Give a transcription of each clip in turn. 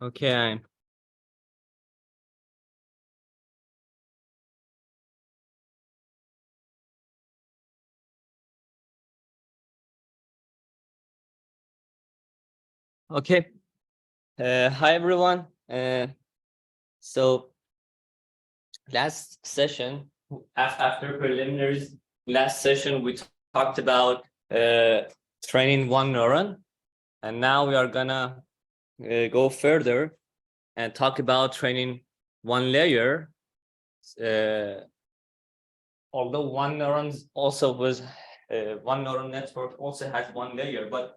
Okay. Okay. Hi everyone. So last session, after preliminaries, last session we talked about training one neuron, and now we are gonna go further and talk about training one layer. Although one neuron also was one neuron network also has one layer, but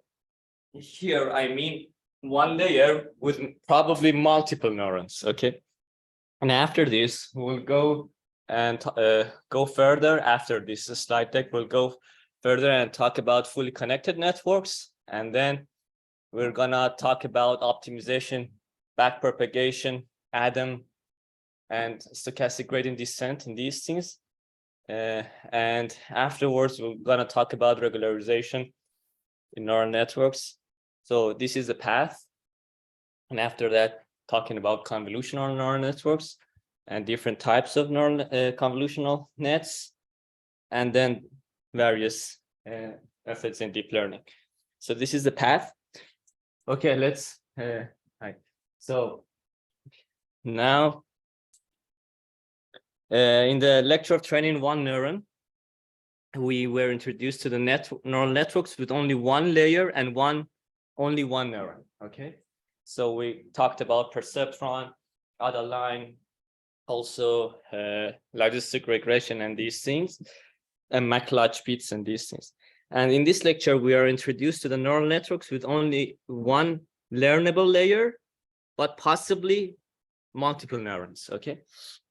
here I mean one layer with probably multiple neurons. Okay, and after this we'll go and go further. After this slide deck, we'll go further and talk about fully connected networks, and then we're gonna talk about optimization, backpropagation, ADAM, and stochastic gradient descent and these things. And afterwards, we're gonna talk about regularization in neural networks. So this is the path. And after that, talking about convolutional neural networks and different types of neural convolutional nets, and then various methods in deep learning. So this is the path. Okay, let's. So now, in the lecture of training one neuron, we were introduced to the neural networks with only one layer and only one neuron. Okay, so we talked about perceptron, Adaline, also logistic regression and these things, and McLatch bits and these things. And in this lecture, we are introduced to the neural networks with only one learnable layer, but possibly multiple neurons. Okay.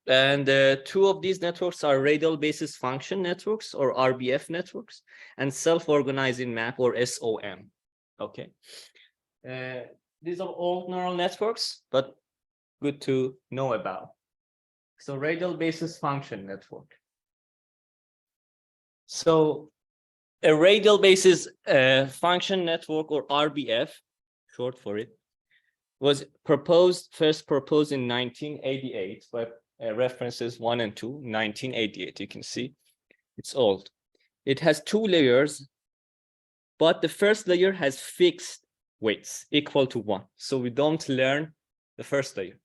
And two of these networks are radial basis function networks, or RBF networks, and self-organizing map, or SOM. Okay. These are all neural networks, but good to know about. So radial basis function network. So a radial basis function network, or RBF, short for it, was first proposed in 1988 by references 1 and 2, 1988. You can see it's old. It has two layers, but the first layer has fixed weights equal to 1. So we don't learn the first layer.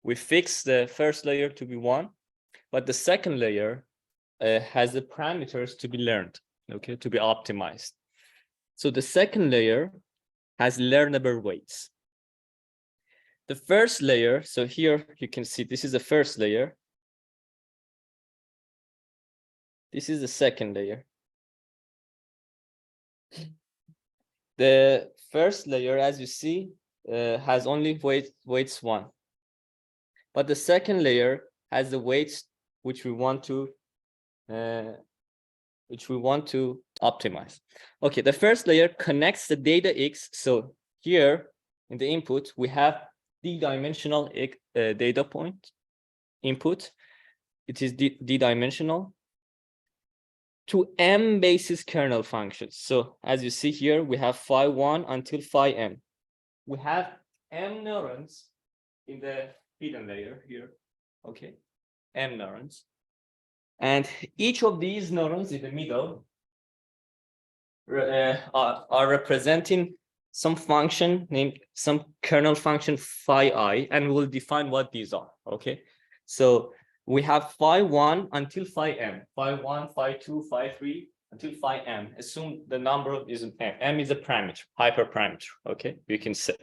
We fix the first layer to be 1, but the second layer has the parameters to be learned, okay, to be optimized. So the second layer has learnable weights. The first layer, so here you can see this is the first layer. This is the second layer. The first layer, as you see, has only weights 1. But the second layer has the weights which we want to optimize. Okay, the first layer connects the data X. So here in the input, we have d-dimensional data point input. It is d-dimensional to m basis kernel functions. So as you see here, we have phi 1 until phi m. We have m neurons in the hidden layer here. Okay, m neurons. And each of these neurons in the middle are representing some function named some kernel function phi I, and we'll define what these are. Okay, so we have phi 1 until phi m, phi 1, phi 2, phi 3 until phi m. Assume the number is m. M is a parameter, hyperparameter. Okay, you can say.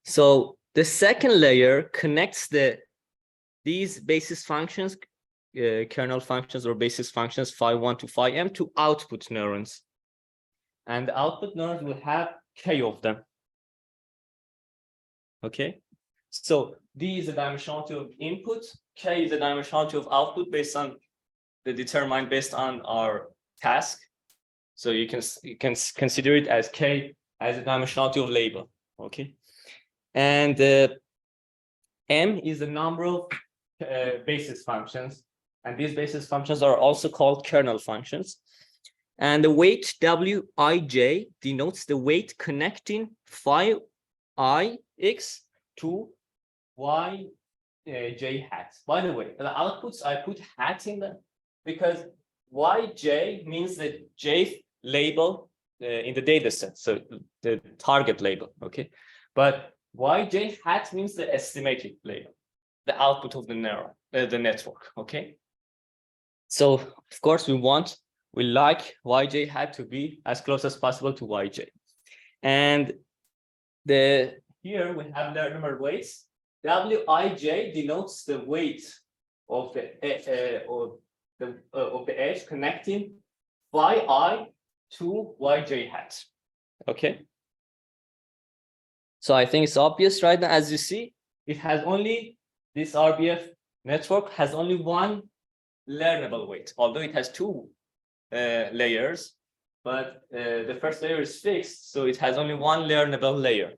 So the second layer connects these basis functions, kernel functions or basis functions phi 1 to phi m, to output neurons. And the output neurons will have k of them. Okay, so D is the dimensionality of input, k is the dimensionality of output based on determined based on our task. So you can consider it as k as the dimensionality of label. Okay, and m is the number of basis functions, and these basis functions are also called kernel functions. And the weight Wij denotes the weight connecting phi I x to y j hat. By the way, the outputs I put hat in them because yj means the jth label in the data set, so the target label, okay? But yj hat means the estimated label, the output of the neuron, the network, okay? So of course we like yj hat to be as close as possible to yj. And here we have learner weights. Wij denotes the weight of the edge connecting yi to yj hat. Okay. So I think it's obvious right now. As you see, it has only, this RBF network has only one learnable weight, although it has two layers, but the first layer is fixed, so it has only one learnable layer.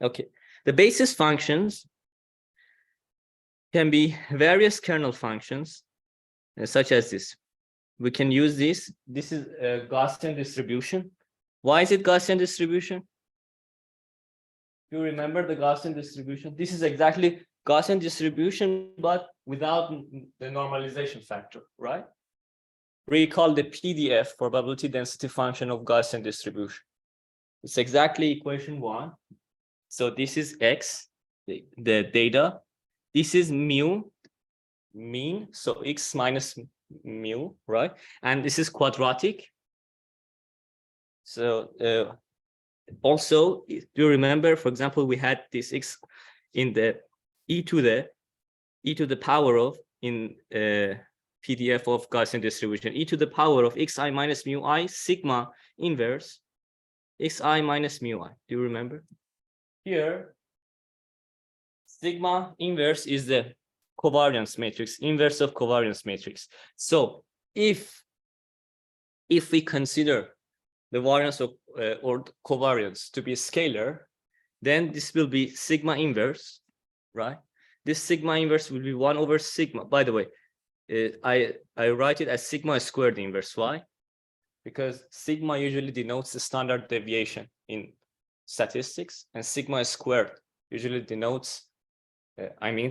Okay, the basis functions can be various kernel functions, such as this. We can use this. This is a Gaussian distribution. Why is it Gaussian distribution? You remember the Gaussian distribution? This is exactly Gaussian distribution, but without the normalization factor, right? Recall the PDF, probability density function of Gaussian distribution. It's exactly equation 1. So this is x, the data. This is mu, mean, so x minus mu, right? And this is quadratic. So also, do you remember, for example, we had this x in the e to the power of, in PDF of Gaussian distribution, e to the power of xi minus mu I sigma inverse xi minus mu I. Do you remember? Here, sigma inverse is the covariance matrix, inverse of covariance matrix. So if we consider the variance of or covariance to be a scalar, then this will be sigma inverse, right? This sigma inverse will be 1 over sigma. By the way, I write it as sigma squared inverse. Why? Because sigma usually denotes the standard deviation in statistics, and sigma squared usually denotes,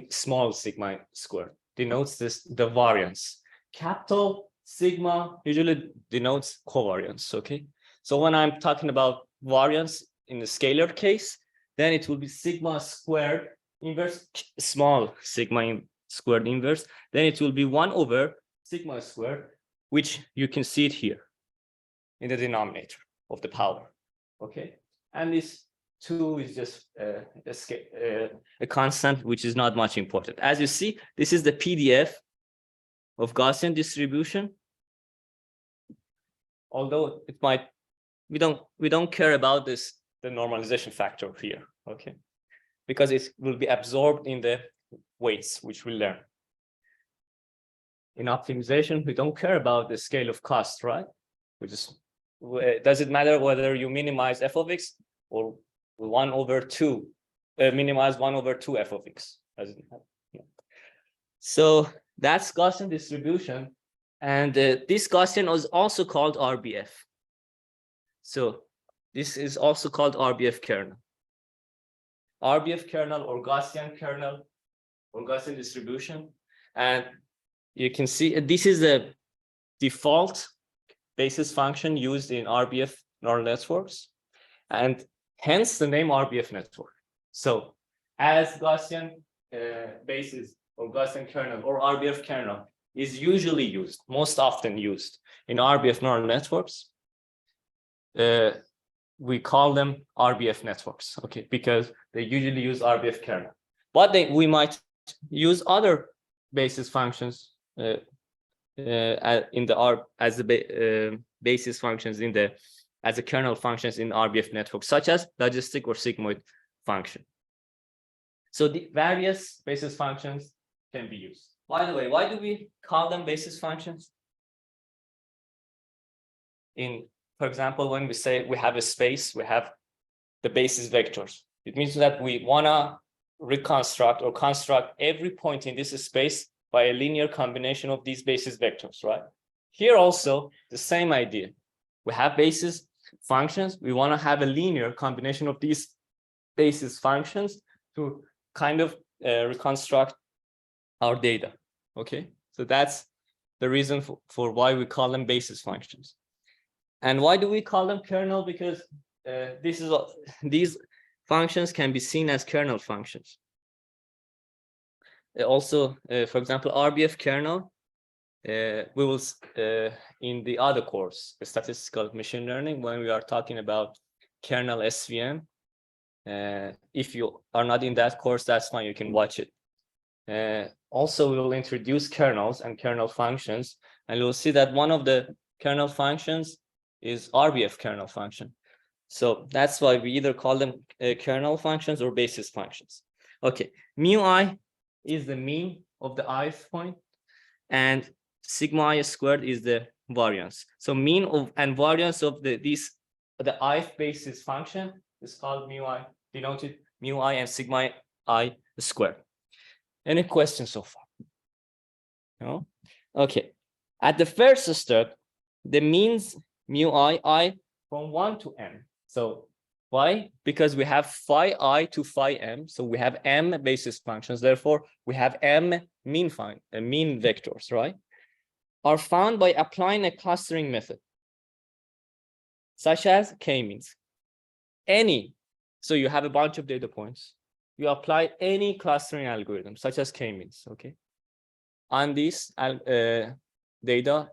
small sigma squared denotes the variance. Capital sigma usually denotes covariance, okay? So when I'm talking about variance in the scalar case, then it will be sigma squared inverse, small sigma squared inverse, then it will be 1 over sigma squared, which you can see it here in the denominator of the power, okay? And this 2 is just a constant, which is not much important. As you see, this is the PDF of Gaussian distribution. Although it might, we don't care about this, the normalization factor here, okay? Because it will be absorbed in the weights, which we learn. In optimization, we don't care about the scale of cost, right? We just, does it matter whether you minimize f of x or 1 over 2, minimize 1 over 2 f of x? Doesn't matter. Yeah. So that's Gaussian distribution, and this Gaussian is also called RBF. So this is also called RBF kernel. RBF kernel or Gaussian kernel or Gaussian distribution, and you can see this is a default basis function used in RBF neural networks, and hence the name RBF network. So as Gaussian basis or Gaussian kernel or RBF kernel is usually used, most often used in RBF neural networks, we call them RBF networks, okay, because they usually use RBF kernel. But we might use other basis functions in the as the basis functions in the as the kernel functions in RBF networks, such as logistic or sigmoid function. So the various basis functions can be used. By the way, why do we call them basis functions? For example, when we say we have a space, we have the basis vectors. It means that we want to reconstruct or construct every point in this space by a linear combination of these basis vectors, right? Here also, the same idea. We have basis functions, we want to have a linear combination of these basis functions to kind of reconstruct our data. Okay, so that's the reason for why we call them basis functions. And why do we call them kernel? Because these functions can be seen as kernel functions. Also, for example, RBF kernel, we will in the other course, statistical machine learning, when we are talking about kernel SVM. If you are not in that course, that's fine, you can watch it. Also, we will introduce kernels and kernel functions, and you'll see that one of the kernel functions is RBF kernel function. So that's why we either call them kernel functions or basis functions. Okay, mu I is the mean of the ith point, and sigma I squared is the variance. So mean of and variance of the ith basis function is called mu I, denoted mu I and sigma I squared. Any questions so far? No? Okay. At the first step, the means mu I from 1 to m. So why? Because we have phi I to phi m. So we have m basis functions. Therefore, we have m mean vectors, right? Are found by applying a clustering method, such as k-means. So you have a bunch of data points. You apply any clustering algorithm, such as k-means, okay? On these data,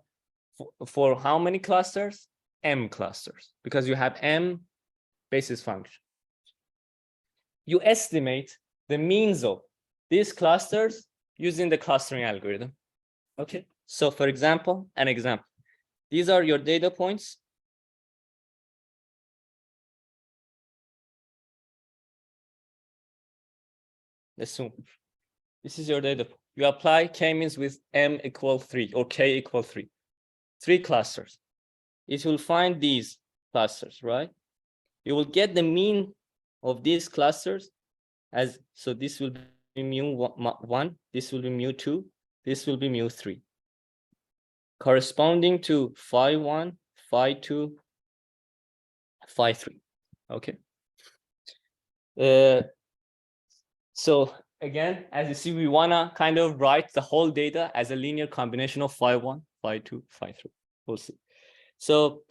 for how many clusters? M clusters, because you have m basis function. You estimate the means of these clusters using the clustering algorithm, okay? So for example, these are your data points. Assume this is your data. You apply k-means with m equal 3 or k equal 3. 3 clusters. It will find these clusters, right? You will get the mean of these clusters as, so this will be mu1, this will be mu2, this will be mu3, corresponding to phi 1, phi 2, phi 3. Okay. So again, as you see, we wanna kind of write the whole data as a linear combination of phi 1, phi 2, phi 3. We'll see. So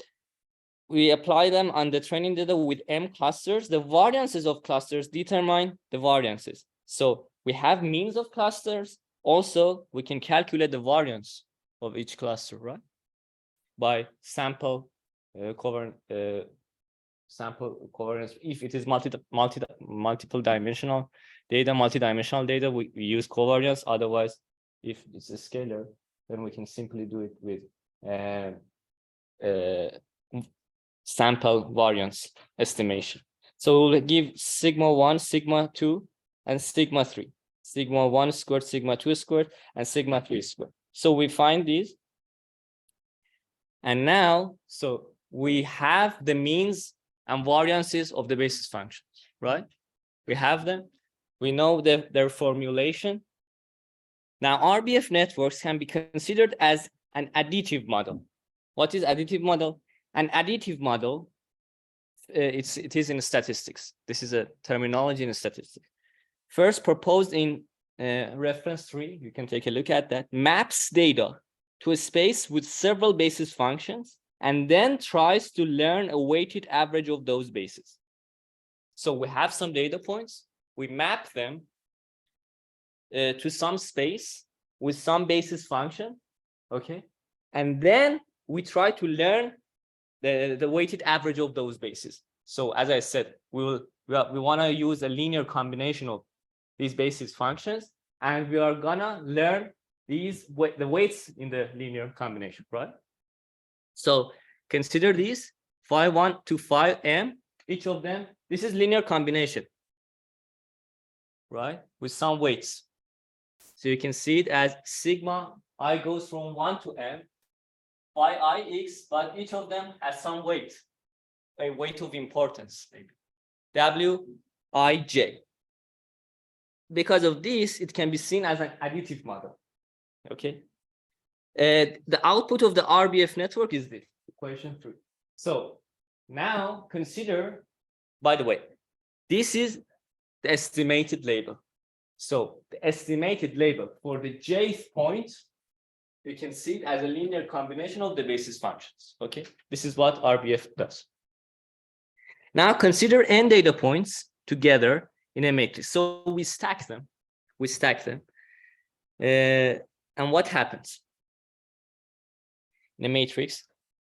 we apply them on the training data with m clusters. The variances of clusters determine the variances. So we have means of clusters. Also, we can calculate the variance of each cluster, right? By sample covariance. If it is multiple dimensional data, multi-dimensional data, we use covariance. Otherwise, if it's a scalar, then we can simply do it with sample variance estimation. So we'll give sigma 1, sigma 2, and sigma 3. Sigma 1 squared, sigma 2 squared, and sigma 3 squared. So we find these. And now, so we have the means and variances of the basis functions, right? We have them. We know their formulation. Now, RBF networks can be considered as an additive model. What is additive model? An additive model, it is in statistics. This is a terminology in statistics. First proposed in reference 3, you can take a look at that, maps data to a space with several basis functions, and then tries to learn a weighted average of those bases. So we have some data points, we map them to some space with some basis function, okay? And then we try to learn the weighted average of those bases. So as I said, we want to use a linear combination of these basis functions, and we are gonna learn the weights in the linear combination, right? So consider these phi 1 to phi m, each of them. This is linear combination, right? With some weights. So you can see it as sigma I goes from 1 to m, phi I x, but each of them has some weight, a weight of importance, maybe. W I j. Because of this, it can be seen as an additive model. Okay. The output of the RBF network is this, equation 3. So Now consider, by the way, this is the estimated label. So the estimated label for the jth point, you can see it as a linear combination of the basis functions. Okay, this is what RBF does. Now consider n data points together in a matrix. So we stack them. And what happens in a matrix?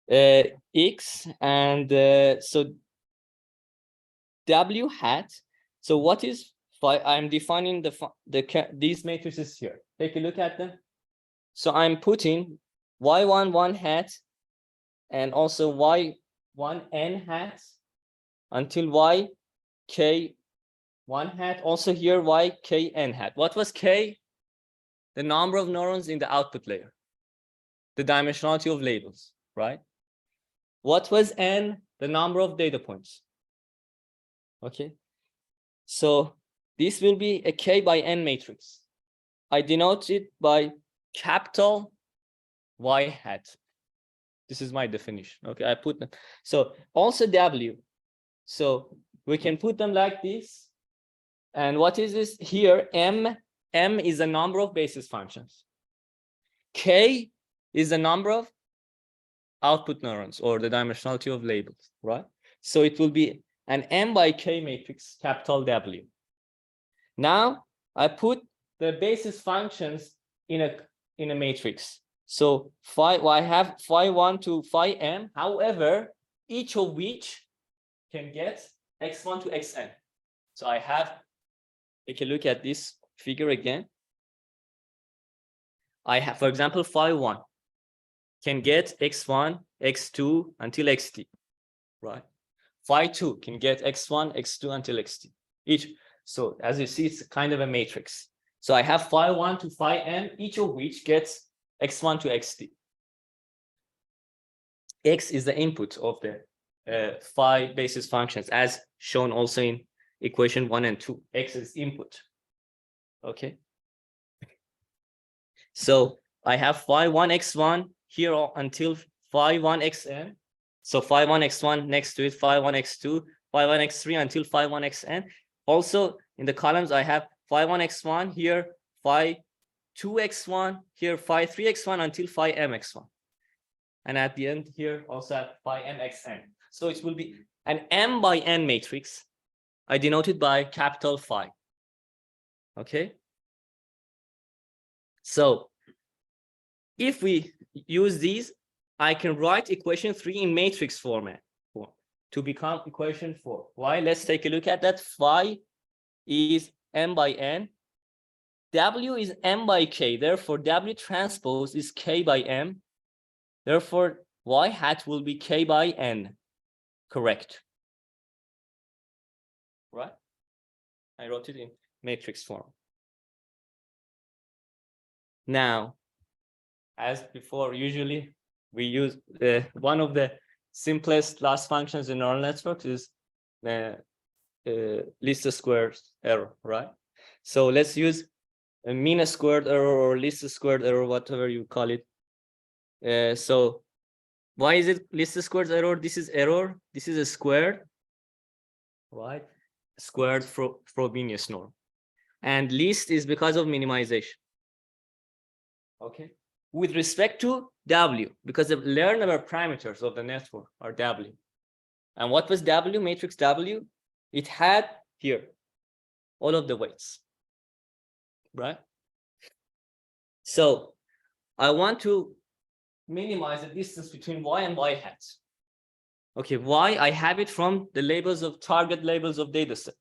X and so W hat. So what is phi? I'm defining these matrices here. Take a look at them. So I'm putting y1 1 hat and also y1 n hat until y k 1 hat. Also here y k n hat. What was k? The number of neurons in the output layer, the dimensionality of labels, right? What was n? The number of data points. Okay, so this will be a k by n matrix. I denote it by capital Y hat. This is my definition. Okay, I put them. So also W. So we can put them like this. And what is this here? M is the number of basis functions. K is the number of output neurons or the dimensionality of labels, right? So it will be an M by K matrix, capital W. Now I put the basis functions in a matrix. So I have phi 1 to phi m. However, each of which can get x1 to xn. So I have, take a look at this figure again. I have, for example, phi 1 can get x1, x2 until xt, right? Phi 2 can get x1, x2 until xt. Each. So as you see, it's kind of a matrix. So I have phi 1 to phi m, each of which gets x1 to xt. X is the input of the phi basis functions, as shown also in equation 1 and 2. X is input. Okay. So I have phi 1 x1 here until phi 1 xn. So phi 1 x1 next to it, phi 1 x2, phi 1 x3 until phi 1 xn. Also in the columns, I have phi 1 x1 here, phi 2 x1 here, phi 3 x1 until phi m x1. And at the end here also have phi m xn. So it will be an m by n matrix. I denote it by capital phi. Okay. So if we use these, I can write equation 3 in matrix format to become equation 4. Why? Let's take a look at that. Phi is m by n. W is m by k. Therefore, W transpose is k by m. Therefore, y hat will be k by n. Correct. Right? I wrote it in matrix form. Now, as before, usually we use one of the simplest loss functions in neural networks is least squares error, right? So let's use a mean squared error or least squared error, whatever you call it. So why is it least squared error? This is error. This is a squared, right? Squared Frobenius norm. And least is because of minimization. Okay. With respect to W, because the learnable parameters of the network are W. And what was W, matrix W? It had here all of the weights, right? So I want to minimize the distance between Y and Y hats. Okay, Y, I have it from the labels of target labels of data set.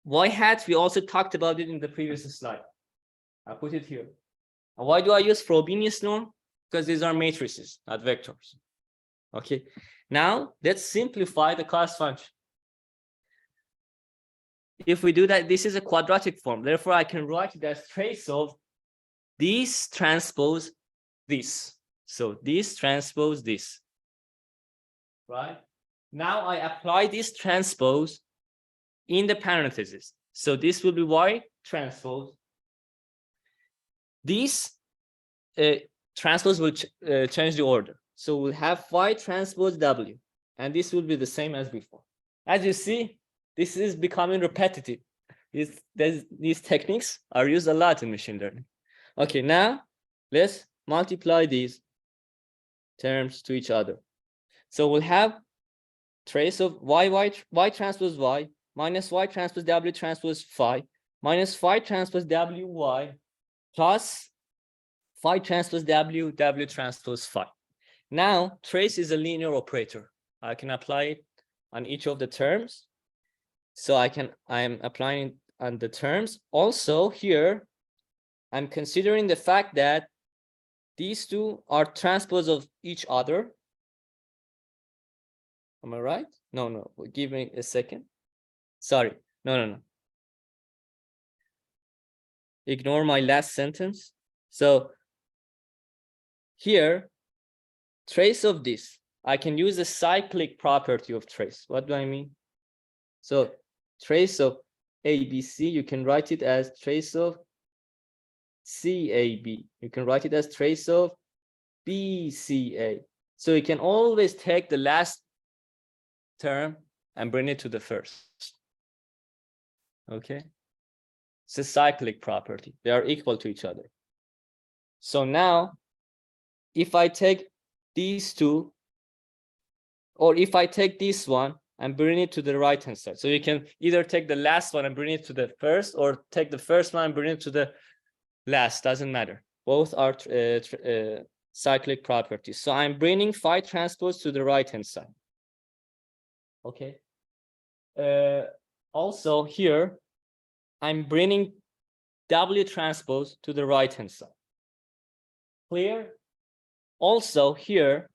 Y hat, we also talked about it in the previous slide. I put it here. And why do I use Frobenius norm? Because these are matrices, not vectors. Okay, now let's simplify the class function. If we do that, this is a quadratic form. Therefore, I can write it as trace of this transpose this. So this transpose this. Right? Now I apply this transpose in the parentheses. So this will be Y transpose. This transpose will change the order. So we'll have phi transpose W. and this will be the same as before. As you see, this is becoming repetitive. These techniques are used a lot in machine learning. Okay, now let's multiply these terms to each other. So we'll have trace of y transpose y minus y transpose w transpose phi minus phi transpose w y plus phi transpose w transpose phi. Now trace is a linear operator. I can apply it on each of the terms. So I am applying it on the terms. Also here, I'm considering the fact that these two are transpose of each other. Am I right? No, give me a second. Sorry, no. Ignore my last sentence. So here, trace of this, I can use a cyclic property of trace. What do I mean? So trace of ABC, you can write it as trace of CAB. You can write it as trace of BCA. So you can always take the last term and bring it to the first. Okay. It's a cyclic property. They are equal to each other. So now, if I take these two, or if I take this one and bring it to the right hand side. So you can either take the last one and bring it to the first, or take the first one and bring it to the last, doesn't matter. Both are cyclic properties. So I'm bringing phi transpose to the right hand side. Okay. Also here, I'm bringing W transpose to the right hand side. Clear? Also here,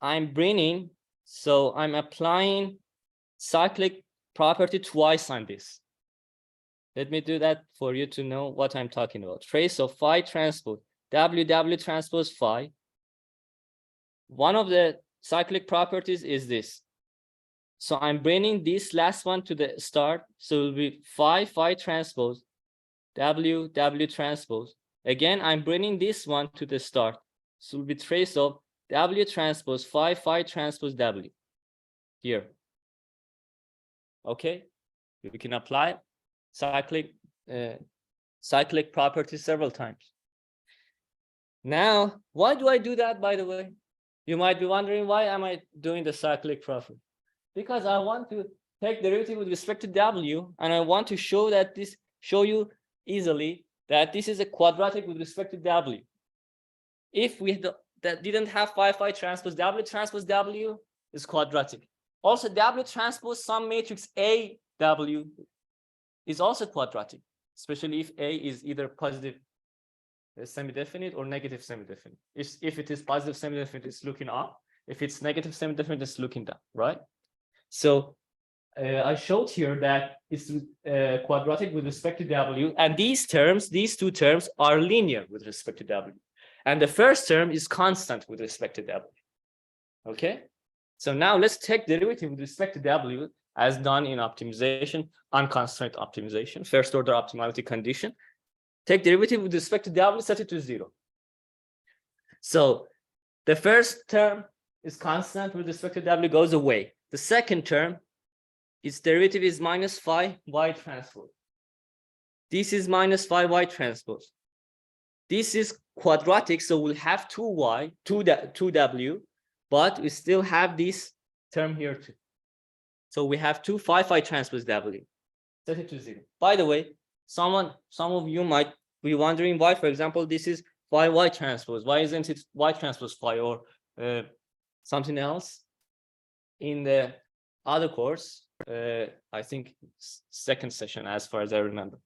I'm bringing, so I'm applying cyclic property twice on this. Let me do that for you to know what I'm talking about. Trace of phi transpose, W transpose phi. One of the cyclic properties is this. So I'm bringing this last one to the start. So it will be phi transpose, W transpose. Again, I'm bringing this one to the start. So it will be trace of W transpose phi transpose W here. Okay, we can apply cyclic properties several times. Now, why do I do that, by the way? You might be wondering, why am I doing the cyclic property? Because I want to take derivative with respect to W, and I want to show that show you easily that this is a quadratic with respect to W. If we didn't have phi transpose W is quadratic. Also, W transpose some matrix A W is also quadratic, especially if A is either positive semi-definite or negative semi-definite. If it is positive semi-definite, it's looking up. If it's negative semi-definite, it's looking down, right? So I showed here that it's quadratic with respect to W, and these two terms are linear with respect to W. And the first term is constant with respect to W. Okay? So now let's take derivative with respect to W as done in optimization, unconstrained optimization, first order optimality condition. Take derivative with respect to W, set it to 0. So the first term is constant with respect to W, goes away. The second term, its derivative is minus phi y transpose. This is minus phi y transpose. This is quadratic, so we'll have 2W, but we still have this term here too. So we have 2 phi transpose W. Set it to 0. By the way, some of you might be wondering why, for example, this is phi y transpose. Why isn't it y transpose phi or something else? In the other course, I think second session, as far as I remember,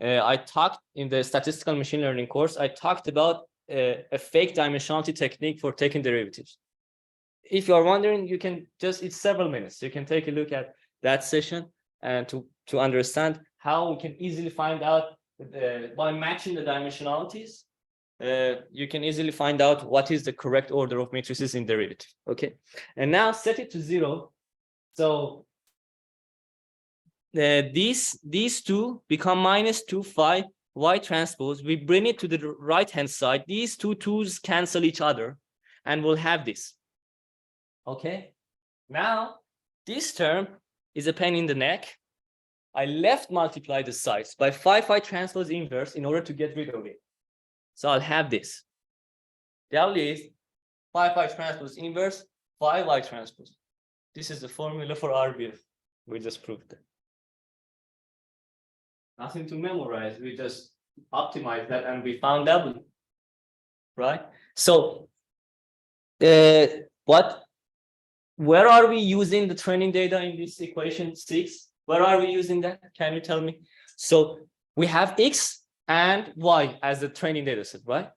I talked in the statistical machine learning course, I talked about a fake dimensionality technique for taking derivatives. If you are wondering, you can it's several minutes. You can take a look at that session and to understand how we can easily find out by matching the dimensionalities. You can easily find out what is the correct order of matrices in derivative. Okay, and now set it to 0. So these two become minus 2 phi y transpose. We bring it to the right hand side. These two 2's cancel each other, and we'll have this. Okay. Now, this term is a pain in the neck. I left multiply the size by phi transpose inverse in order to get rid of it. So I'll have this. W is phi transpose inverse phi y transpose. This is the formula for RBF. We just proved that. Nothing to memorize. We just optimized that and we found W. Right? So where are we using the training data in this equation 6? Where are we using that? Can you tell me? So we have X and Y as the training data set, right?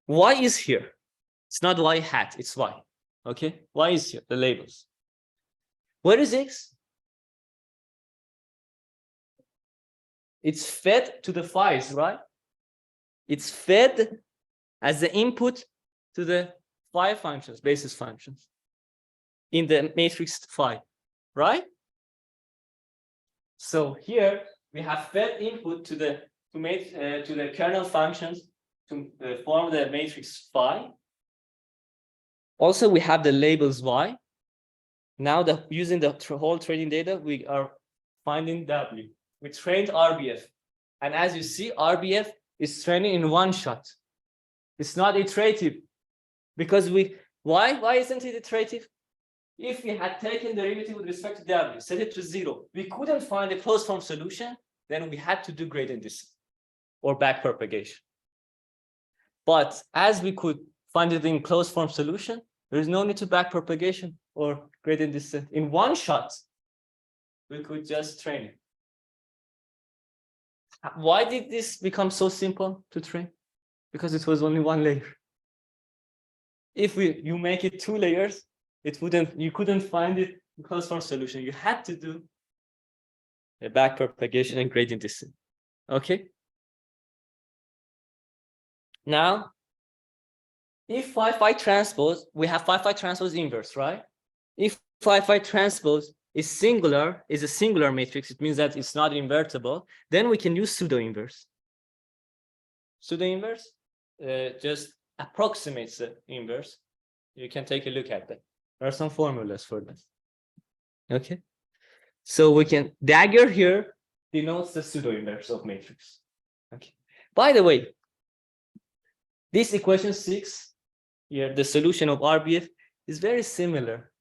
Y is here. It's not Y hat, it's Y. Okay, Y is here, the labels. Where is X? It's fed to the phi's, right? It's fed as the input to the phi functions, basis functions in the matrix phi, right? So here we have fed input to the kernel functions to form the matrix phi. Also, we have the labels y. Now using the whole training data, we are finding W. We trained RBF, and as you see, RBF is training in one shot. It's not iterative because why isn't it iterative? If we had taken the derivative with respect to W, set it to 0, we couldn't find a closed form solution, then we had to do gradient descent or backpropagation. But as we could find it in closed form solution, there is no need to backpropagation or gradient descent. In one shot, we could just train it. Why did this become so simple to train? Because it was only one layer. If you make it 2 layers, you couldn't find it in closed form solution. You had to do a backpropagation and gradient descent. Okay. Now, if phi transpose, we have phi transpose inverse, right? If phi transpose is a singular matrix, it means that it's not invertible, then we can use pseudo inverse. Pseudo inverse just approximates the inverse. You can take a look at that. There are some formulas for that. Okay. So we can, dagger here denotes the pseudo inverse of matrix. Okay. By the way, this equation 6 here, the solution of RBF is very similar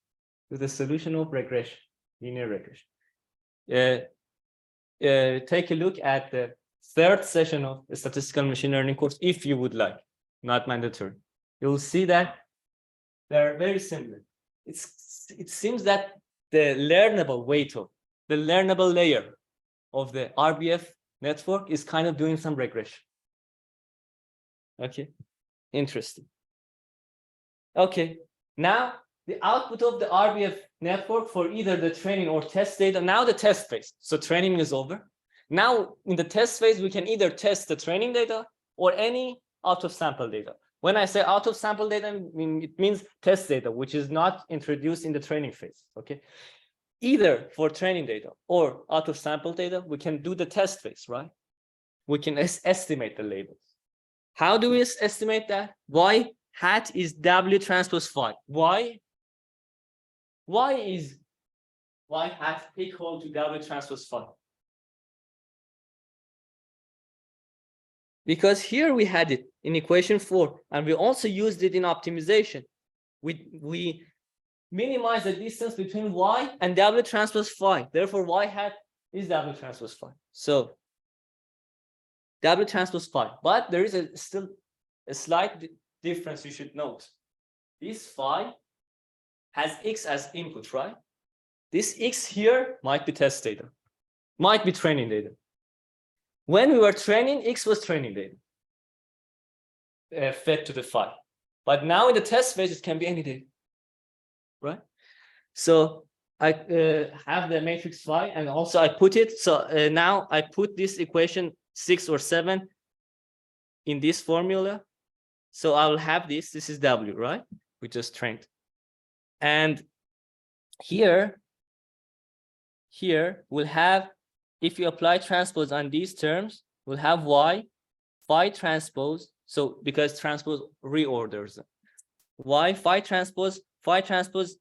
to the solution of regression, linear regression. Take a look at the 3rd session of the statistical machine learning course, if you would like, not mandatory. You'll see that they're very similar. It seems that the learnable weight of the learnable layer of the RBF network is kind of doing some regression. Okay, interesting. Okay, now the output of the RBF network for either the training or test data, now the test phase. So training is over. Now in the test phase, we can either test the training data or any out of sample data. When I say out of sample data, it means test data, which is not introduced in the training phase. Okay, either for training data or out of sample data, we can do the test phase, right? We can estimate the labels. How do we estimate that? Y hat is W transpose phi. Why is Y hat equal to W transpose phi? Because here we had it in equation 4, and we also used it in optimization. We minimize the distance between Y and W transpose phi. Therefore, Y hat is W transpose phi. So W transpose phi. But there is still a slight difference you should note. This phi has X as input, right? This X here might be test data, might be training data. When we were training, X was training data fed to the phi. But now in the test phase, it can be any data, right? So I have the matrix phi, and also I put it. So now I put this equation 6 or 7 in this formula. So I will have this. This is W, right? We just trained. And here we'll have, if you apply transpose on these terms, we'll have Y, phi transpose. So because transpose reorders them. Y phi transpose Phi transpose,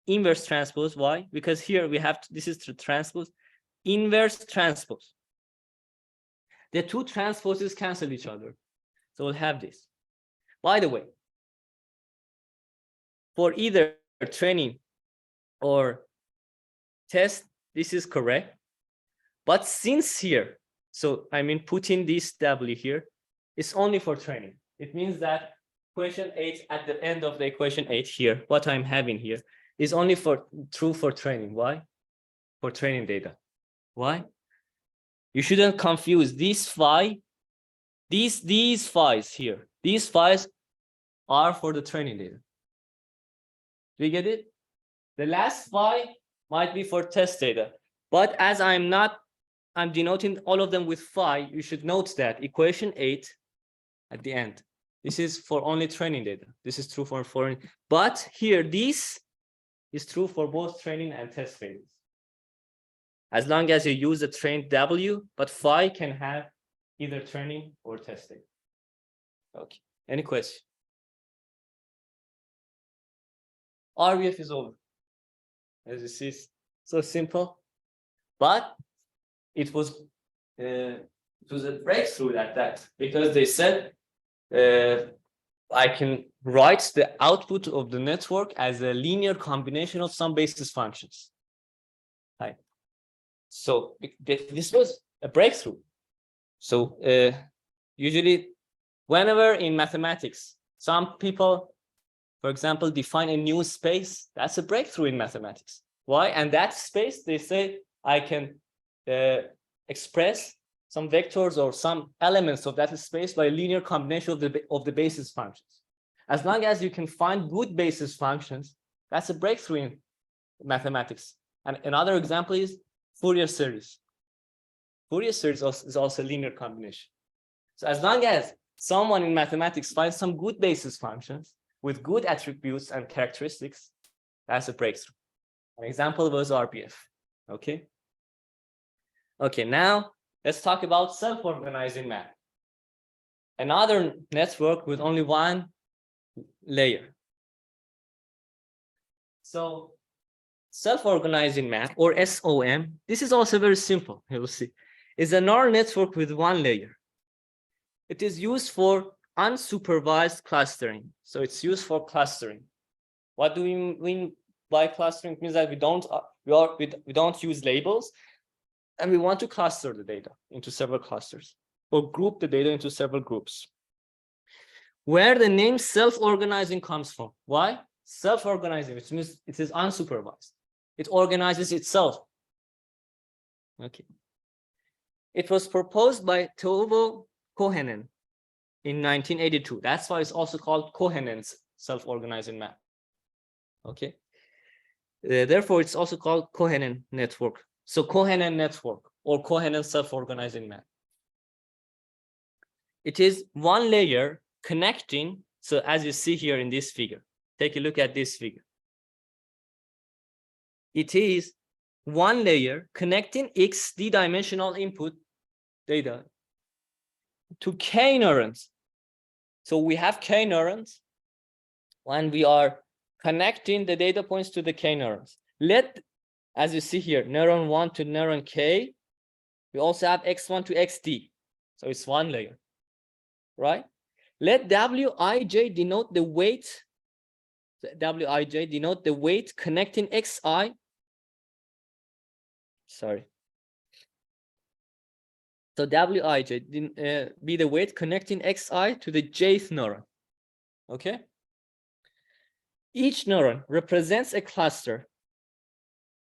inverse transpose. Why? Because here we have this is the transpose, inverse transpose. The two transposes cancel each other. So we'll have this. By the way, for either training or test, this is correct. But since here, so I mean putting this W here, it's only for training. It means that equation 8 at the end of the equation 8 here, what I'm having here is only true for training. Why? For training data. Why? You shouldn't confuse these phi, these phi's here. These phi's are for the training data. Do you get it? The last phi might be for test data, but as I'm denoting all of them with phi, you should note that equation 8 at the end. This is for only training data. This is true for foreign, but here this is true for both training and test phases. As long as you use the trained W, but phi can have either training or testing. Okay, any question? RBF is over. As you see, so simple, but it was a breakthrough at that, because they said I can write the output of the network as a linear combination of some basis functions. Right. So this was a breakthrough. So usually, whenever in mathematics, some people, for example, define a new space, that's a breakthrough in mathematics. Why? And that space, they say, I can express some vectors or some elements of that space by a linear combination of the basis functions. As long as you can find good basis functions, that's a breakthrough in mathematics. And another example is Fourier series. Fourier series is also a linear combination. So as long as someone in mathematics finds some good basis functions with good attributes and characteristics, that's a breakthrough. An example was RBF. Okay. Okay, now let's talk about self-organizing map. Another network with only one layer. So self-organizing map, or SOM, this is also very simple. You'll see, is a neural network with one layer. It is used for unsupervised clustering. So it's used for clustering. What do we mean by clustering? It means that we don't use labels, and we want to cluster the data into several clusters, or group the data into several groups. Where the name self-organizing comes from. Why? Self-organizing, which means it is unsupervised. It organizes itself. Okay. It was proposed by Teuvo Kohonen in 1982. That's why it's also called Kohonen's self-organizing map. Okay. Therefore, it's also called Kohonen network. So Kohonen network or Kohonen self-organizing map. It is one layer connecting. So as you see here in this figure, take a look at this figure. It is one layer connecting X d-dimensional input data to K neurons. So we have K neurons when we are connecting the data points to the K neurons. As you see here, neuron 1 to neuron K, we also have X1 to XD. So it's one layer, right? Let Wij denote the weight. Wij denote the weight connecting Xi. Sorry. So Wij be the weight connecting Xi to the jth neuron. Okay. Each neuron represents a cluster.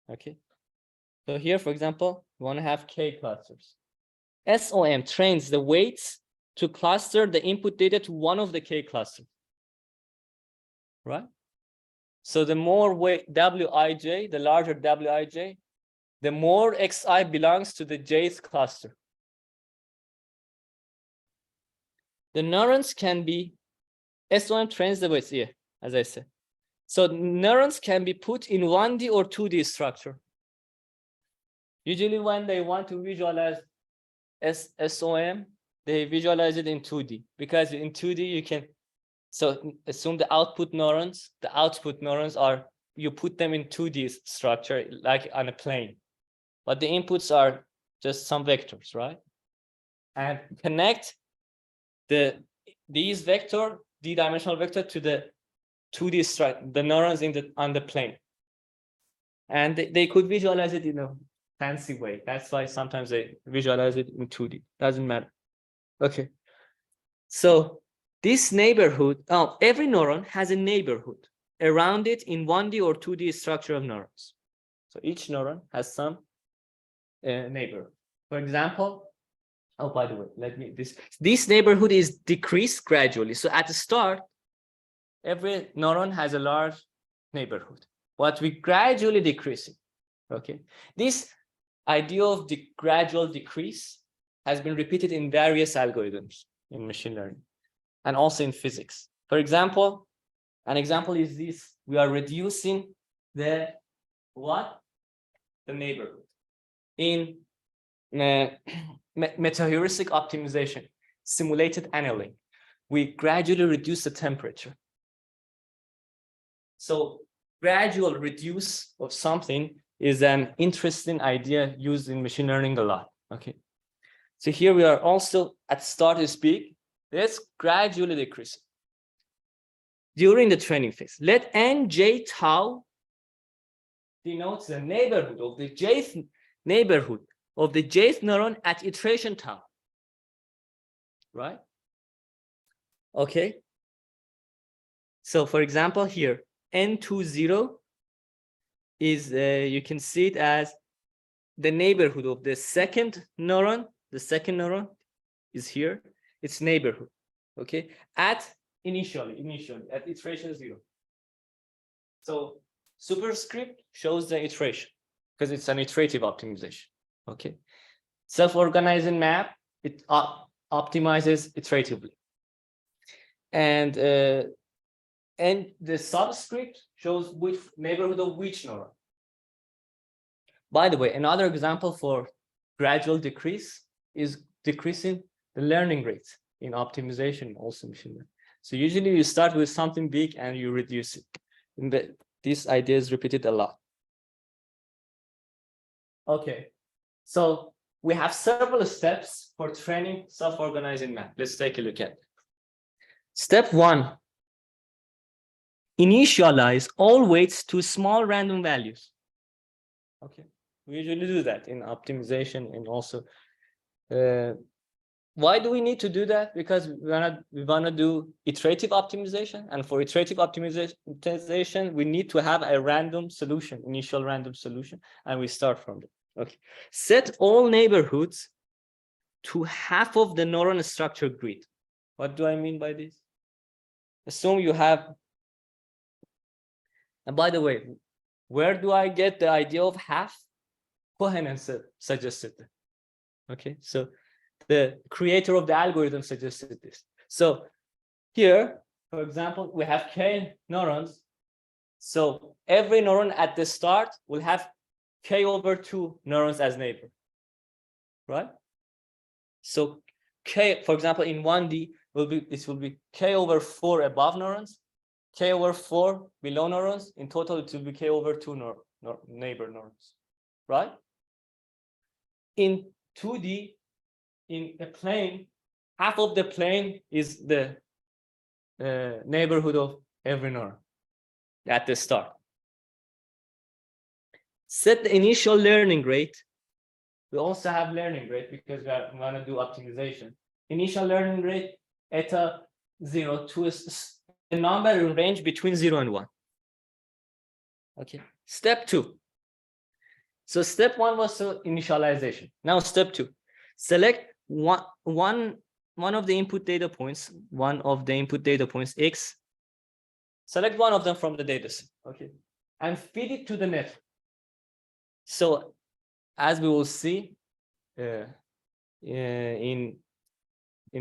Okay. So here, for example, we want to have K clusters. SOM trains the weights to cluster the input data to one of the K clusters. Right? So the more weight Wij, the larger Wij, the more Xi belongs to the jth cluster. The neurons can be, SOM trains the weights here, as I said. So neurons can be put in 1D or 2D structure. Usually when they want to visualize SOM, they visualize it in 2D, because in 2D you can So assume the output neurons are, you put them in 2D structure, like on a plane, but the inputs are just some vectors, right? And connect these d-dimensional vector to the 2D structure, the neurons on the plane. And they could visualize it in a fancy way. That's why sometimes they visualize it in 2D. Doesn't matter. Okay. So this neighborhood, every neuron has a neighborhood around it in 1D or 2D structure of neurons. So each neuron has some neighborhood. For example, by the way, this neighborhood is decreased gradually. So at the start, every neuron has a large neighborhood, but we gradually decrease it. Okay. This idea of the gradual decrease has been repeated in various algorithms in machine learning and also in physics. For example, an example is this: we are reducing the neighborhood in meta-heuristic optimization, simulated annealing. We gradually reduce the temperature. So gradual reduce of something is an interesting idea used in machine learning a lot. Okay. So here we are also at start is big. Let's gradually decrease it during the training phase. Let nj tau denotes the neighborhood of the jth neuron at iteration tau. Right? Okay. So for example, here n20 is you can see it as the neighborhood of the second neuron. The second neuron is here. Its neighborhood. Okay. At initially at iteration 0. So superscript shows the iteration because it's an iterative optimization. Okay. Self-organizing map, it optimizes iteratively. And the subscript shows which neighborhood of which neuron. By the way, another example for gradual decrease is decreasing the learning rate in optimization, also machine learning. So usually you start with something big and you reduce it. This idea is repeated a lot. Okay, so we have several steps for training self-organizing map. Let's take a look at it. Step 1. Initialize all weights to small random values. Okay, we usually do that in optimization and also. Why do we need to do that? Because we wanna do iterative optimization, and for iterative optimization, we need to have a random solution, initial random solution, and we start from there. Okay, set all neighborhoods to half of the neuron structure grid. What do I mean by this? Assume you have. And by the way, where do I get the idea of half? Cohen suggested that. Okay, so the creator of the algorithm suggested this. So here, for example, we have k neurons. So every neuron at the start will have k/2 neurons as neighbor, right? So k, for example, in 1D will be k/4 above neurons, k/4 below neurons. In total, it will be k/2 neighbor neurons, right? In 2D, in a plane, half of the plane is the neighborhood of every neuron at the start. Set the initial learning rate. We also have learning rate because we are going to do optimization. Initial learning rate eta 0 to a number in range between 0 and 1. Okay. Step 2. So step 1 was initialization. Now step 2. Select one of the input data points, X. Select one of them from the data set. Okay. And feed it to the network. So as we will see in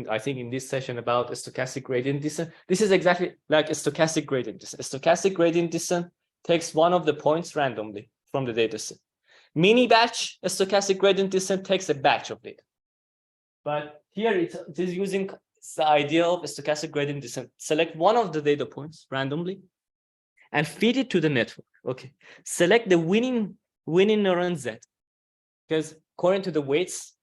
I think in this session about a stochastic gradient descent, this is exactly like a stochastic gradient descent. A stochastic gradient descent takes one of the points randomly from the data set. Mini batch, a stochastic gradient descent takes a batch of data. But here it is using It's the idea of a stochastic gradient descent. Select one of the data points randomly and feed it to the network. Okay. Select the winning neuron Z, because according to the weights,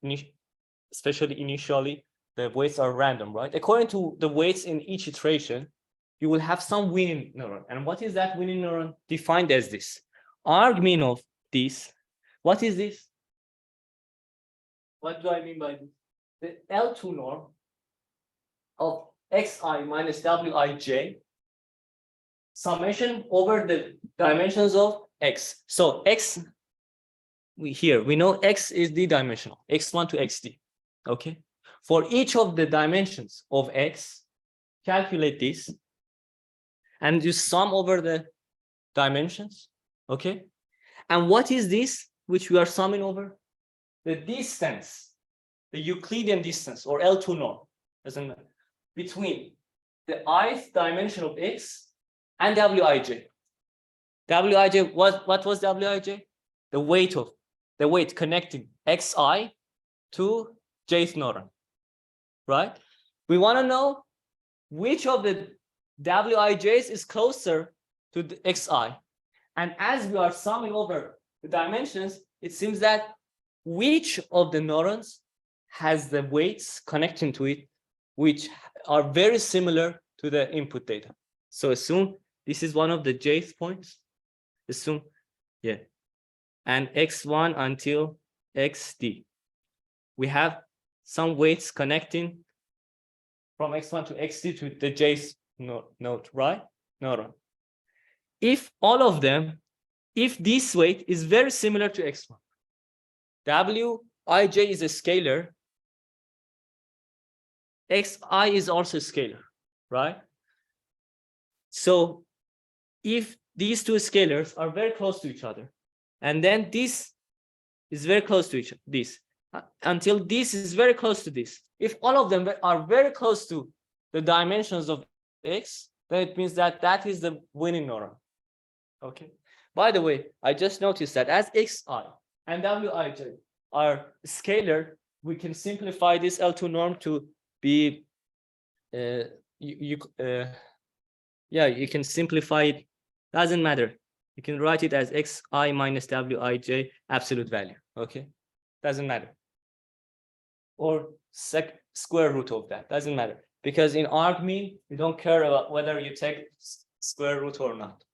especially initially, the weights are random, right? According to the weights in each iteration, you will have some winning neuron. And what is that winning neuron? Defined as this. Argmin of this. What is this? What do I mean by this? The L2 norm of xi minus wij summation over the dimensions of x. So x, we know x is d-dimensional, x1 to xd. Okay. For each of the dimensions of x, calculate this, and you sum over the dimensions. Okay. And what is this which we are summing over? The distance, the Euclidean distance, or L2 norm, between the ith dimension of x and wij. Wij, what was wij? The weight connecting xi to jth neuron, right? We want to know which of the wij's is closer to the xi. And as we are summing over the dimensions, it seems that which of the neurons has the weights connecting to it, which are very similar to the input data. So assume this is one of the jth points. Assume, yeah. And x1 until xd. We have some weights connecting from x1 to xd to the jth node, right? Neuron. If all of them, if this weight is very similar to x1, wij is a scalar, xi is also a scalar, right? So if these two scalars are very close to each other, and then this is very close to this, until this is very close to this, if all of them are very close to the dimensions of x, then it means that that is the winning neuron. Okay. By the way, I just noticed that as xi and wij are scalar, we can simplify this L2 norm to be, you can simplify it. Doesn't matter. You can write it as xi minus wij absolute value. Okay, doesn't matter. Or square root of that, doesn't matter, because in argmin you don't care about whether you take square root or not.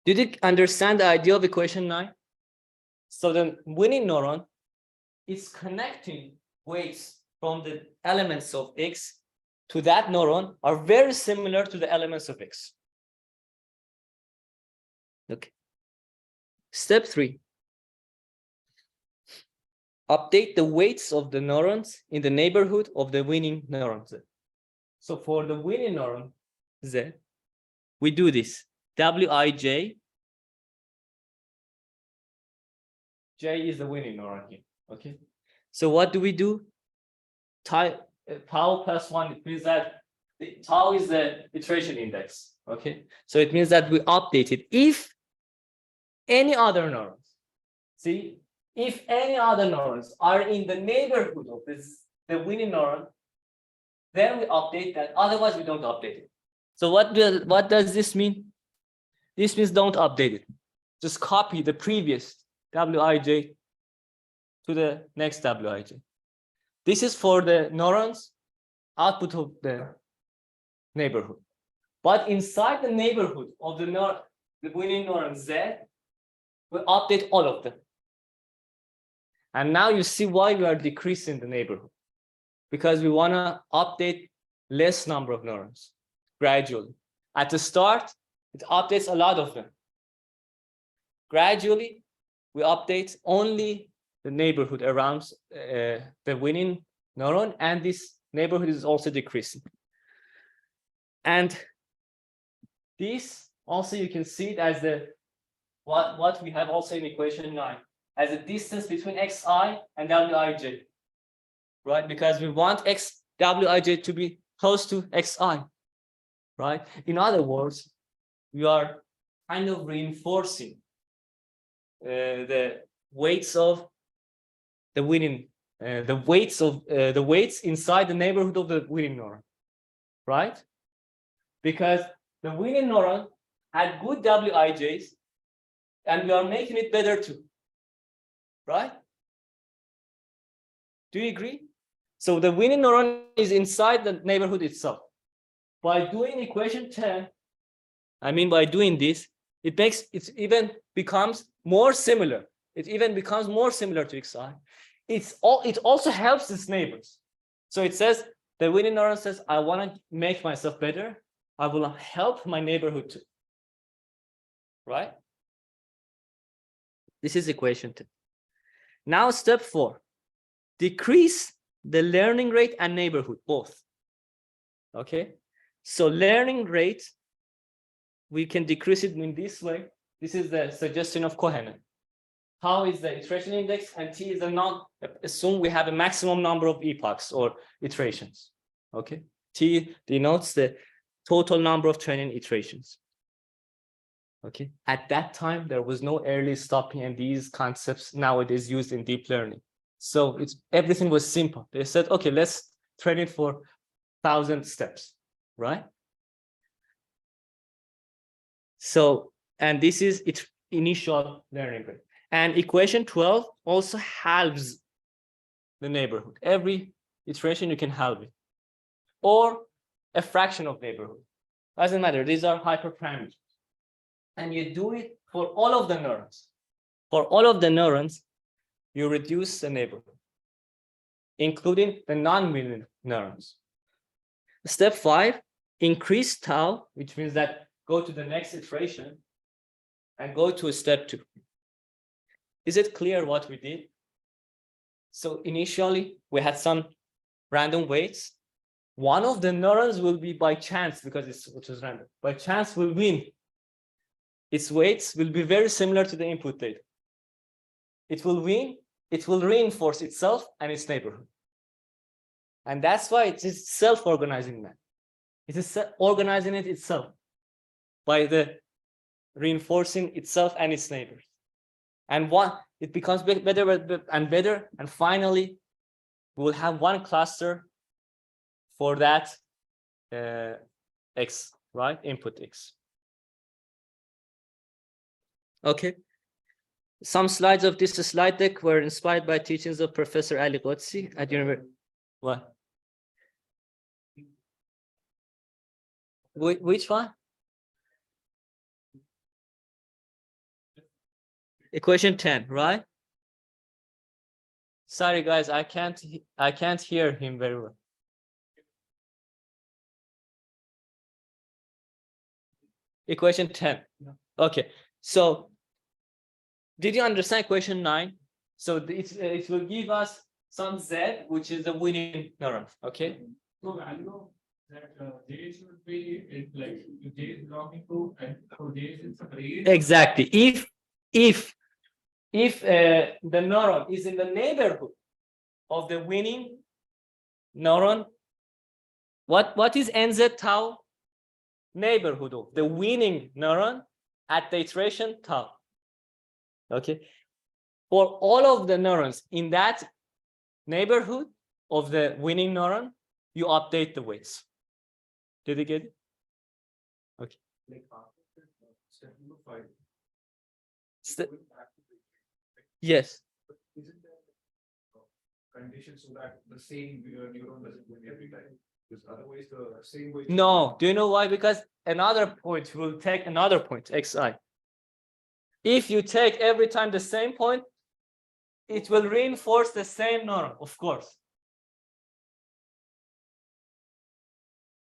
Did you understand the idea of equation 9? So the winning neuron is connecting weights from the elements of x to that neuron are very similar to the elements of x. Okay. Step 3. Update the weights of the neurons in the neighborhood of the winning neuron Z. So for the winning neuron Z, we do this. wij, J is the winning neuron here. Okay. So what do we do? Tau plus 1, it means that tau is the iteration index. Okay. So it means that we update it. If any other neurons, see, if any other neurons are in the neighborhood of the winning neuron, then we update that. Otherwise, we don't update it. So what does this mean? This means don't update it. Just copy the previous wij to the next wij. This is for the neurons output of the neighborhood. But inside the neighborhood of the winning neuron Z, we update all of them. And now you see why we are decreasing the neighborhood. Because we want to update less number of neurons gradually. At the start, it updates a lot of them. Gradually, we update only the neighborhood around the winning neuron, and this neighborhood is also decreasing. And this also, you can see it as the what we have also in equation 9 as a distance between xi and wij, right? Because we want wij to be close to xi, right? In other words, we are kind of reinforcing the weights of the winning the weights inside the neighborhood of the winning neuron, right? Because the winning neuron had good WIJs, and we are making it better too, right? Do you agree? So the winning neuron is inside the neighborhood itself. By doing equation 10, I mean by doing this, it even becomes more similar. It even becomes more similar to XI. It also helps its neighbors. So it says the winning neuron says, I want to make myself better. I will help my neighborhood too. Right? This is equation 10. Now step 4. Decrease the learning rate and neighborhood, both. Okay? So learning rate, we can decrease it in this way. This is the suggestion of Kohenen. How is the iteration index, and T is the non, assume we have a maximum number of epochs or iterations. Okay? T denotes the total number of training iterations. Okay? At that time, there was no early stopping and these concepts nowadays used in deep learning. So everything was simple. They said, okay, let's train it for 1,000 steps, right? So, and this is its initial learning rate. And equation 12 also halves the neighborhood. Every iteration you can halve it, or a fraction of neighborhood. Doesn't matter. These are hyperparameters. And you do it for all of the neurons. For all of the neurons, you reduce the neighborhood, including the non-winning neurons. Step 5, increase tau, which means that go to the next iteration and go to step 2. Is it clear what we did? So initially, we had some random weights. One of the neurons will be by chance, because it was random, by chance will win. Its weights will be very similar to the input data. It will win, it will reinforce itself and its neighborhood. And that's why it is self-organizing man. It is organizing it itself by the reinforcing itself and its neighbors. And it becomes better and better. And finally, we will have one cluster for that X, right? Input X. Okay. Some slides of this slide deck were inspired by teachings of Professor Ali Qudsi at University. What? Which one? Equation 10, right? Sorry, guys, I can't hear him very well. Equation 10. Okay, so did you understand equation 9? So it will give us some Z, which is the winning neuron. Okay. So value that J should be like J is belonging to, and so J is separate. Exactly. If the neuron is in the neighborhood of the winning neuron, what is NZ tau? Neighborhood of the winning neuron at the iteration tau. Okay. For all of the neurons in that neighborhood of the winning neuron, you update the weights. Did you get it? Okay. Step number 5. Yes. Isn't there condition so that the same neuron doesn't win every time? Because otherwise the same way. No. Do you know why? Because another point will take another point, xi. If you take every time the same point, it will reinforce the same neuron, of course.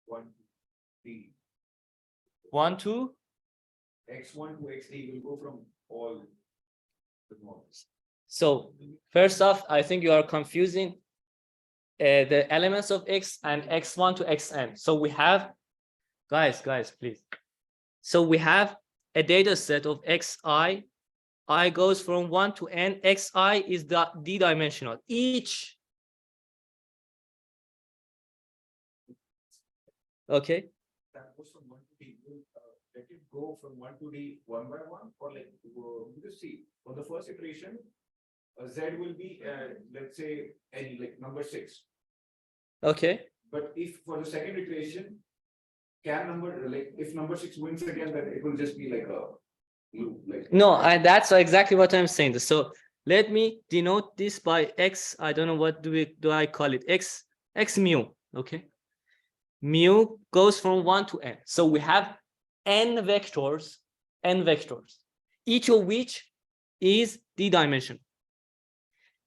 1, 3. 1, 2. X1 to XD will go from all the neurons. So first off, I think you are confusing the elements of X and X1 to Xn. So we have, guys, please. So we have a data set of Xi. I goes from 1 to n. Xi is d-dimensional. Each. Okay. That goes from 1 to D. Let it go from 1 to D 1 by 1, or like because see, for the first iteration, Z will be, let's say, any like number 6. Okay. But if for the second iteration, can number like if number 6 wins again, then it will just be like a loop. Like No, that's exactly what I'm saying. So let me denote this by X. I don't know what do I call it? X mu. Okay. Mu goes from 1 to n. So we have n vectors, each of which is d-dimensional.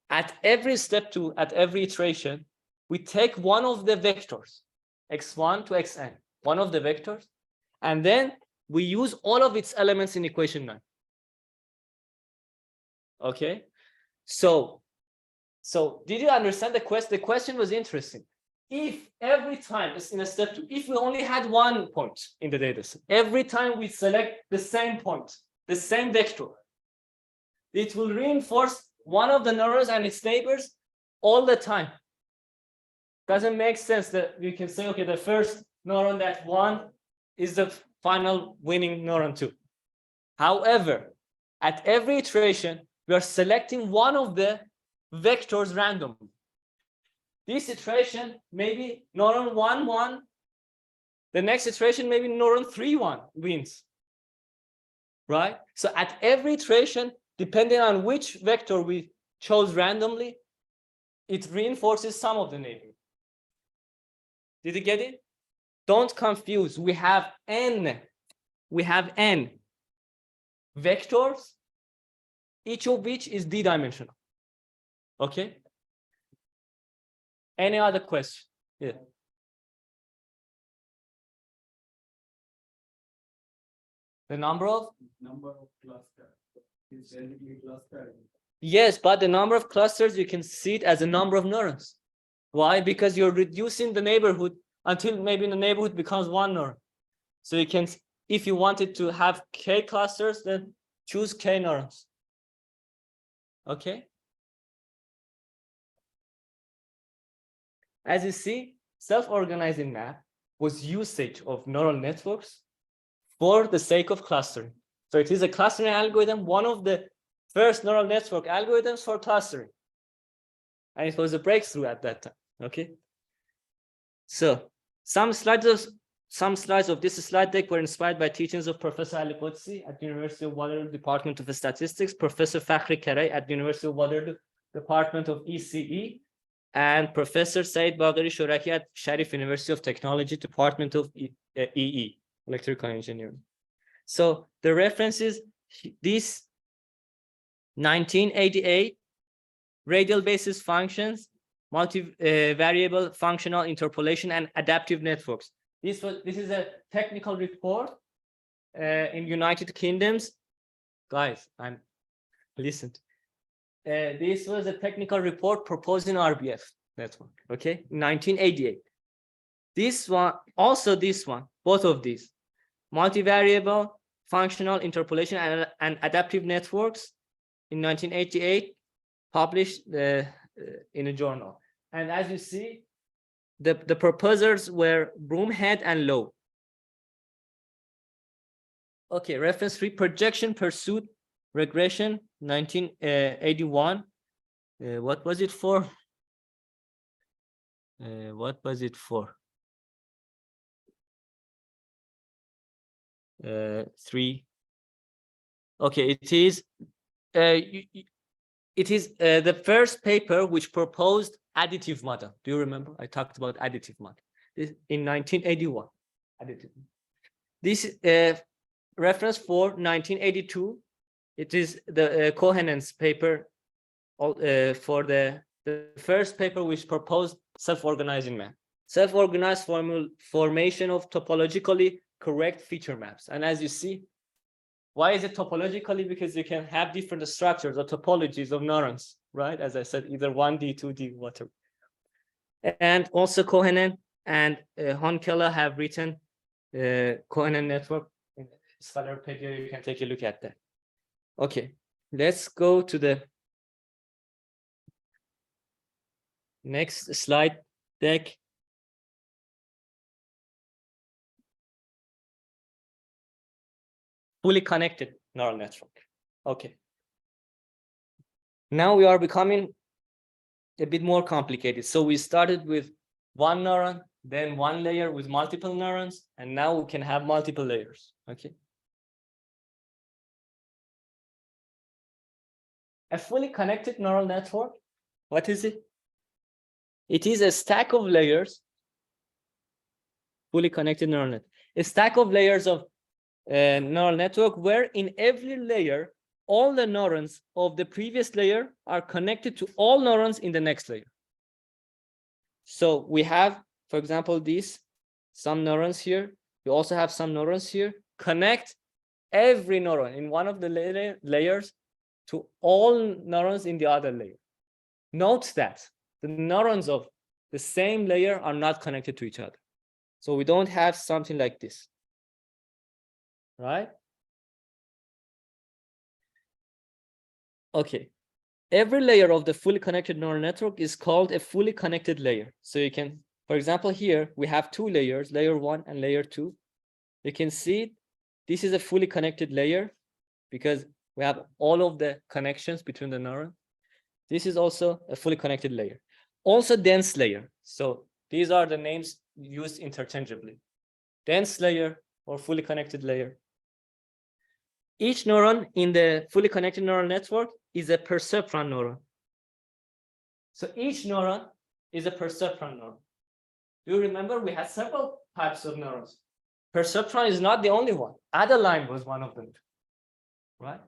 At every step at every iteration, we take one of the vectors, x1 to xn, one of the vectors, and then we use all of its elements in equation 9. Okay, so did you understand the question? The question was interesting. If every time it's in a step 2, if we only had one point in the data set, every time we select the same point, the same vector, it will reinforce one of the neurons and its neighbors all the time. Doesn't make sense that we can say, okay, the first neuron that won is the final winning neuron too. However, at every iteration, we are selecting one of the vectors randomly. This iteration, maybe neuron 1 won. The next iteration, maybe neuron 3 wins. Right? So at every iteration, depending on which vector we chose randomly, it reinforces some of the neighborhood. Did you get it? Don't confuse. We have n vectors, each of which is d-dimensional. Okay? Any other question? Yeah. The number of clusters is basically cluster. Yes, but the number of clusters, you can see it as a number of neurons. Why? Because you're reducing the neighborhood until maybe the neighborhood becomes one neuron. So you can, if you wanted to have k clusters, then choose k neurons. Okay. As you see, self-organizing map was usage of neural networks for the sake of clustering. So it is a clustering algorithm, one of the first neural network algorithms for clustering. And it was a breakthrough at that time. Okay. So some slides of this slide deck were inspired by teachings of Professor Ali Qudsi at the University of Waterloo Department of Statistics, Professor Fakhri Karay at the University of Waterloo Department of ECE, and Professor Said Bagheri Shoraki at Sharif University of Technology, Department of EE, Electrical Engineering. So the references, this 1988 radial basis functions, multivariable functional interpolation, and adaptive networks. This is a technical report in United Kingdoms. Guys, listen. This was a technical report proposing RBF network. Okay, 1988. This one, also this one, both of these, multivariable functional interpolation and adaptive networks in 1988, published in a journal. And as you see, the proposers were Broomhead and Lowe. Okay, reference 3, projection pursuit regression, 1981. What was it for? What was it for? 3. Okay, it is the first paper which proposed additive model. Do you remember? I talked about additive model in 1981. Additive. This reference for 1982. It is the Cohenen's paper for the first paper which proposed self-organizing map. Self-organized formation of topologically correct feature maps. And as you see, why is it topologically? Because you can have different structures or topologies of neurons, right? As I said, either 1D, 2D, whatever. And also Cohenen and Honkela have written Cohenen network in Scholarpedia. You can take a look at that. Okay, let's go to the next slide deck. Fully connected neural network. Okay. Now we are becoming a bit more complicated. So we started with one neuron, then one layer with multiple neurons, and now we can have multiple layers. Okay. A fully connected neural network, what is it? It is a stack of layers, fully connected neural net, a stack of layers of neural network where in every layer, all the neurons of the previous layer are connected to all neurons in the next layer. So we have, for example, some neurons here. We also have some neurons here. Connect every neuron in one of the layers to all neurons in the other layer. Note that the neurons of the same layer are not connected to each other. So we don't have something like this, right? Okay. Every layer of the fully connected neural network is called a fully connected layer. So you can, for example, here we have two layers, layer 1 and layer 2. You can see this is a fully connected layer because we have all of the connections between the neurons. This is also a fully connected layer. Also dense layer. So these are the names used interchangeably. Dense layer or fully connected layer. Each neuron in the fully connected neural network is a perceptron neuron. So each neuron is a perceptron neuron. Do you remember we had several types of neurons? Perceptron is not the only one. Adeline was one of them, right?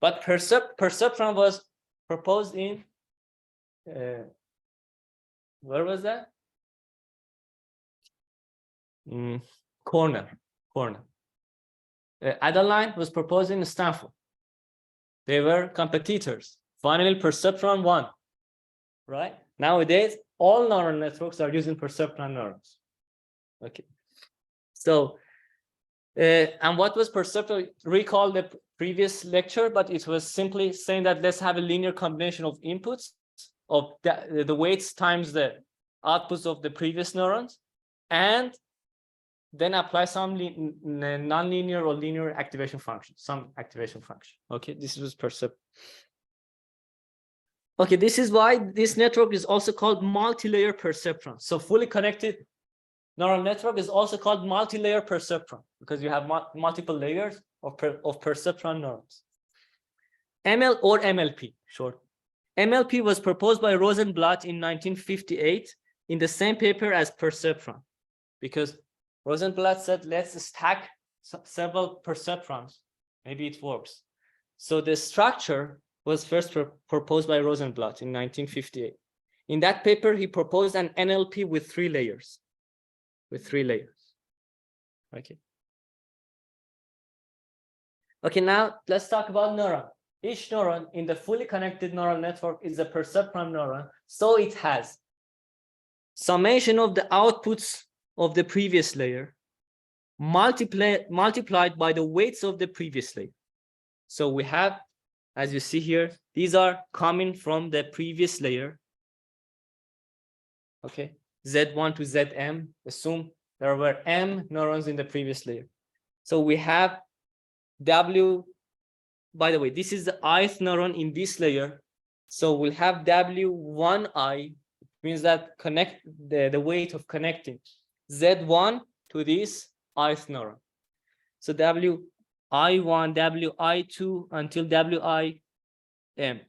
But perceptron was proposed in, where was that? Cornell. Adeline was proposed in Stanford. They were competitors. Finally, perceptron won, right? Nowadays, all neural networks are using perceptron neurons. Okay. So, and what was perceptron? Recall the previous lecture, but it was simply saying that let's have a linear combination of inputs of the weights times the outputs of the previous neurons, and then apply some non-linear or linear activation function, some activation function. Okay, this was percept. Okay, this is why this network is also called multi-layer perceptron. So fully connected neural network is also called multi-layer perceptron because you have multiple layers of perceptron neurons. ML or MLP, short. MLP was proposed by Rosenblatt in 1958 in the same paper as perceptron, because Rosenblatt said, let's stack several perceptrons. Maybe it works. So the structure was first proposed by Rosenblatt in 1958. In that paper, he proposed an NLP with 3 layers. Okay. Okay, now let's talk about neuron. Each neuron in the fully connected neural network is a perceptron neuron. So it has summation of the outputs of the previous layer multiplied by the weights of the previous layer. So we have, as you see here, these are coming from the previous layer. Okay, Z1 to Zm, assume there were M neurons in the previous layer. So we have W, by the way, this is the ith neuron in this layer. So we'll have W1I, means that connect the weight of connecting Z1 to this ith neuron. So WI1, WI2 until WIM.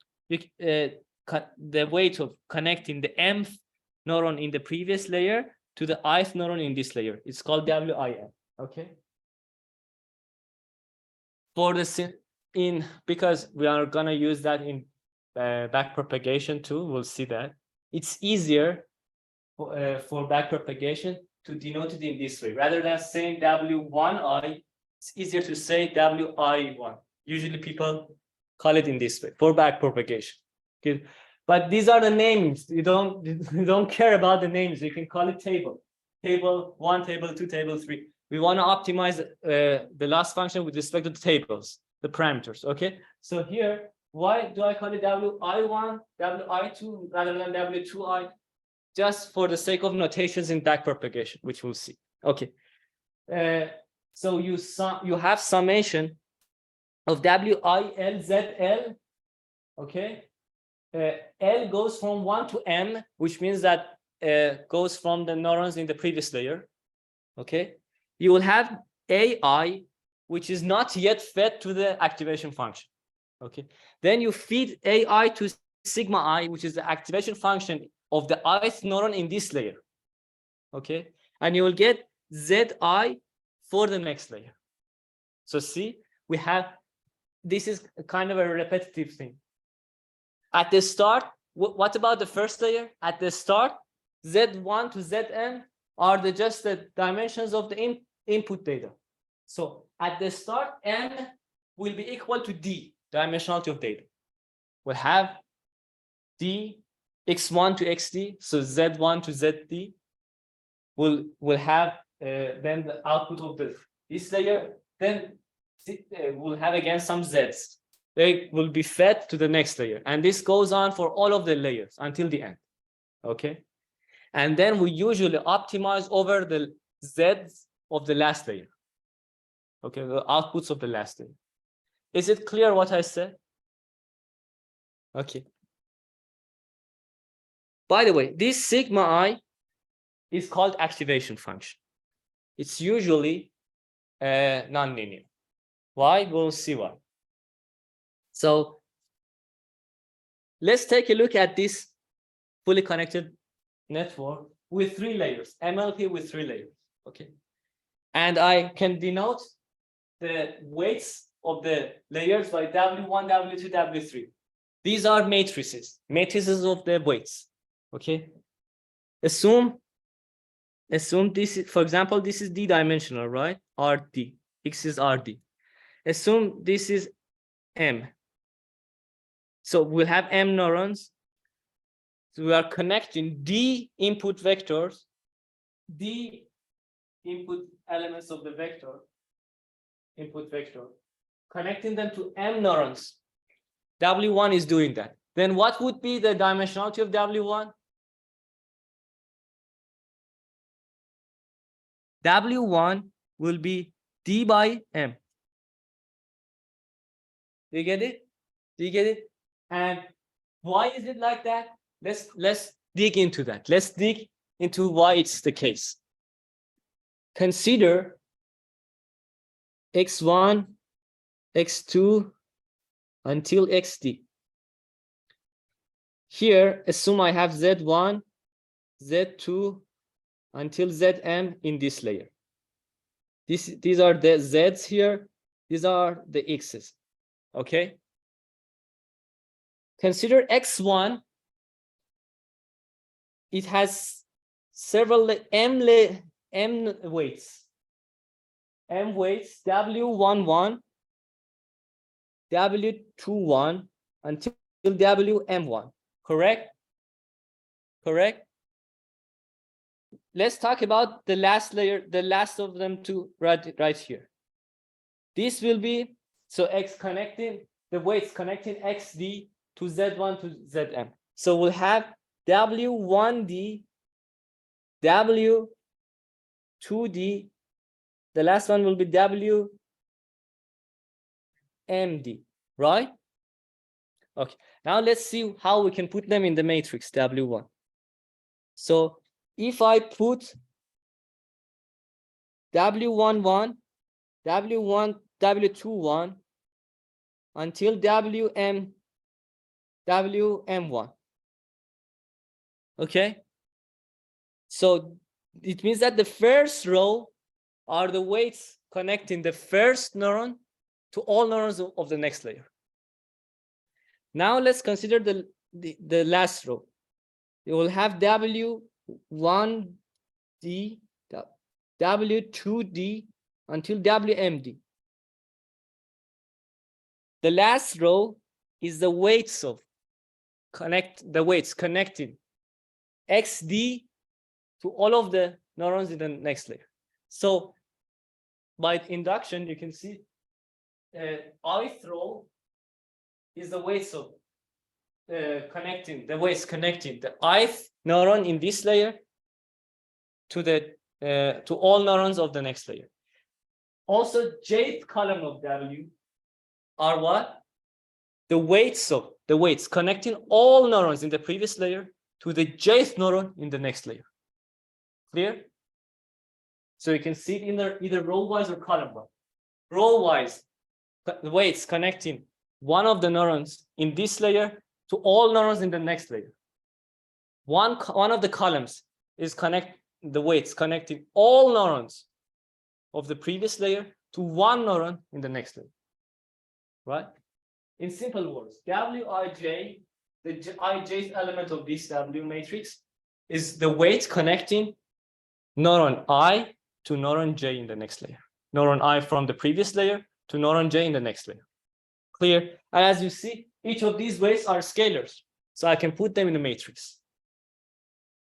The weight of connecting the mth neuron in the previous layer to the ith neuron in this layer. It's called WIM. Okay. For the because we are gonna use that in backpropagation too. We'll see that it's easier for backpropagation to denote it in this way rather than saying W1I. It's easier to say WI1. Usually people call it in this way for backpropagation. Okay. But these are the names. You don't care about the names. You can call it table 1, table 2, table 3. We want to optimize the loss function with respect to the tables, the parameters. Okay. So here, why do I call it WI1, WI2 rather than W2I? Just for the sake of notations in backpropagation, which we'll see. Okay. So you have summation of WILZL, okay, L goes from 1 to M, which means that goes from the neurons in the previous layer. Okay, you will have AI, which is not yet fed to the activation function. Okay, then you feed AI to sigma I, which is the activation function of the ith neuron in this layer. Okay, and you will get ZI for the next layer. So see, we have, this is kind of a repetitive thing. At the start, what about the first layer? At the start, Z1 to Zn are just the dimensions of the input data. So at the start, n will be equal to d, dimensionality of data. We'll have d x1 to xd, so z1 to zd. We'll have then the output of this layer. Then we'll have again some z's. They will be fed to the next layer, and this goes on for all of the layers until the end. Okay, and then we usually optimize over the z's of the last layer. Okay, the outputs of the last layer. Is it clear what I said? Okay. By the way, this sigma I is called activation function. It's usually non-linear. Why? We'll see why. So let's take a look at this fully connected network with 3 layers, MLP with 3 layers. Okay, and I can denote the weights of the layers by W1, W2, W3. These are matrices of the weights. Okay, assume this is, for example, this is d-dimensional, right? RD, X is RD. Assume this is M. So we'll have M neurons. So we are connecting D input vectors, D input elements of the vector, input vector, connecting them to M neurons. W1 is doing that. Then what would be the dimensionality of W1? W1 will be D by M. Do you get it? Do you get it? And why is it like that? Let's dig into that. Let's dig into why it's the case. Consider x1, x2 until xd. Here, assume I have z1, z2 until zm in this layer. These are the z's here. These are the x's. Okay. Consider x1. It has several m weights. M weights W11, W21 until WM1. Correct? Correct? Let's talk about the last layer, the last of them to right here. This will be, so X connecting, the weights connecting XD to Z1 to Zm. So we'll have W1D, W2D, the last one will be WMD, right? Okay, now let's see how we can put them in the matrix W1. So if I put W11, W1, W21 until WM1. Okay, so it means that the first row are the weights connecting the first neuron to all neurons of the next layer. Now let's consider the last row. You will have W1D, W2D until WMD. The last row is the weights of connecting XD to all of the neurons in the next layer. So by induction, you can see ith row is the weights of connecting the ith neuron in this layer to the to all neurons of the next layer. Also, jth column of W are what? The weights of the weights connecting all neurons in the previous layer to the jth neuron in the next layer. Clear? So you can see it either row-wise or column-wise. Row-wise, the weights connecting one of the neurons in this layer to all neurons in the next layer. One of the columns is the weights connecting all neurons of the previous layer to one neuron in the next layer. Right? In simple words, Wij, the ijth element of this W matrix, is the weight connecting neuron I to neuron J in the next layer. Neuron I from the previous layer to neuron J in the next layer. Clear? And as you see, each of these weights are scalars. So I can put them in a matrix.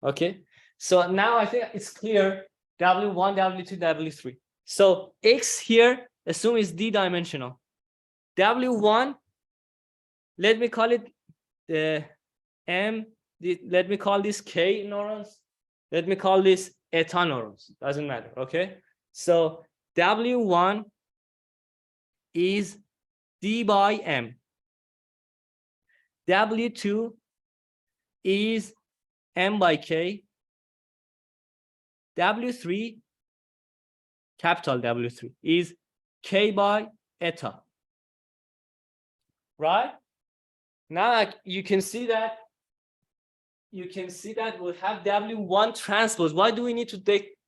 Okay? So now I think it's clear, W1, W2, W3. So X here, assume is D-dimensional. W1, let me call it let me call this K neurons. Let me call this eta neurons. Doesn't matter, okay? So W1 is D by M. W2 is M by K. W3, capital W3, is K by eta. Right? Now you can see that we'll have W1 transpose. Why do we need to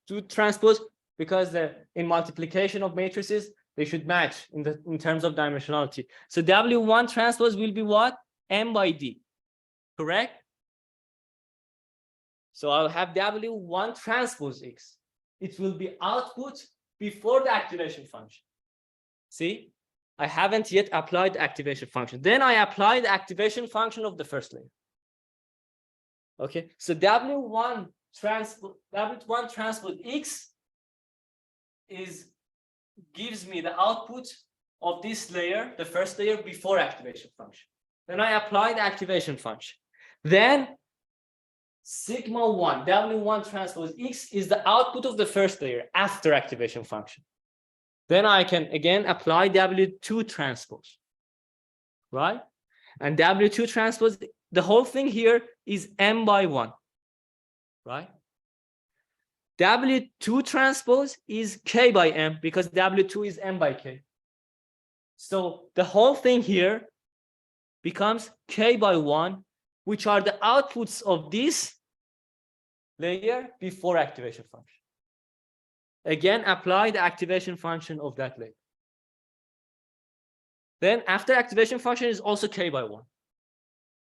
do transpose? Because in multiplication of matrices, they should match in terms of dimensionality. So W1 transpose will be what? M by D. Correct? So I'll have W1 transpose X. It will be output before the activation function. See? I haven't yet applied the activation function. Then I apply the activation function of the first layer. Okay, so W1 transpose X gives me the output of this layer, the first layer, before activation function. Then I apply the activation function. Then sigma 1, W1 transpose X is the output of the first layer after activation function. Then I can again apply W2 transpose, right? And W2 transpose, the whole thing here is M by 1, right? W2 transpose is K by M because W2 is M by K. So the whole thing here becomes K by 1, which are the outputs of this layer before activation function. Again, apply the activation function of that layer. Then after activation function is also K by 1.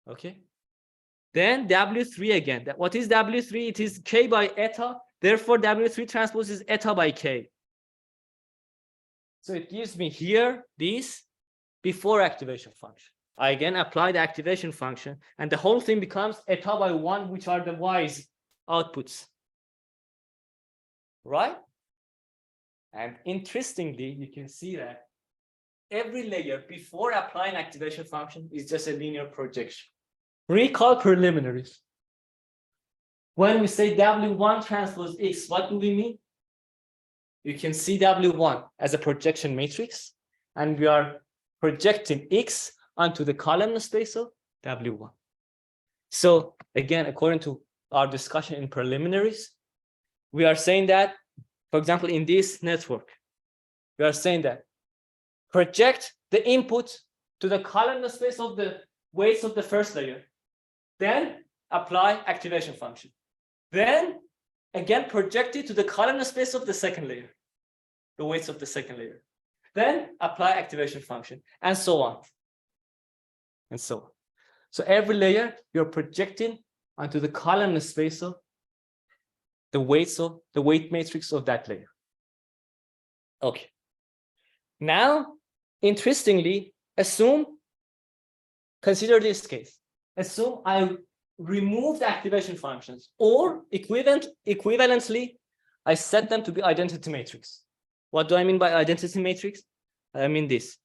Okay. Then W3 again. What is W3? It is K by eta. Therefore, W3 transpose is eta by K. So it gives me here this before activation function. I again apply the activation function, and the whole thing becomes eta by 1, which are the Y's outputs. Right? And interestingly, you can see that every layer before applying activation function is just a linear projection. Recall preliminaries. When we say W1 transpose X, what do we mean? You can see W1 as a projection matrix, and we are projecting X onto the column space of W1. So again, according to our discussion in preliminaries, we are saying that, for example, in this network, we are saying that project the input to the column space of the weights of the first layer, then apply activation function. Then again project it to the column space of the second layer, the weights of the second layer. Then apply activation function, and so on. And so on. So every layer you're projecting onto the column space of the weight matrix of that layer. Okay. Now, interestingly, consider this case. Assume I remove the activation functions, or equivalently, I set them to be identity matrix. What do I mean by identity matrix? I mean this.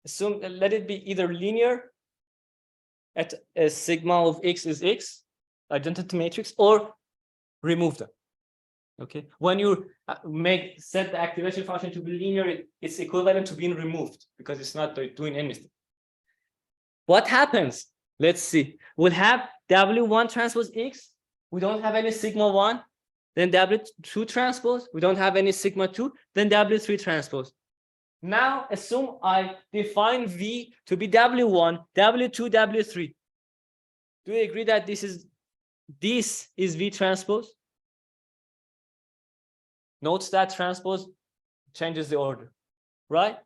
Assume, let it be either linear at a sigma of X is X, identity matrix, or remove them. Okay, when you set the activation function to be linear, it's equivalent to being removed because it's not doing anything. What happens? Let's see. We'll have W1 transpose X. We don't have any sigma 1. Then W2 transpose. We don't have any sigma 2. Then W3 transpose. Now assume I define V to be W1, W2, W3. Do you agree that this is V transpose? Note that transpose changes the order, right?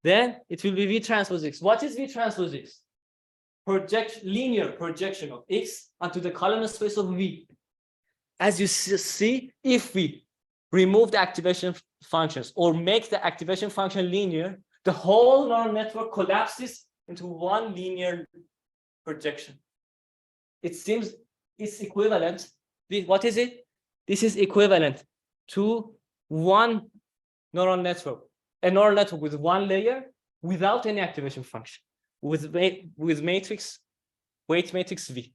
Then it will be V transpose X. What is V transpose X? Linear projection of X onto the column space of V. As you see, if we remove the activation functions or make the activation function linear, the whole neural network collapses into one linear projection. It seems it's equivalent. What is it? This is equivalent to one neural network, a neural network with one layer without any activation function, with matrix, weight matrix V.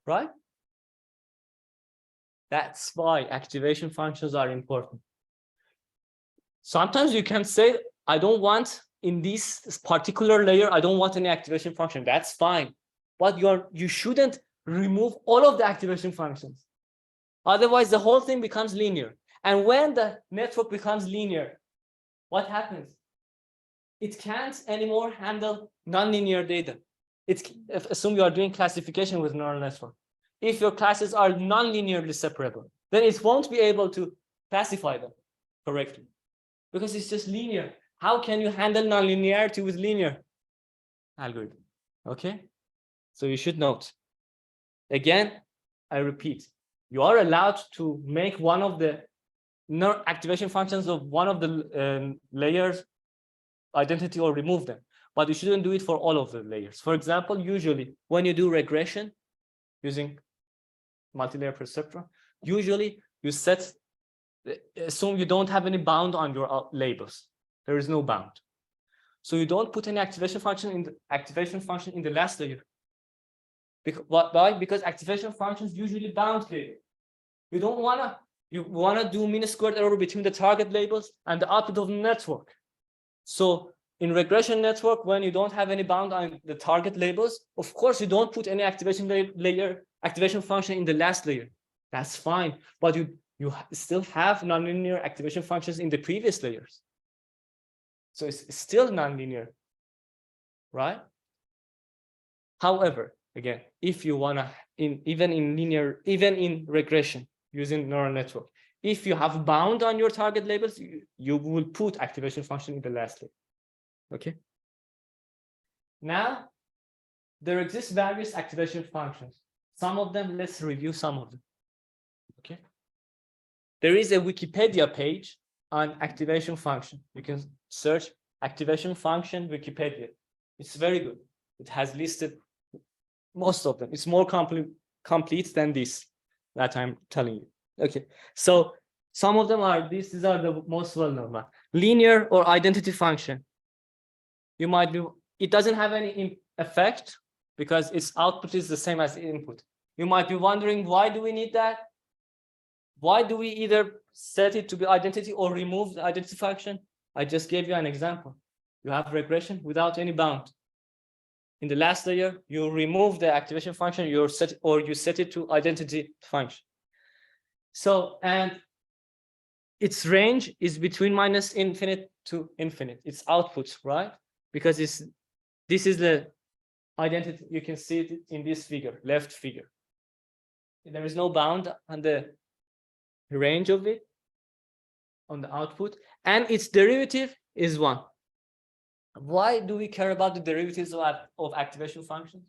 Right? That's why activation functions are important. Sometimes you can say, I don't want in this particular layer, I don't want any activation function. That's fine. But you shouldn't remove all of the activation functions. Otherwise, the whole thing becomes linear. And when the network becomes linear, what happens? It can't anymore handle nonlinear data. Assume you are doing classification with neural network. If your classes are non-linearly separable, then it won't be able to classify them correctly because it's just linear. How can you handle nonlinearity with linear algorithm? Okay, so you should note. Again, I repeat, you are allowed to make one of the activation functions of one of the layers identity or remove them, but you shouldn't do it for all of the layers. For example, usually when you do regression using multi-layer perceptron, usually you assume you don't have any bound on your labels. There is no bound. So you don't put any activation function in the last layer. Why? Because activation functions usually bound layer. You wanna do mean squared error between the target labels and the output of the network. So in regression network, when you don't have any bound on the target labels, of course you don't put any activation function in the last layer. That's fine, but you still have nonlinear activation functions in the previous layers. So it's still nonlinear, right? However, again, if you wanna even in regression using neural network, if you have bound on your target labels, you will put activation function in the last layer. Okay. Now, there exist various activation functions. Some of them, let's review some of them. Okay. There is a Wikipedia page on activation function. You can search activation function Wikipedia. It's very good. It has listed most of them. It's more complete than this that I'm telling you. Okay. So some of them are these are the most well-known one. Linear or identity function. You might be, it doesn't have any effect because its output is the same as input. You might be wondering, why do we need that? Why do we either set it to be identity or remove the identity function? I just gave you an example. You have regression without any bound. In the last layer, you remove the activation function, you set it to identity function. So, and its range is between -infinite to infinite. Its output, right? Because this is the identity. You can see it in this figure, left figure. There is no bound on the range of it on the output, and its derivative is 1. Why do we care about the derivatives of activation functions?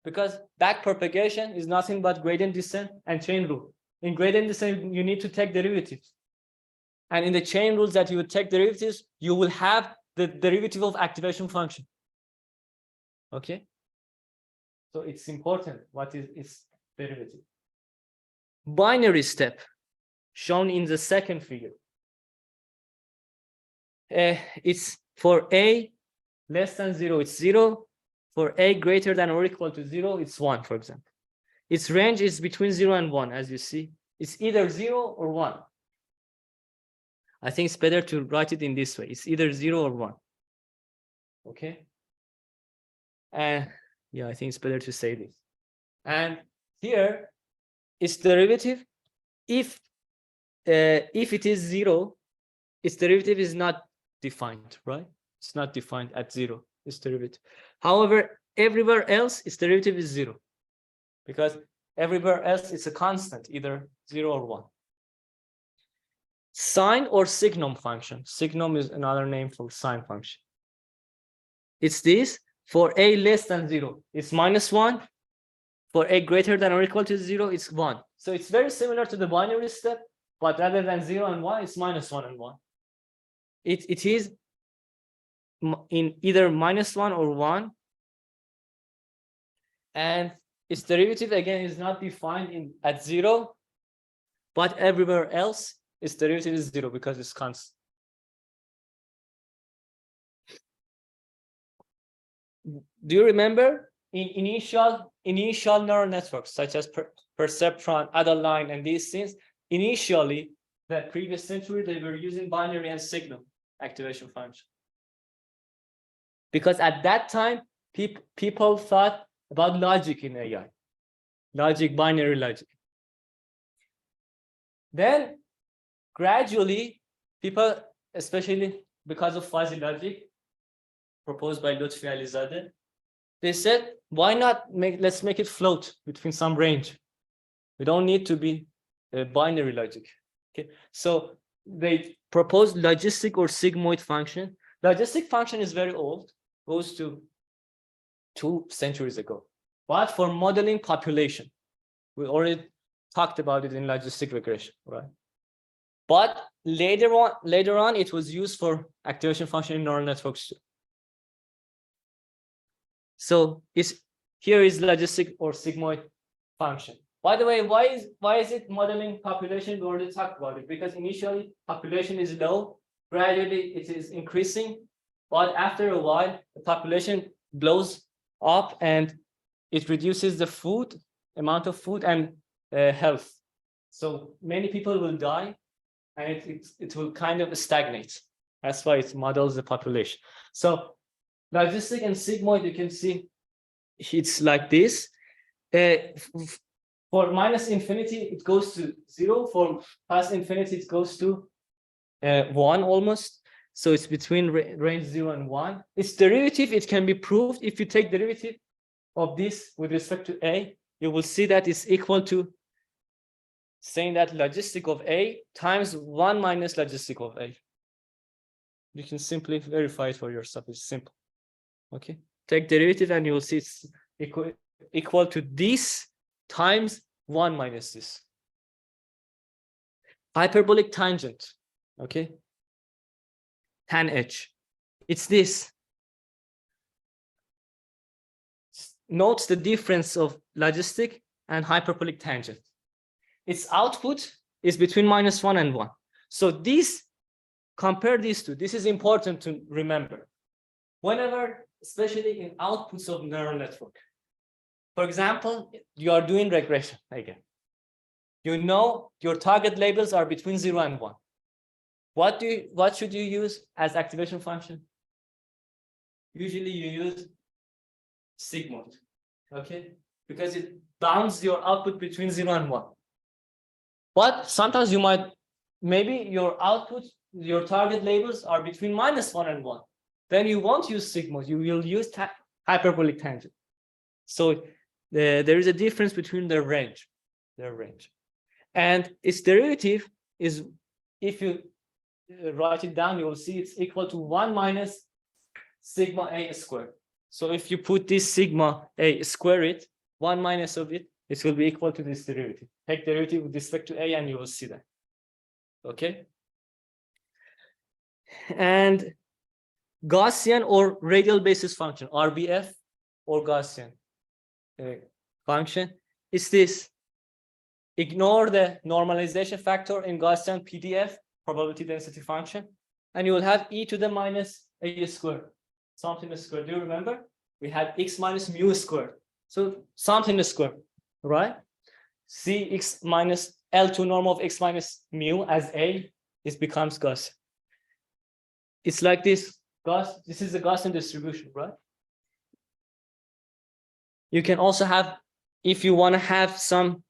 Because backpropagation is nothing but gradient descent and chain rule. In gradient descent, you need to take derivatives. And in the chain rules that you would take derivatives, you will have the derivative of activation function. Okay? So it's important what is its derivative. Binary step shown in the second figure. It's for a less than 0, it's 0. For a greater than or equal to 0, it's 1, for example. Its range is between 0 and 1, as you see. It's either 0 or 1. I think it's better to write it in this way. It's either 0 or 1. Okay? And yeah, I think it's better to say this. And here, its derivative, if it is 0, its derivative is not defined, right? It's not defined at 0, its derivative. However, everywhere else, its derivative is 0. Because everywhere else, it's a constant, either 0 or 1. Sine or signum function. Signum is another name for sine function. It's this. For a less than 0, it's -1. For a greater than or equal to 0, it's 1. So it's very similar to the binary step, but rather than 0 and 1, it's -1 and 1. It is in either -1 or 1. And its derivative, again, is not defined at 0, but everywhere else, its derivative is 0 because it's constant. Do you remember in initial neural networks such as perceptron, Adaline, and these things? Initially, the previous century, they were using binary and signum activation function. Because at that time, people thought about logic in AI, logic, binary logic. Then gradually, people, especially because of fuzzy logic, proposed by Lutfi Alizadeh, they said, why not let's make it float between some range. We don't need to be a binary logic. Okay, so they proposed logistic or sigmoid function. Logistic function is very old, goes to 2 centuries ago. But for modeling population, we already talked about it in logistic regression, right? But later on, it was used for activation function in neural networks too. So here is logistic or sigmoid function. By the way, why is it modeling population? We already talked about it, because initially population is low, gradually it is increasing, but after a while the population blows up and it reduces the amount of food and health. So many people will die and it will kind of stagnate. That's why it models the population. So logistic and sigmoid, you can see it's like this. For -infinity, it goes to 0. For +infinity, it goes to 1 almost. So it's between range 0 and 1. Its derivative, it can be proved. If you take derivative of this with respect to A, you will see that it's equal to saying that logistic of A times 1 minus logistic of A. You can simply verify it for yourself. It's simple. Okay, take derivative and you will see it's equal to this times 1 minus this. Hyperbolic tangent, okay, tan h. It's this. Note the difference of logistic and hyperbolic tangent. Its output is between -1 and 1. So compare these two. This is important to remember. Whenever, especially in outputs of neural network, for example, you are doing regression again. You know your target labels are between 0 and 1. What should you use as activation function? Usually you use sigmoid, okay? Because it bounds your output between 0 and 1. But sometimes maybe your output, your target labels are between -1 and 1. Then you won't use sigmoid, you will use hyperbolic tangent. So there is a difference between their range. And its derivative is, if you write it down, you will see it's equal to 1 minus sigma a squared. So if you put this sigma a, square it, 1 minus of it, it will be equal to this derivative. Take derivative with respect to a and you will see that. Okay. And Gaussian or radial basis function, RBF or Gaussian function, is this. Ignore the normalization factor in Gaussian PDF, probability density function, and you will have e to the minus a squared, something squared. Do you remember? we have x minus mu squared. So something squared, right? See x minus L2 norm of x minus mu as A, this becomes Gaussian. It's like this. This is a Gaussian distribution, right? You can also have, if you want to have some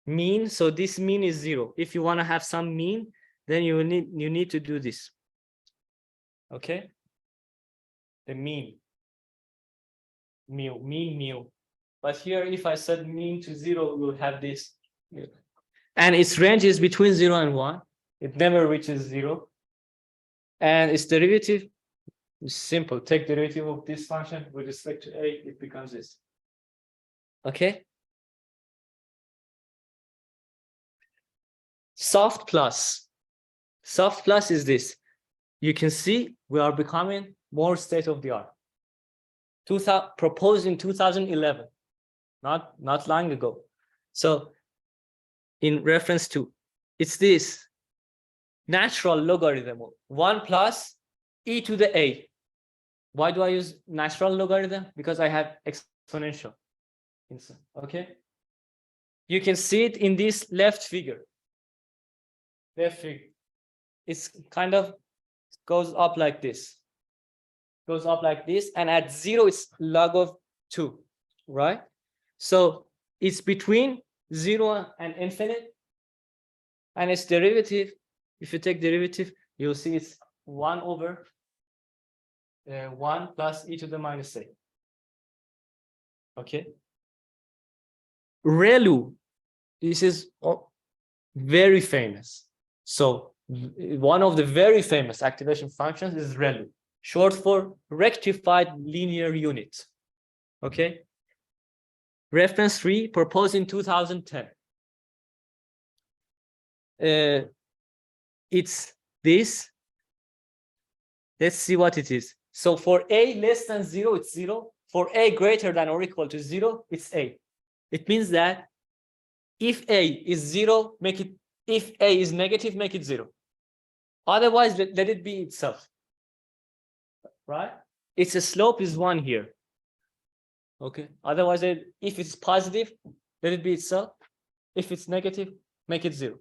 mean, so this mean is 0. If you want to have some mean, then you need to do this. Okay? The mean. Mean mu. But here, if I set mean to 0, we'll have this. And its range is between 0 and 1. It never reaches 0. And its derivative is simple. Take derivative of this function with respect to A, it becomes this. Okay? Soft plus. Soft plus is this. You can see we are becoming more state of the art. Proposed in 2011, not long ago. So in reference to, it's this natural logarithm of 1 plus e to the a. Why do I use natural logarithm? Because I have exponential inside. Okay. You can see it in this left figure. It's kind of goes up like this. Goes up like this, and at 0 it's log of 2, right? So it's between 0 and infinite, and its derivative, if you take derivative, you'll see it's 1 over 1 plus e to the minus a. Okay. ReLU, this is very famous. So one of the very famous activation functions is ReLU, short for rectified linear unit. Okay. Reference 3, proposed in 2010. It's this. Let's see what it is. So for a less than 0, it's 0. For a greater than or equal to 0, it's a. It means that if a is 0, make it, if a is negative, make it 0. Otherwise, let it be itself. Right? Its slope is 1 here. Okay. Otherwise, if it's positive, let it be itself. If it's negative, make it 0.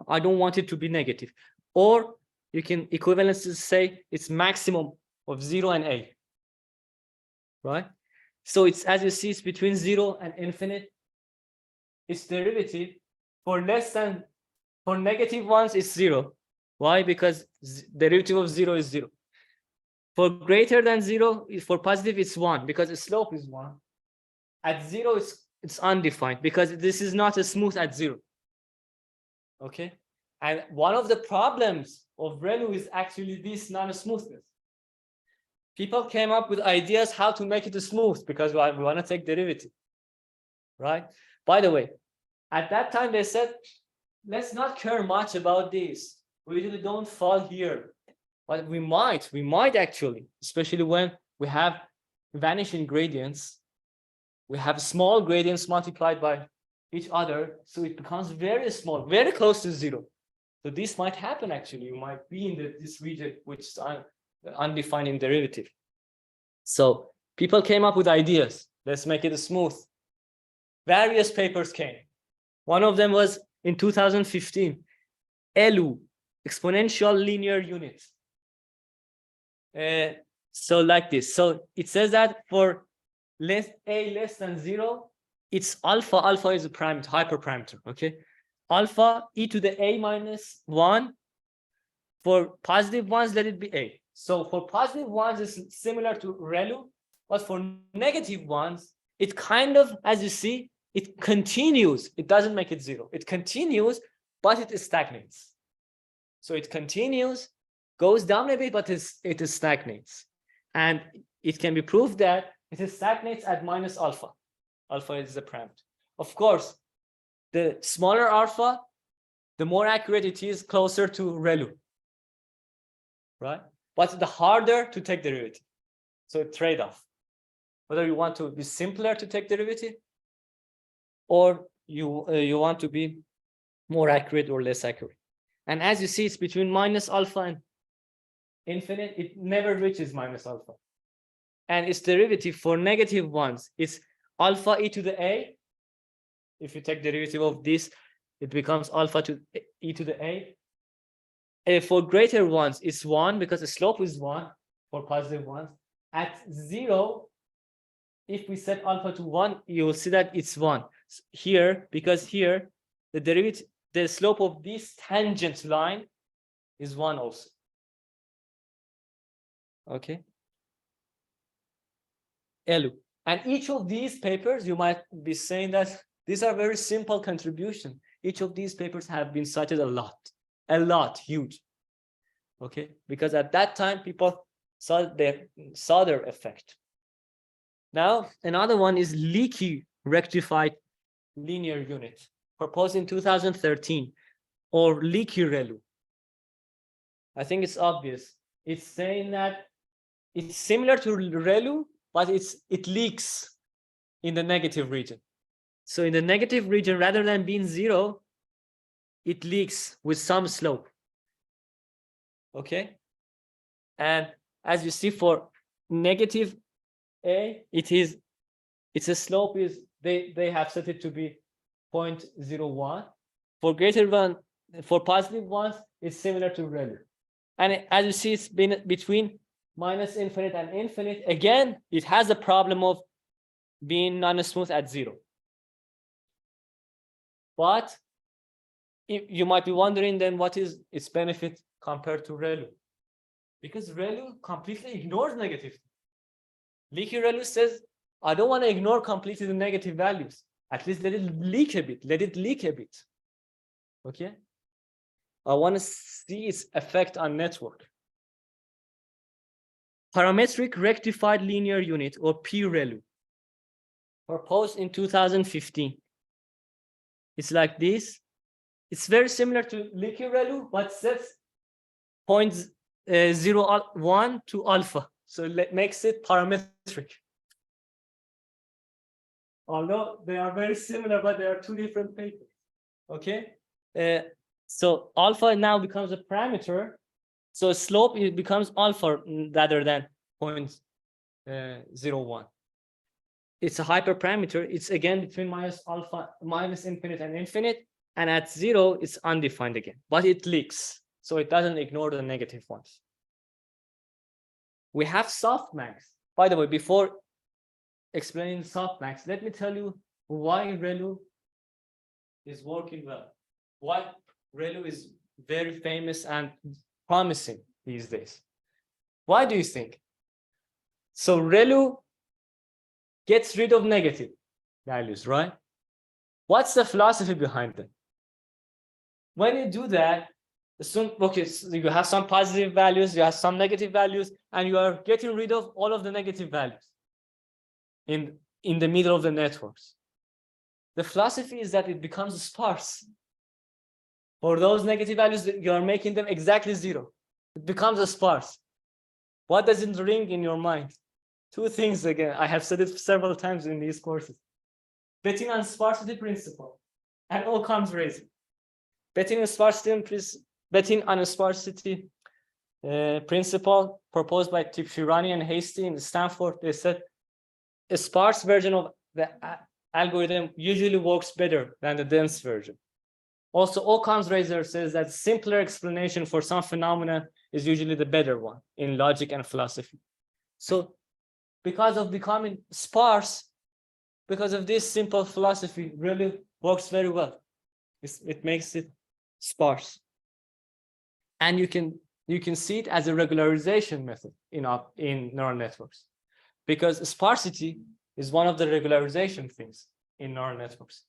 I don't want it to be negative. Or you can equivalently say it's maximum of 0 and a. Right? So it's, as you see, it's between 0 and infinite. Its derivative for negative ones is 0. Why? Because derivative of 0 is 0. For greater than 0, for positive, it's 1 because the slope is 1. At 0, it's undefined because this is not a smooth at 0. Okay. And one of the problems of ReLU is actually this non-smoothness. People came up with ideas how to make it smooth because we want to take derivative. Right? By the way, at that time they said, let's not care much about this. We really don't fall here. But we might actually, especially when we have vanishing gradients. We have small gradients multiplied by each other. So it becomes very small, very close to 0. So this might happen actually. You might be in this region which is undefined in derivative. So people came up with ideas. Let's make it smooth. Various papers came. One of them was in 2015, ELU, exponential linear units. So like this. So it says that for a less than 0, it's alpha. Alpha is a parameter, hyperparameter. Okay. Alpha e to the a minus 1. For positive ones, let it be a. So for positive ones, it's similar to ReLU, but for negative ones, it kind of, as you see, it continues. It doesn't make it 0. It continues, but it stagnates. So it continues, goes down a bit, but it stagnates. And it can be proved that it stagnates at minus alpha. Alpha is the parameter. Of course, the smaller alpha, the more accurate it is, closer to ReLU. Right? But the harder to take derivative. So trade-off. Whether you want to be simpler to take derivative, or you want to be more accurate or less accurate. And as you see, it's between minus alpha and infinite. It never reaches minus alpha. and its derivative for negative ones is alpha e to the a. If you take derivative of this, it becomes alpha to e to the a. For greater ones, it's 1 because the slope is 1 for positive ones. At 0, if we set alpha to 1, you will see that it's 1 here, because here the derivative, the slope of this tangent line is 1 also. Okay. Elu. And each of these papers, you might be saying that these are very simple contributions. Each of these papers have been cited a lot, huge. Okay, because at that time people saw their effect. Now another one is leaky rectified linear unit, proposed in 2013, or leaky ReLU. I think it's obvious. It's saying that it's similar to ReLU, but it leaks in the negative region. So in the negative region, rather than being 0, it leaks with some slope. Okay, and as you see for negative a, it's a slope is they have set it to be 0.01. For greater one, for positive ones, it's similar to ReLU. And as you see, it's been between minus infinite and infinite. Again, it has a problem of being non-smooth at 0. But if you might be wondering, then what is its benefit compared to ReLU? Because ReLU completely ignores negative. Leaky ReLU says, I don't want to ignore completely the negative values. At least let it leak a bit. Let it leak a bit. Okay. I want to see its effect on network. Parametric rectified linear unit, or PReLU, proposed in 2015. It's like this. It's very similar to leaky ReLU, but sets 0.01 to alpha. So it makes it parametric. Although they are very similar, but they are two different papers. Okay. So alpha now becomes a parameter. So slope, it becomes alpha rather than 0.01. It's a hyperparameter. It's again between minus infinite and infinite. And at 0, it's undefined again, but it leaks. So it doesn't ignore the negative ones. We have softmax. By the way, before explaining softmax, let me tell you why ReLU is working well. Why ReLU is very famous and promising these days. Why do you think? So ReLU gets rid of negative values, right? What's the philosophy behind them? When you do that, okay, so you have some positive values, you have some negative values, and you are getting rid of all of the negative values in the middle of the networks. The philosophy is that it becomes sparse. For those negative values, you are making them exactly 0. It becomes a sparse. What does it ring in your mind? Two things again. I have said it several times in these courses. Betting on sparsity principle and Occam's razor. Betting on a sparsity principle proposed by Tibshirani and Hastie in Stanford. They said a sparse version of the algorithm usually works better than the dense version. Also, Occam's razor says that simpler explanation for some phenomena is usually the better one in logic and philosophy. So because of becoming sparse, because of this simple philosophy, really works very well. It makes it sparse. And you can see it as a regularization method in neural networks, because sparsity is one of the regularization things in neural networks.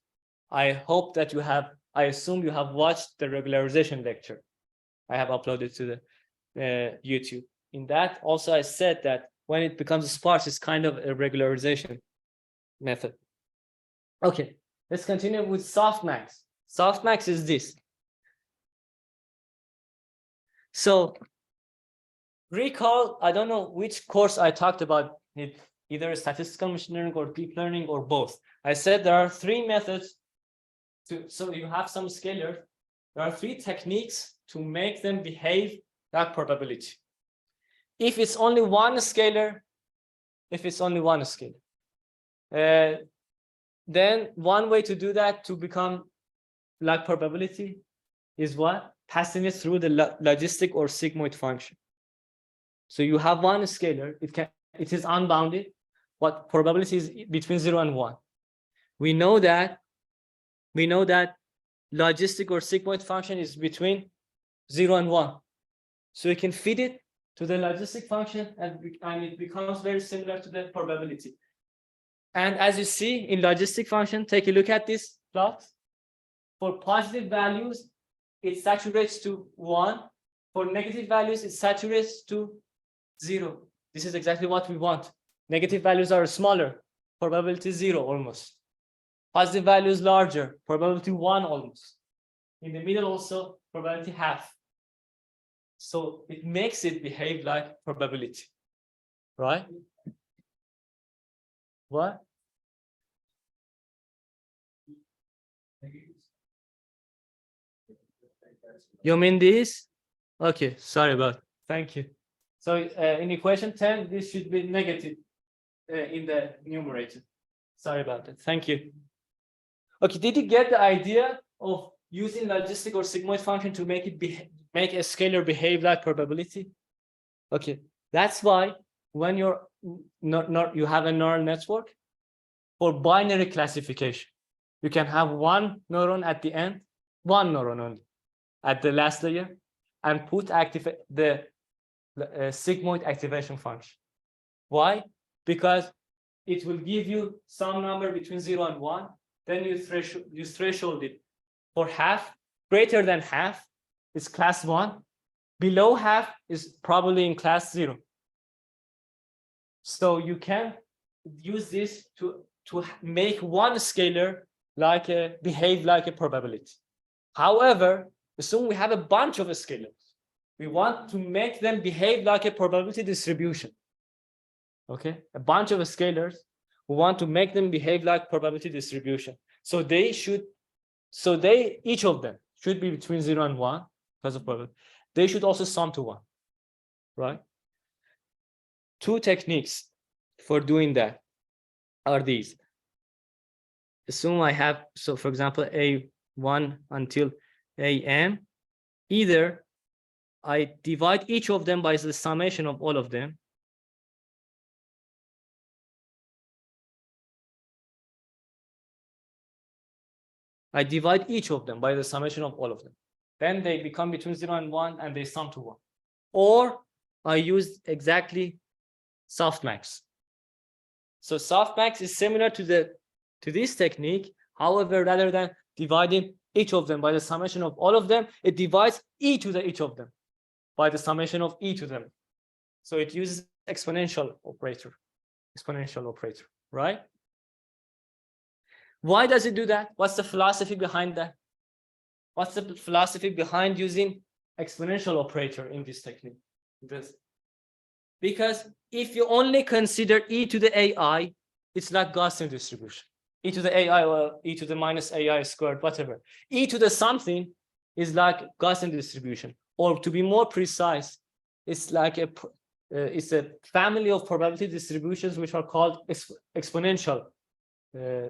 I hope that I assume you have watched the regularization lecture I have uploaded to the YouTube. In that also I said that when it becomes sparse, it's kind of a regularization method. Okay, let's continue with softmax. Softmax is this. So recall, I don't know which course I talked about it, either statistical machine learning or deep learning or both. I said there are 3 methods so you have some scalars. There are 3 techniques to make them behave back probability. If it's only one scalar, if it's only one scalar. Then one way to do that to become like probability is what? Passing it through the logistic or sigmoid function. So you have one scalar, it is unbounded, but probability is between 0 and 1. We know that logistic or sigmoid function is between 0 and 1. So you can feed it to the logistic function and it becomes very similar to the probability. And as you see in logistic function, take a look at this plot. For positive values, it saturates to 1. For negative values, it saturates to 0. This is exactly what we want. Negative values are smaller, probability 0 almost. Positive values larger, probability 1 almost. In the middle also, probability half. So it makes it behave like probability, right? What? You mean this? Okay, sorry about it. Thank you. So in equation 10, this should be negative in the numerator. Sorry about that. Thank you. Okay, did you get the idea of using logistic or sigmoid function to make it make a scalar behave like probability? Okay, that's why when you're you have a neural network for binary classification, you can have one neuron at the end, one neuron only at the last layer, and put the sigmoid activation function. Why? Because it will give you some number between 0 and 1. Then you threshold it for half. Greater than half is class 1. Below half is probably in class 0. So you can use this to make one scalar behave like a probability. However, assume we have a bunch of scalars. We want to make them behave like a probability distribution. Okay, a bunch of scalars. We want to make them behave like probability distribution. So each of them should be between 0 and 1 because of probability. They should also sum to 1, right? Two techniques for doing that are these. Assume I have, so for example, A1 until AM. Either I divide each of them by the summation of all of them. I divide each of them by the summation of all of them. Then they become between 0 and 1 and they sum to 1. Or I use exactly softmax. So softmax is similar to this technique. However, rather than dividing each of them by the summation of all of them, it divides each of them by the summation of each of them. So it uses exponential operator, right? Why does it do that? What's the philosophy behind that? What's the philosophy behind using exponential operator in this technique? Because if you only consider e to the ai, it's like Gaussian distribution. E to the ai or e to the minus ai squared, whatever. E to the something is like Gaussian distribution. Or to be more precise, it's like it's a family of probability distributions which are called exponential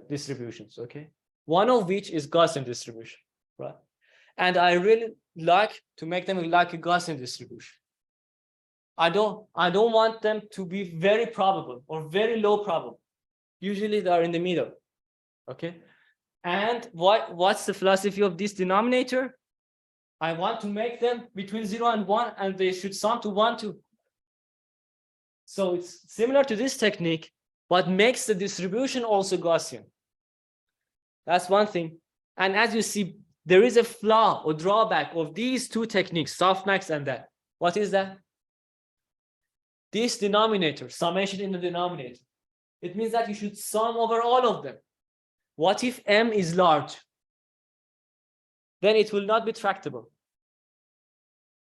distributions. Okay, one of which is Gaussian distribution, right? And I really like to make them like a Gaussian distribution. I don't want them to be very probable or very low probable. Usually they are in the middle. Okay, and what's the philosophy of this denominator? I want to make them between 0 and 1, and they should sum to 1 too. So it's similar to this technique, but makes the distribution also Gaussian. That's one thing. And as you see, there is a flaw or drawback of these two techniques, softmax and that. What is that? This denominator, summation in the denominator. It means that you should sum over all of them. What if M is large? Then it will not be tractable.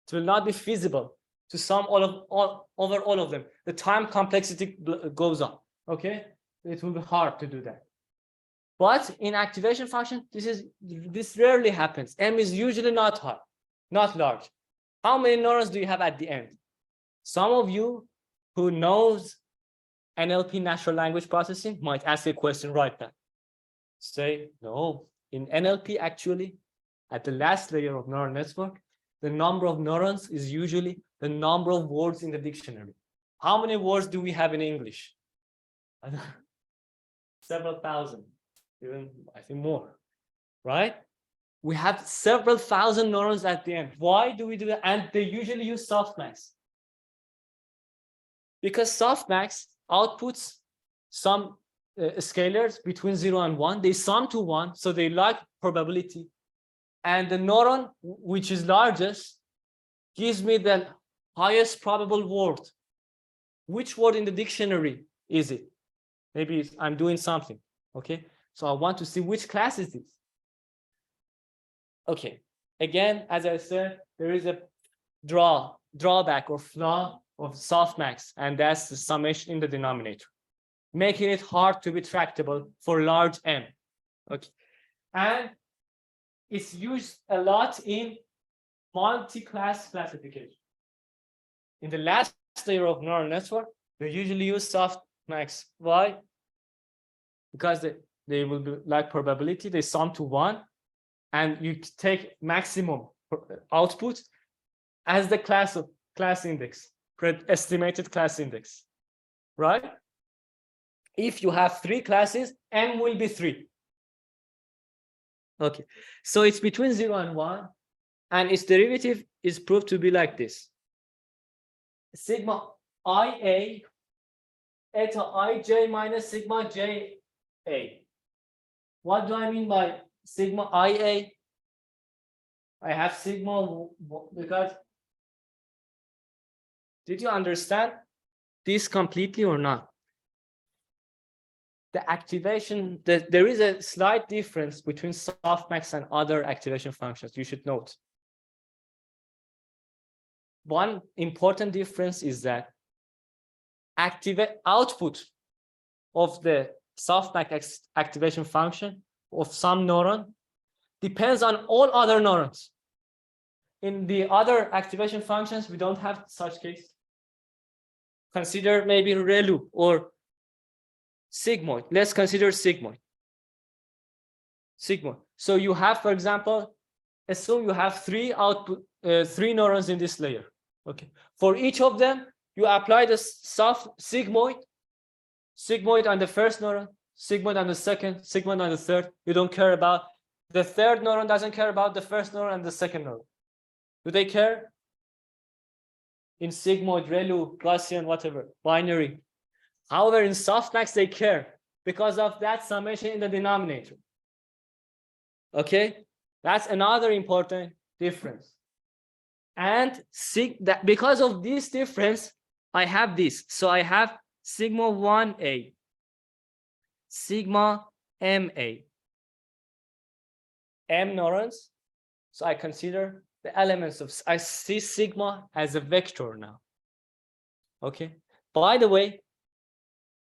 It will not be feasible to sum over all of them. The time complexity goes up. Okay, it will be hard to do that. But in activation function, this rarely happens. M is usually not large. How many neurons do you have at the end? Some of you who knows NLP, natural language processing, might ask a question right now. Say, no, in NLP, actually, at the last layer of neural network, the number of neurons is usually the number of words in the dictionary. How many words do we have in English? Several thousand, even I think more, right? We have several thousand neurons at the end. Why do we do that? And they usually use softmax. Because softmax outputs some scalars between 0 and 1. They sum to 1, so they like probability. And the neuron, which is largest, gives me the highest probable word. Which word in the dictionary is it? Maybe I'm doing something, okay? So I want to see which class is this. Okay, again, as I said, there is a drawback or flaw of softmax, and that's the summation in the denominator, making it hard to be tractable for large M. Okay, and it's used a lot in multi-class classification. In the last layer of neural network, they usually use softmax. Why? Because they will be like probability, they sum to 1, and you take maximum output as the class index, estimated class index, right? If you have 3 classes, M will be 3. Okay, so it's between 0 and 1, and its derivative is proved to be like this. Sigma IA eta ij minus sigma ja. What do I mean by sigma IA? I have sigma because, did you understand this completely or not? The activation, there is a slight difference between softmax and other activation functions, you should note. One important difference is that output of the softmax activation function of some neuron depends on all other neurons. In the other activation functions, we don't have such case. Consider maybe ReLU or sigmoid. Let's consider sigmoid. So you have, for example, assume you have 3 neurons in this layer. Okay. For each of them, you apply the sigmoid on the first neuron, sigmoid on the second, sigmoid on the third. You don't care about the third neuron, doesn't care about the first neuron and the second neuron. Do they care? In sigmoid, ReLU, Gaussian, whatever, binary. However, in softmax, they care because of that summation in the denominator. Okay, that's another important difference. And because of this difference, I have this. So I have sigma 1a, sigma ma, M neurons. So I consider the elements of, I see sigma as a vector now. Okay, by the way,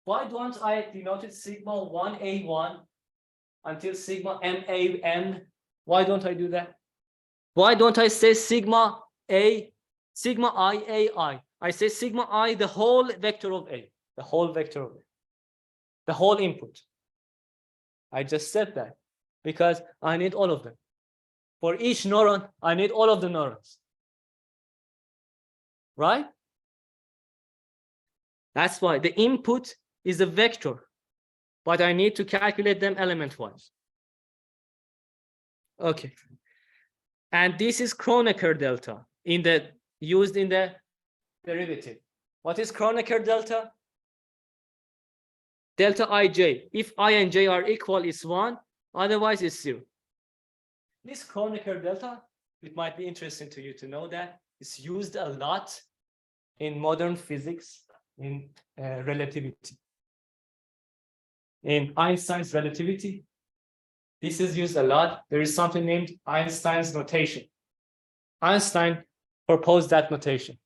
why don't I denote it sigma 1a1 until sigma ma-m? Why don't I do that? Why don't I say sigma a, sigma I? I say sigma I, the whole vector of A, the whole vector of A, the whole input. I just said that because I need all of them. For each neuron, I need all of the neurons. Right? That's why the input is a vector, but I need to calculate them element-wise. Okay. And this is Kronecker delta used in the derivative. What is Kronecker delta? Delta ij. If I and j are equal, it's 1. Otherwise, it's 0. This Kronecker delta, it might be interesting to you to know that it's used a lot in modern physics, in relativity. In Einstein's relativity, this is used a lot. There is something named Einstein's notation. Einstein proposed that notation.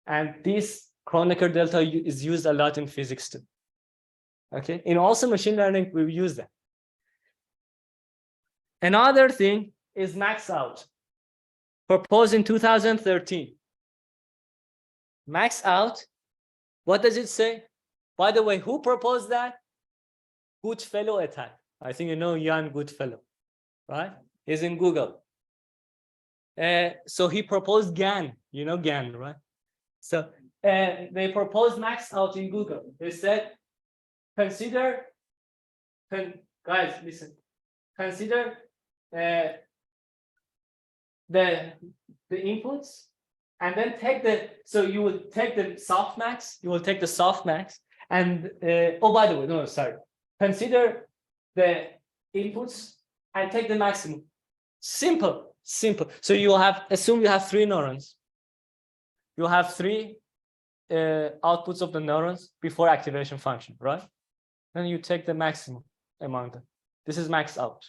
And this Kronecker delta is used a lot in physics too. Okay, in also machine learning, we use that. Another thing is max out, proposed in 2013. Max out, what does it say? By the way, who proposed that? Goodfellow et al. I think you know Jan Goodfellow, right? He's in Google. So he proposed GAN. You know GAN, right? So they proposed max out in Google. They said, guys, listen. Consider the inputs, and then take the. So you will take the softmax. You will take the softmax, and oh, by the way, no, sorry. Consider the inputs and take the maximum. Simple. So you will have, assume you have 3 neurons. You have 3 outputs of the neurons before activation function, right? Then you take the maximum among them. This is max out.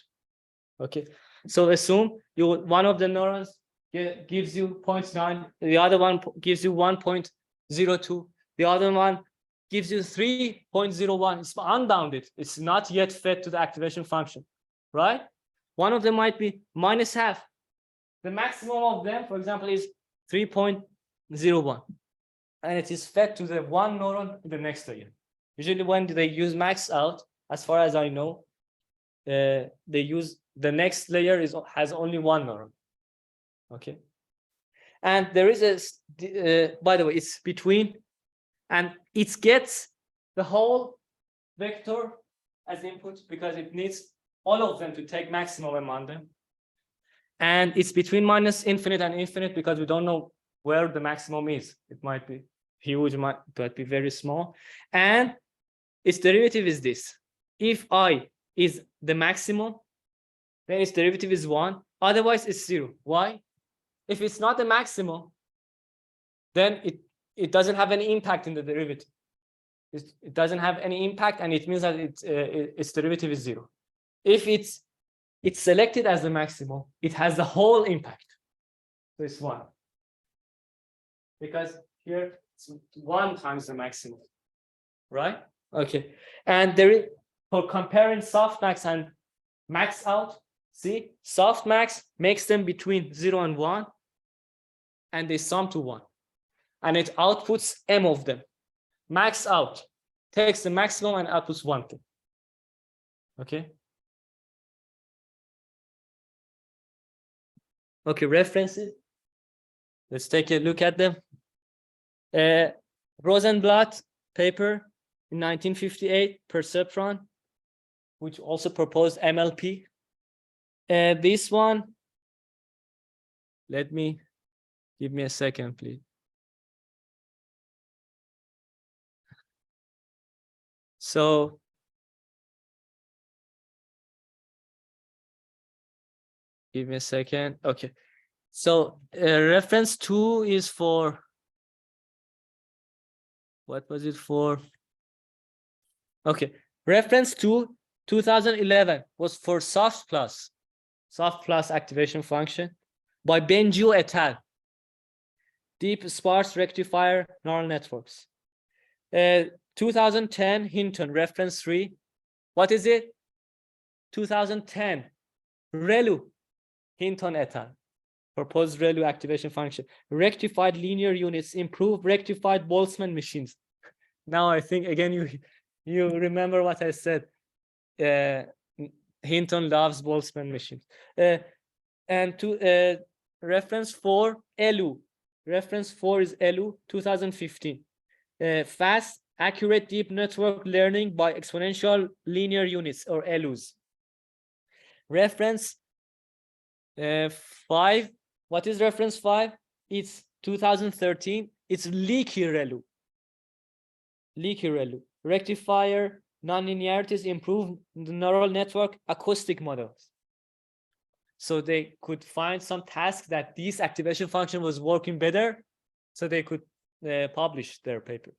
Okay. So assume one of the neurons gives you 0.9, the other one gives you 1.02, the other one gives you 3.01. It's unbounded. It's not yet fed to the activation function, right? One of them might be minus half. The maximum of them, for example, is 3.01, and it is fed to the one neuron in the next layer. Usually, when they use max out, as far as I know, they use the next layer has only one neuron. Okay, and there is a by the way, it's between, and it gets the whole vector as input because it needs all of them to take maximum among them. And it's between minus infinite and infinite because we don't know where the maximum is. It might be huge, might be very small. And its derivative is this. If I is the maximum, then its derivative is 1. Otherwise, it's 0. Why? If it's not the maximum, then it doesn't have any impact in the derivative. It doesn't have any impact, and it means that its derivative is 0. If it's selected as the maximum, it has the whole impact. So it's 1. Because here it's 1 times the maximum, right? Okay. And there is, for comparing softmax and max out, see, softmax makes them between 0 and 1, and they sum to 1. And it outputs m of them. Max out takes the maximum and outputs 1 thing. Okay. Okay, references. Let's take a look at them. Rosenblatt paper in 1958, perceptron, which also proposed MLP. This one, give me a second, please. So give me a second. Okay. So reference 2 is for, what was it for? Okay. Reference 2, 2011 was for soft plus activation function by Benjio et al. Deep sparse rectifier neural networks. 2010 Hinton, reference 3. What is it? 2010 ReLU, Hinton et al. Proposed ReLU activation function. Rectified linear units, improved rectified Boltzmann machines. Now I think again you remember what I said. Hinton loves Boltzmann machines. And to reference 4 ELU. Reference 4 is ELU 2015. Fast, accurate deep network learning by exponential linear units, or ELUs. Reference 5. What is reference 5? It's 2013. It's leaky ReLU. Leaky ReLU. Rectifier nonlinearities improve the neural network acoustic models. So they could find some task that this activation function was working better, so they could publish their paper.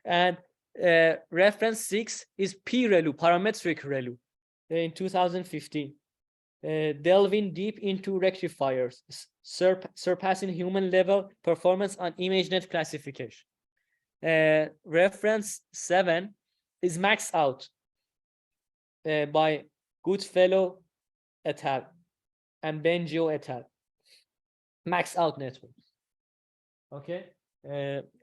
And reference 6 is P-ReLU, parametric ReLU, in 2015. Delving deep into rectifiers, surpassing human level performance on ImageNet classification. Reference 7 is max out by Goodfellow et al. And Benjio et al. Max out networks. Okay.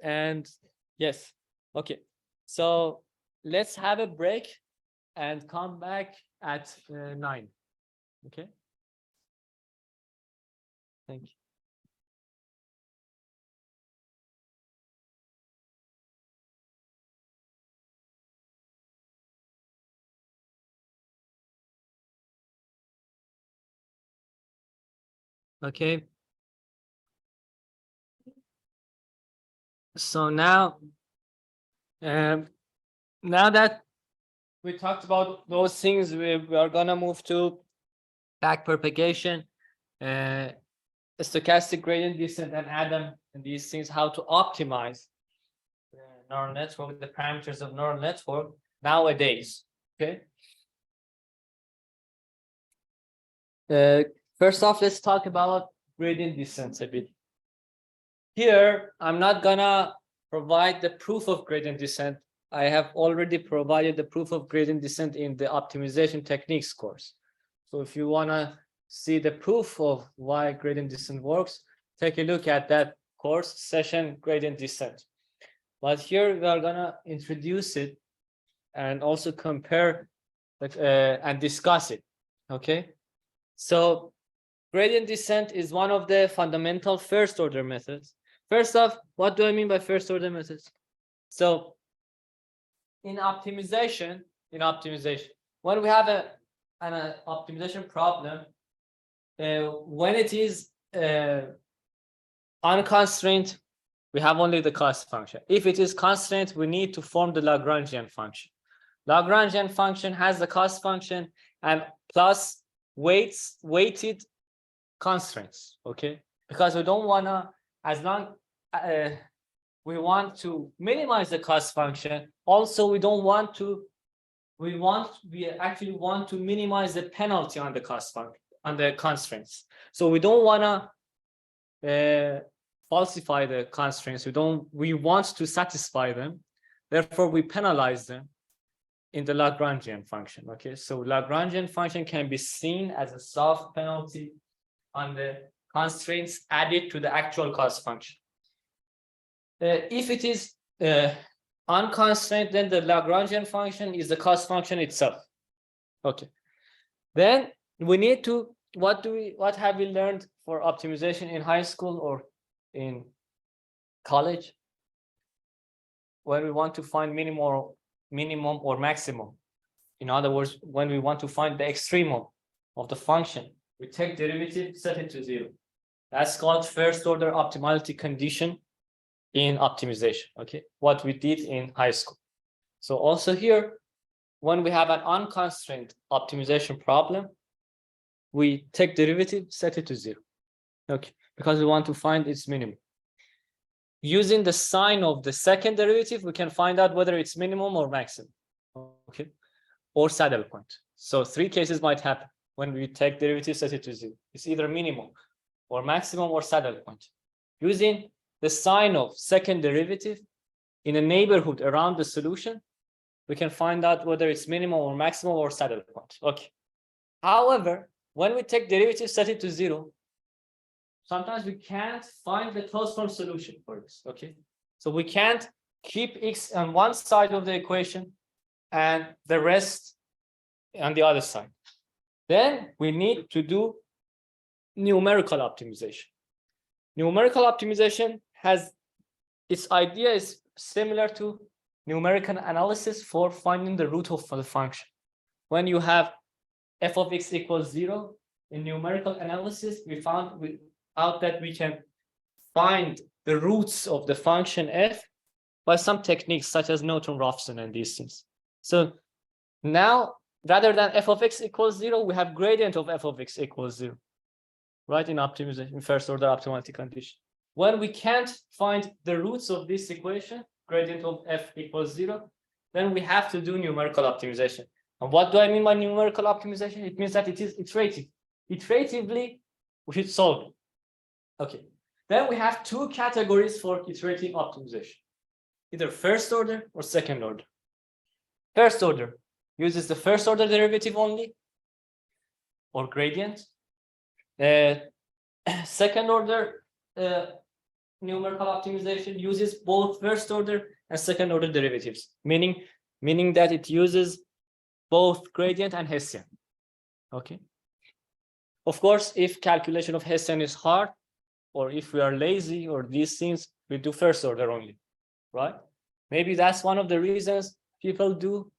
And yes. Okay. So let's have a break and come back at 9. Okay. Thank you. Okay. So now, now that we talked about those things, we are gonna move to backpropagation, stochastic gradient descent, and Adam, and these things, how to optimize the neural network, the parameters of neural network nowadays. Okay. First off, let's talk about gradient descent a bit. Here, I'm not gonna provide the proof of gradient descent. I have already provided the proof of gradient descent in the optimization techniques course. So if you wanna see the proof of why gradient descent works, take a look at that course session, gradient descent. But here we are gonna introduce it and also compare and discuss it. Okay. So gradient descent is one of the fundamental first order methods. First off, what do I mean by first order methods? So in optimization, when we have an optimization problem, when it is unconstrained, we have only the cost function. If it is constrained, we need to form the Lagrangian function. Lagrangian function has the cost function and plus weighted constraints. Okay, because we don't wanna, as long we want to minimize the cost function. Also, we actually want to minimize the penalty on the cost function, on the constraints. So we don't want to falsify the constraints. We want to satisfy them. Therefore, we penalize them in the Lagrangian function. Okay, so Lagrangian function can be seen as a soft penalty on the constraints added to the actual cost function. If it is unconstrained, then the Lagrangian function is the cost function itself. Okay. Then we need to, what have we learned for optimization in high school or in college? When we want to find minimum or maximum. In other words, when we want to find the extremum of the function, we take derivative, set it to 0. That's called first order optimality condition in optimization. Okay, what we did in high school. So also here, when we have an unconstrained optimization problem, we take derivative, set it to 0. Okay, because we want to find its minimum. Using the sign of the second derivative, we can find out whether it's minimum or maximum. Okay, or saddle point. So 3 cases might happen when we take derivative, set it to 0. It's either minimum or maximum or saddle point. Using the sign of second derivative in a neighborhood around the solution, we can find out whether it's minimum or maximum or saddle point. Okay. However, when we take derivative, set it to 0, sometimes we can't find the closed form solution for this. Okay. So we can't keep x on one side of the equation and the rest on the other side. Then we need to do numerical optimization. Numerical optimization has its idea is similar to numerical analysis for finding the root of the function. When you have f of x equals 0 in numerical analysis, we found out that we can find the roots of the function f by some techniques such as Norton-Raphson and these things. So now, rather than f of x equals 0, we have gradient of f of x equals 0, right? In optimization, in first order optimality condition. When we can't find the roots of this equation, gradient of f equals 0, then we have to do numerical optimization. And what do I mean by numerical optimization? It means that it is iterative. Iteratively, we should solve it. Okay. Then we have 2 categories for iterative optimization, either first order or second order. First order uses the first order derivative only, or gradient. Second order numerical optimization uses both first order and second order derivatives, meaning meaning that it uses both gradient and Hessian. Okay. Of course, if calculation of Hessian is hard, or if we are lazy, or these things, we do first order only, right? Maybe that's one of the reasons people do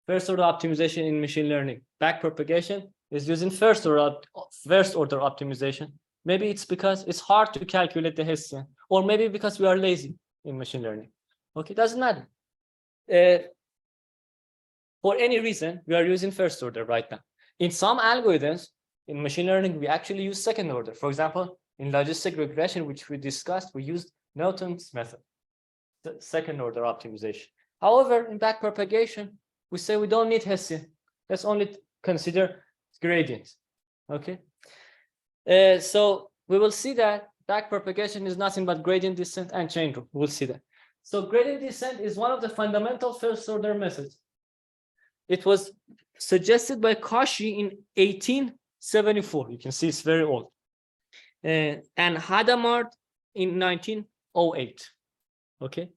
first order optimization in machine learning. Backpropagation is using first order optimization. Maybe it's because it's hard to calculate the Hessian, or maybe because we are lazy in machine learning. Okay, doesn't matter. For any reason, we are using first order right now. In some algorithms, in machine learning, we actually use second order. For example, in logistic regression, which we discussed, we used Newton's method, the second order optimization. However, in backpropagation, we say we don't need Hessian. Let's only consider gradients. Okay. So we will see that backpropagation is nothing but gradient descent and chain rule. We'll see that. So gradient descent is one of the fundamental first order methods. It was suggested by Cauchy in 1874. You can see it's very old. And Hadamard in 1908. Okay.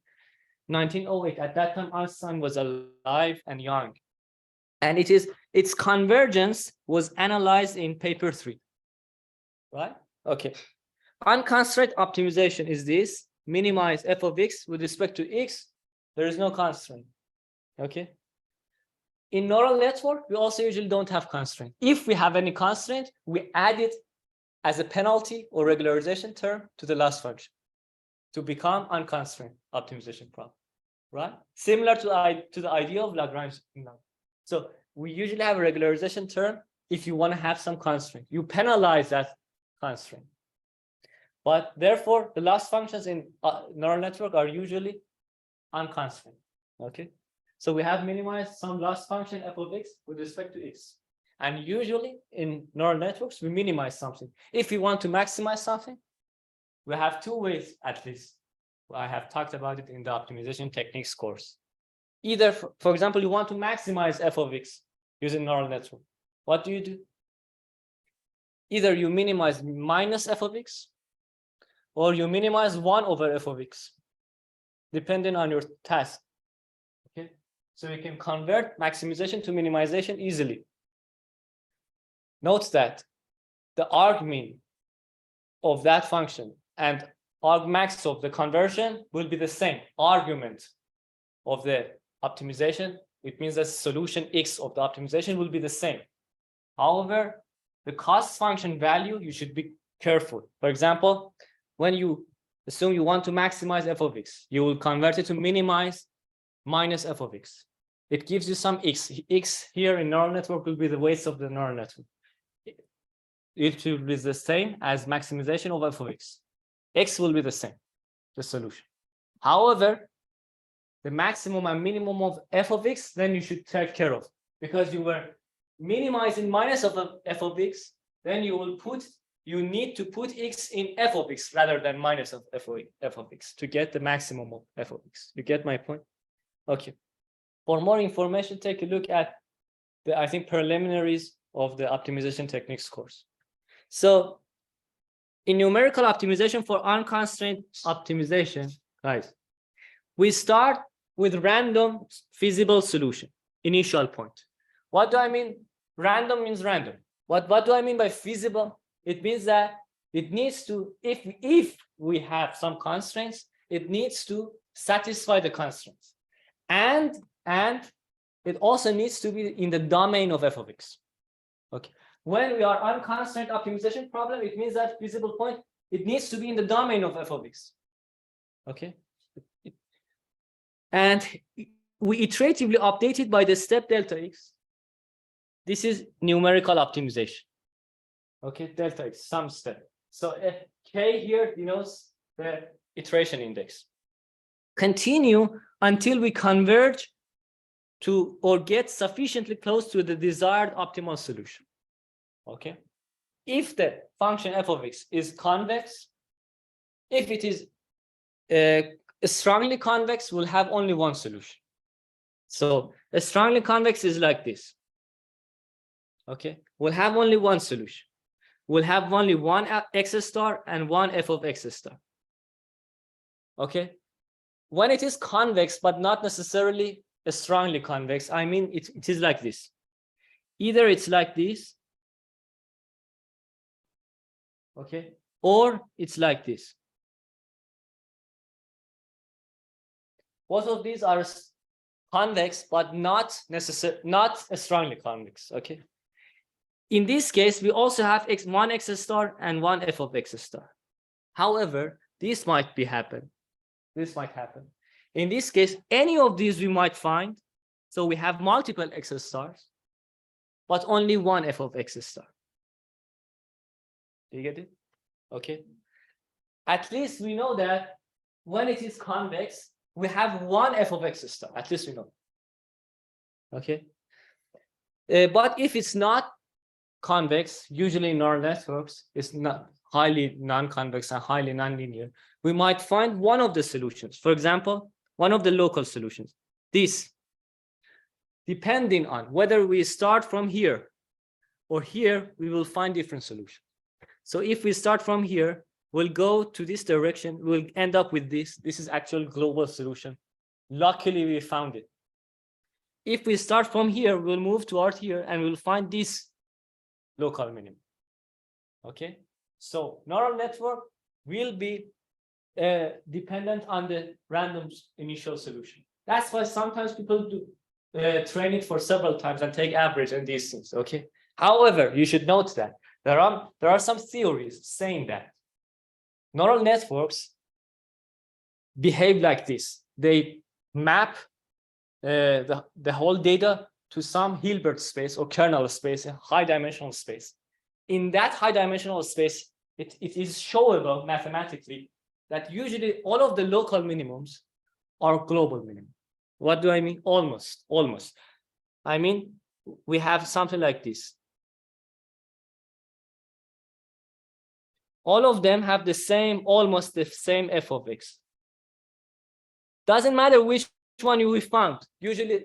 1908. At that time, Einstein was alive and young. And its convergence was analyzed in paper 3. Right? Okay. Unconstrained optimization is this: minimize f of x with respect to x. There is no constraint. Okay. In neural network, we also usually don't have constraint. If we have any constraint, we add it as a penalty or regularization term to the loss function to become unconstrained optimization problem, right? Similar to the idea of Lagrange. So we usually have a regularization term if you want to have some constraint. You penalize that constraint. But therefore, the loss functions in neural network are usually unconstrained. Okay. So we have minimized some loss function f of x with respect to x. And usually in neural networks, we minimize something. If we want to maximize something, we have two ways at least. I have talked about it in the optimization techniques course. Either, for example, you want to maximize f of x using neural network. What do? Either you minimize minus f of x, or you minimize 1 over f of x, depending on your task. Okay. So you can convert maximization to minimization easily. Note that the argmin of that function and argmax of the conversion will be the same. Argument of the optimization, it means that solution x of the optimization will be the same. However, the cost function value, you should be careful. For example, when you assume you want to maximize f of x, you will convert it to minimize minus f of x. It gives you some x. X here in neural network will be the weights of the neural network. It will be the same as maximization of f of x. X will be the same, the solution. However, the maximum and minimum of f of x, then you should take care of, because you were minimizing minus of f of x, then you need to put x in f of x rather than minus of f of x to get the maximum of f of x. You get my point? Okay. For more information, take a look at the, I think, preliminaries of the optimization techniques course. So in numerical optimization for unconstrained optimization, guys, we start with random feasible solution, initial point. What do I mean? Random means random. What do I mean by feasible? It means that it needs to, if we have some constraints, it needs to satisfy the constraints. And it also needs to be in the domain of f of x. Okay. When we are unconstrained optimization problem, it means that feasible point, it needs to be in the domain of f of x. Okay. And we iteratively update it by the step delta x. This is numerical optimization. Okay, delta x, some step. So k here denotes the iteration index. Continue until we converge to or get sufficiently close to the desired optimal solution. Okay. If the function f of x is convex, if it is strongly convex, we'll have only one solution. So a strongly convex is like this. Okay, we'll have only one solution. We'll have only one x star and one f of x star. Okay. When it is convex but not necessarily strongly convex, I mean it is like this. Either it's like this, okay, or it's like this. Both of these are convex, but not strongly convex. Okay. In this case, we also have one x star and one f of x star. However, this might happen. This might happen. In this case, any of these we might find. So we have multiple x stars, but only one f of x star. Do you get it? Okay. At least we know that when it is convex, we have one f of x star. At least we know. Okay. But if it's not convex, usually in neural networks, it's not highly non-convex and highly nonlinear, we might find one of the solutions. For example, one of the local solutions. This, depending on whether we start from here or here, we will find different solutions. So if we start from here, we'll go to this direction, we'll end up with this. This is actual global solution. Luckily, we found it. If we start from here, we'll move toward here and we'll find this local minimum. Okay, so neural network will be dependent on the random initial solution. That's why sometimes people do train it for several times and take average and these things. Okay. However, you should note that there are some theories saying that neural networks behave like this. They map the whole data to some Hilbert space or kernel space, a high dimensional space. In that high dimensional space, it is showable mathematically that usually all of the local minimums are global minimum. What do I mean? Almost. I mean, we have something like this. All of them have the same, almost the same f of x. Doesn't matter which one we found. Usually,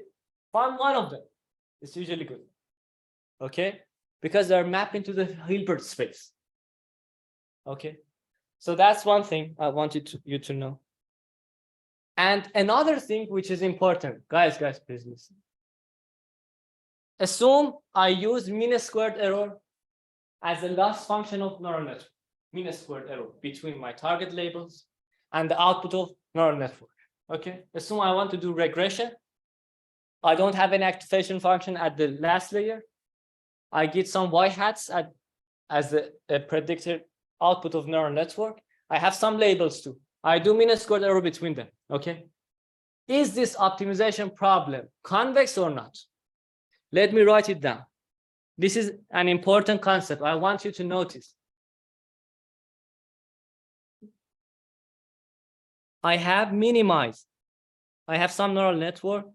find one of them. It's usually good. Okay? Because they're mapped into the Hilbert space. Okay? So that's one thing I wanted you to know. And another thing which is important, guys, please listen. Assume I use mean squared error as the loss function of neural network. Mean squared error between my target labels and the output of neural network. Okay? Assume I want to do regression. I don't have an activation function at the last layer. I get some y hats as a predicted output of neural network. I have some labels too. I do mean squared error between them. Okay. Is this optimization problem convex or not? Let me write it down. This is an important concept. I want you to notice. I have minimized. I have some neural network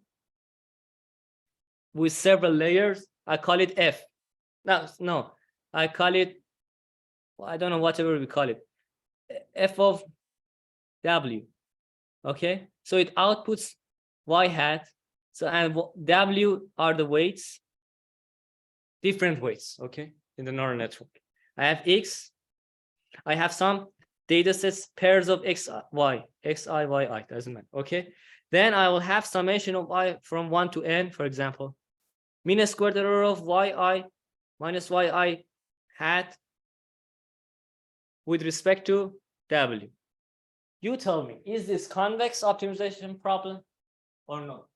with several layers. I call it F. No, I call it, I don't know, whatever we call it, F of W. Okay, so it outputs y hat. So and W are the weights, different weights. Okay, in the neural network. I have X. I have some data sets, pairs of X, Y, X, I, Y, I. Doesn't matter. Okay, then I will have summation of I from 1 to n, for example. Mean squared error of yi minus yi hat with respect to W. You tell me, is this convex optimization problem or not?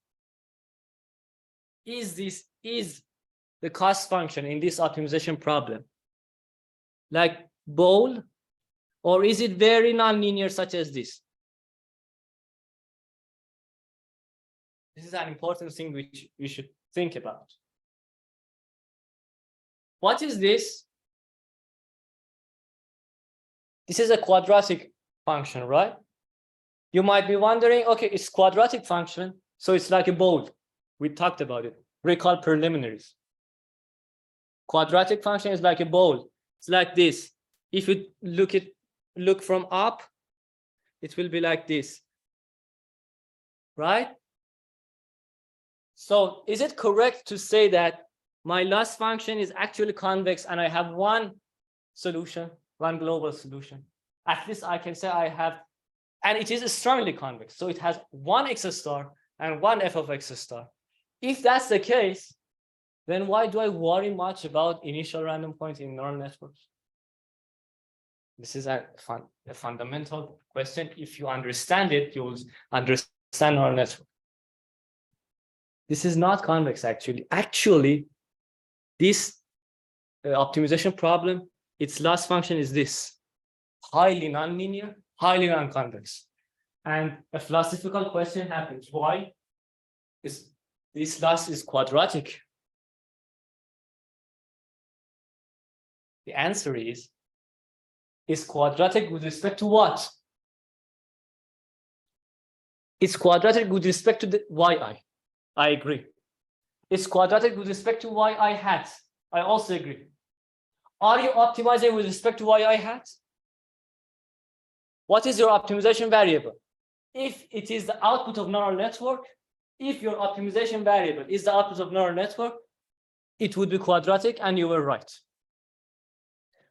Is the cost function in this optimization problem like bowl, or is it very nonlinear such as this? This is an important thing which we should think about. What is this? This is a quadratic function, right? You might be wondering, okay, it's quadratic function, so it's like a bowl. We talked about it. Recall preliminaries. Quadratic function is like a bowl. It's like this. If you look from up, it will be like this, right? So is it correct to say that my loss function is actually convex and I have one solution, one global solution? At least I can say I have, and it is strongly convex. So it has one x star and one f of x star. If that's the case, then why do I worry much about initial random point in neural networks? This is a fundamental question. If you understand it, you will understand neural network. This is not convex, actually. Actually, this optimization problem, its loss function is this: highly nonlinear, highly non-convex. And a philosophical question happens. Why is this loss is quadratic? The answer is quadratic with respect to what? It's quadratic with respect to the yi. I agree. It's quadratic with respect to yi hat. I also agree. Are you optimizing with respect to yi hat? What is your optimization variable? If it is the output of neural network, if your optimization variable is the output of neural network, it would be quadratic, and you were right.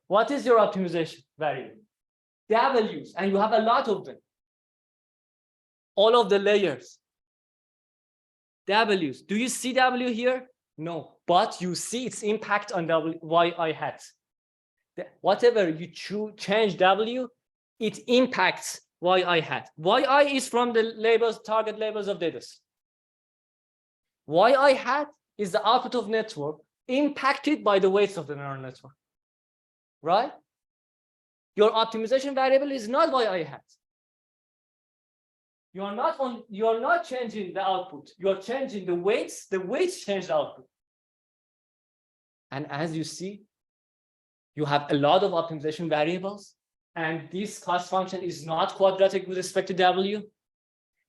What is your optimization variable? W's, and you have a lot of them. All of the layers. W's. Do you see W here? No, but you see its impact on yi hat. Whatever you change W, it impacts yi hat. Yi is from the labels, target labels of data. Yi hat is the output of network impacted by the weights of the neural network. Right? Your optimization variable is not yi hat. You are not changing the output. You are changing the weights. The weights change the output. And as you see, you have a lot of optimization variables, and this cost function is not quadratic with respect to W.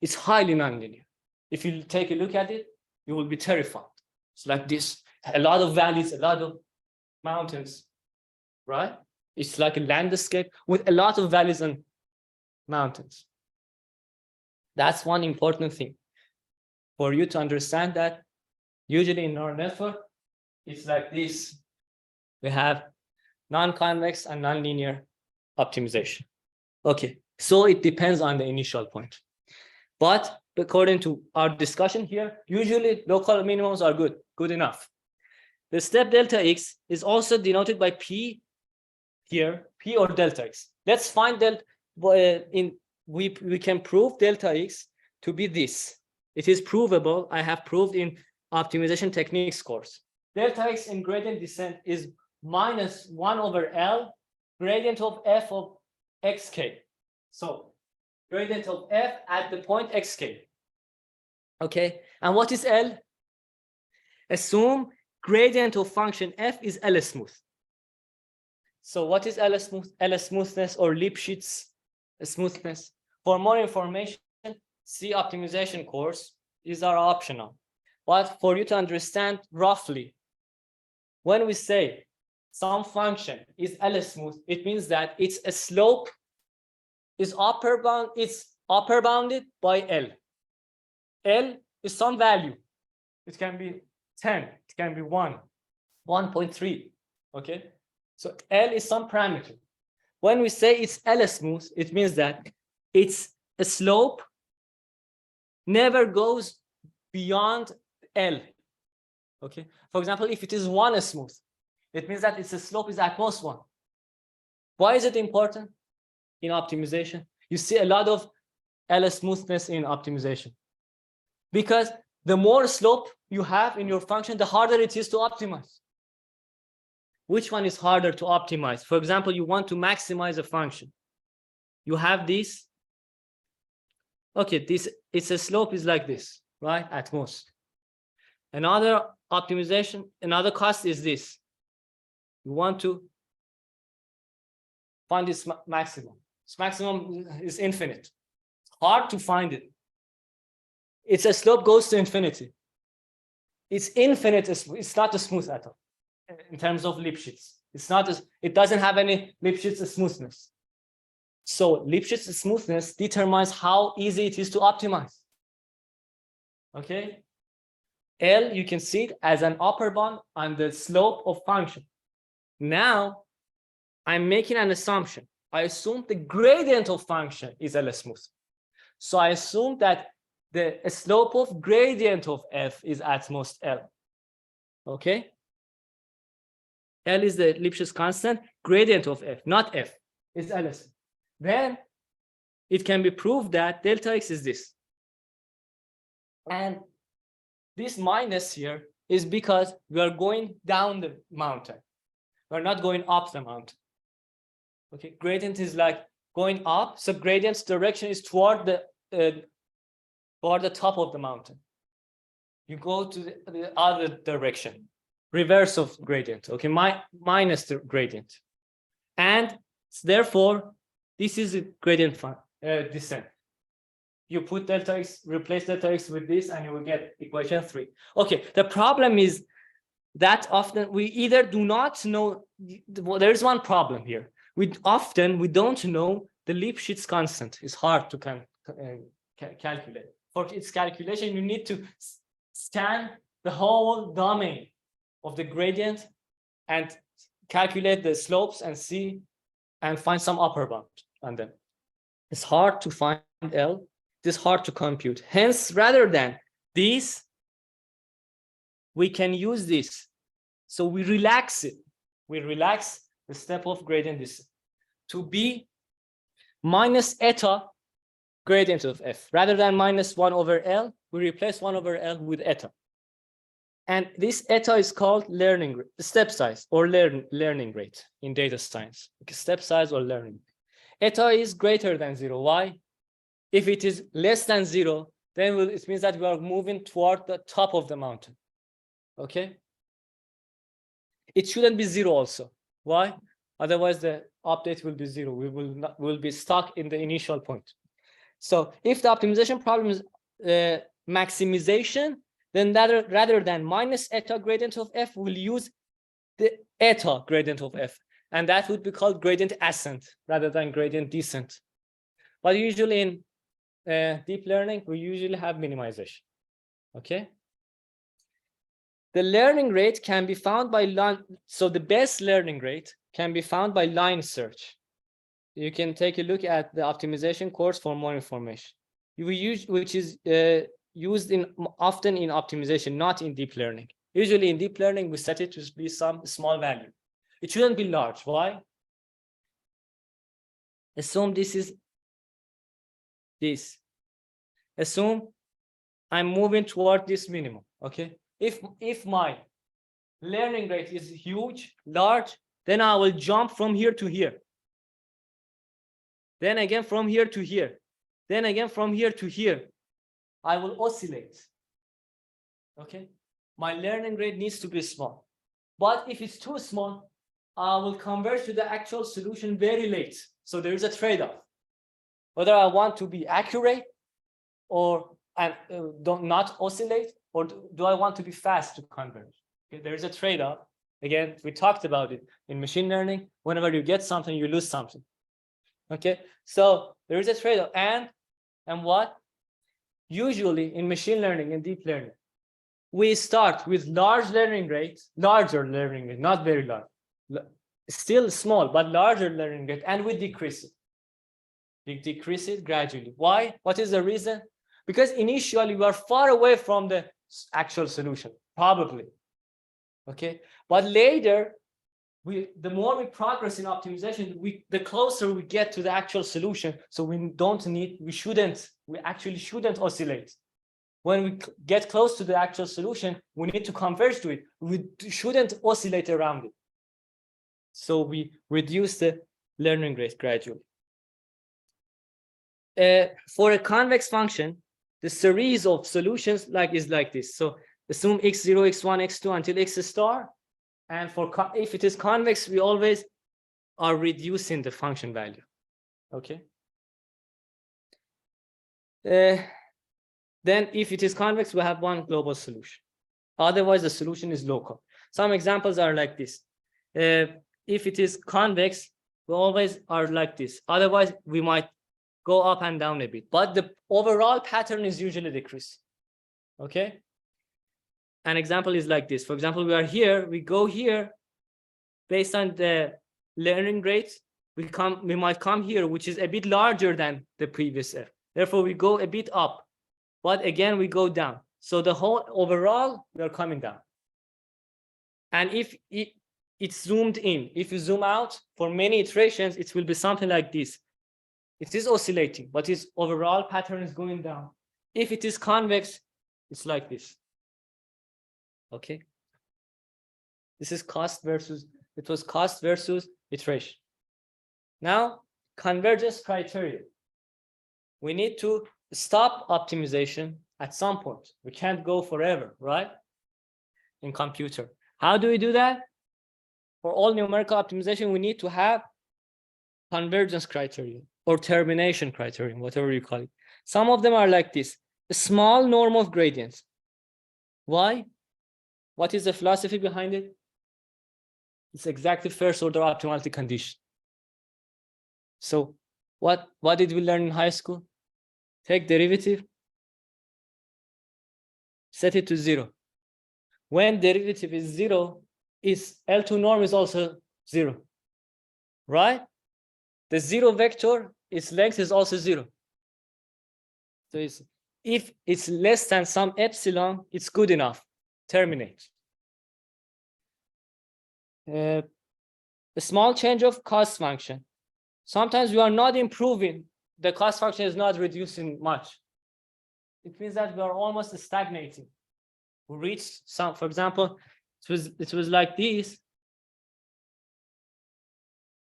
It's highly nonlinear. If you take a look at it, you will be terrified. It's like this: a lot of valleys, a lot of mountains, right? It's like a landscape with a lot of valleys and mountains. That's one important thing for you to understand, that usually in neural network, it's like this. We have non-convex and nonlinear optimization. Okay, so it depends on the initial point. But according to our discussion here, usually local minimums are good enough. The step delta x is also denoted by P here, P or delta x. Let's find delta we can prove delta x to be this. It is provable. I have proved in optimization techniques course. Delta x in gradient descent is minus 1 over L gradient of f of xk. So gradient of f at the point xk. Okay, and what is L? Assume gradient of function f is L smooth. So what is L smooth? L smoothness or Lipschitz smoothness? For more information, see optimization course. These are optional. But for you to understand roughly, when we say some function is L smooth, it means that its a slope is upper bounded by L. L is some value. It can be 10, it can be 1, 1.3. Okay, so L is some parameter. When we say it's L smooth, it means that its a slope never goes beyond L. Okay, for example, if it is 1 smooth, it means that its slope is at most 1. Why is it important in optimization? You see a lot of L smoothness in optimization, because the more slope you have in your function, the harder it is to optimize. Which one is harder to optimize? For example, you want to maximize a function. You have this. Okay, its a slope is like this, right? At most. Another optimization, another cost is this. You want to find its maximum. Its maximum is infinite. It's hard to find it. Its a slope goes to infinity. It's infinite. It's not a smooth at all. In terms of Lipschitz, it doesn't have any Lipschitz smoothness. So Lipschitz smoothness determines how easy it is to optimize. Okay, L, you can see it as an upper bound on the slope of function. Now I'm making an assumption. I assume the gradient of function is L smooth. So I assume that the slope of gradient of f is at most L. Okay? L is the Lipschitz constant, gradient of f, not f, is LS. Then it can be proved that delta x is this. And this minus here is because we are going down the mountain. We're not going up the mountain. Okay, gradient is like going up, so gradient's direction is toward the top of the mountain. You go to the other direction, reverse of gradient. Okay, minus the gradient, and therefore this is a gradient descent. You put delta x, replace delta x with this, and you will get equation 3. Okay, the problem is that often we either do not know. Well, there is one problem here. We don't know the Lipschitz constant. It's hard to calculate. For its calculation, you need to scan the whole domain of the gradient and calculate the slopes and see and find some upper bound on them. It's hard to find L. It's hard to compute. Hence, rather than this, we can use this. So we relax it. We relax the step of gradient descent to be minus eta gradient of f. Rather than minus 1 over L, we replace 1 over L with eta. And this eta is called learning rate, step size or learning rate in data science. Step size or learning. Eta is greater than 0. Why? If it is less than 0, then it means that we are moving toward the top of the mountain. Okay? It shouldn't be 0 also. Why? Otherwise, the update will be 0. We will be stuck in the initial point. So if the optimization problem is maximization, then rather than minus eta gradient of f, we'll use the eta gradient of f. And that would be called gradient ascent rather than gradient descent. But usually in deep learning, we usually have minimization. Okay? The learning rate can be found by line. So the best learning rate can be found by line search. You can take a look at the optimization course for more information. Which is used often in optimization, not in deep learning. Usually in deep learning, we set it to be some small value. It shouldn't be large. Why? Assume this is this. Assume I'm moving toward this minimum. Okay. If my learning rate is huge, large, then I will jump from here to here. Then again from here to here. Then again from here to here. I will oscillate. Okay. My learning rate needs to be small. But if it's too small, I will converge to the actual solution very late. So there is a trade-off. Whether I want to be accurate or not oscillate, or do I want to be fast to converge? Okay, there is a trade-off. Again, we talked about it in machine learning. Whenever you get something, you lose something. Okay, so there is a trade-off. And what? Usually in machine learning and deep learning, we start with larger learning rate, not very large, still small, but larger learning rate, and we decrease it. We decrease it gradually. Why? What is the reason? Because initially we are far away from the actual solution, probably. Okay, but later, the more we progress in optimization, the closer we get to the actual solution. So we actually shouldn't oscillate. When we get close to the actual solution, we need to converge to it. We shouldn't oscillate around it. So we reduce the learning rate gradually. For a convex function, the series of solutions is like this. So assume x0, x1, x2 until x star. And if it is convex, we always are reducing the function value. Okay. Then if it is convex, we have one global solution. Otherwise, the solution is local. Some examples are like this. If it is convex, we always are like this. Otherwise, we might go up and down a bit. But the overall pattern is usually decrease. Okay. An example is like this. For example, we are here, we go here, based on the learning rate, we might come here, which is a bit larger than the previous F. Therefore, we go a bit up. but again, we go down. So the whole overall, we are coming down. And if it's zoomed in, if you zoom out for many iterations, it will be something like this. It is oscillating, but its overall pattern is going down. If it is convex, it's like this. Okay. This is cost versus, it was cost versus iteration. Now, convergence criteria. We need to stop optimization at some point. We can't go forever, right? In computer. How do we do that? For all numerical optimization, we need to have convergence criteria or termination criterion, whatever you call it. Some of them are like this: a small norm of gradients. Why? What is the philosophy behind it? It's exactly first order optimality condition. So what did we learn in high school? Take derivative, set it to 0. When derivative is 0, its L2 norm is also 0, right? The 0 vector, its length is also 0. So if it's less than some epsilon, it's good enough. Terminate. A small change of cost function. Sometimes we are not improving. The cost function is not reducing much. It means that we are almost stagnating. We reached some, for example, it was like this.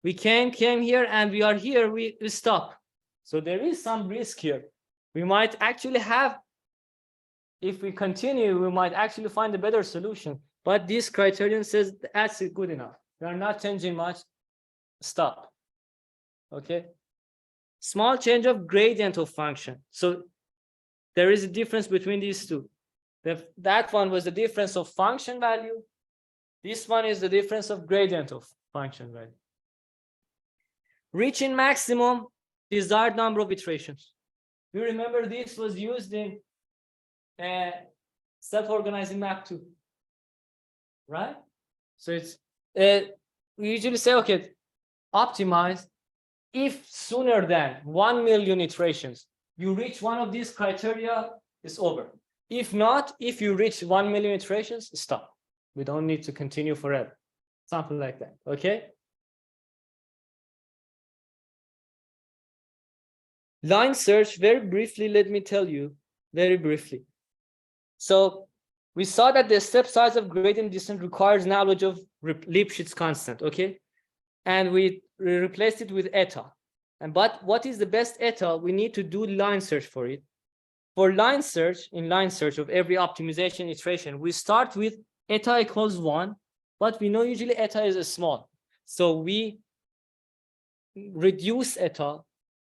We came here and we are here, we stop. So there is some risk here. We might actually have, if we continue, we might actually find a better solution. But this criterion says that's good enough. We are not changing much. Stop. Okay. Small change of gradient of function. So there is a difference between these two. That one was the difference of function value. This one is the difference of gradient of function value. Reaching maximum desired number of iterations. You remember this was used in self-organizing map 2, right? So it's we usually say, okay, optimize if sooner than 1 million iterations you reach one of these criteria, it's over. If not, if you reach 1 million iterations, stop. We don't need to continue forever. Something like that. Okay. Line search, very briefly, let me tell you, very briefly. So we saw that the step size of gradient descent requires knowledge of Lipschitz constant, okay? And we replaced it with eta. But what is the best eta? We need to do line search for it. For line search, in line search of every optimization iteration, we start with eta equals 1, but we know usually eta is small. So we reduce eta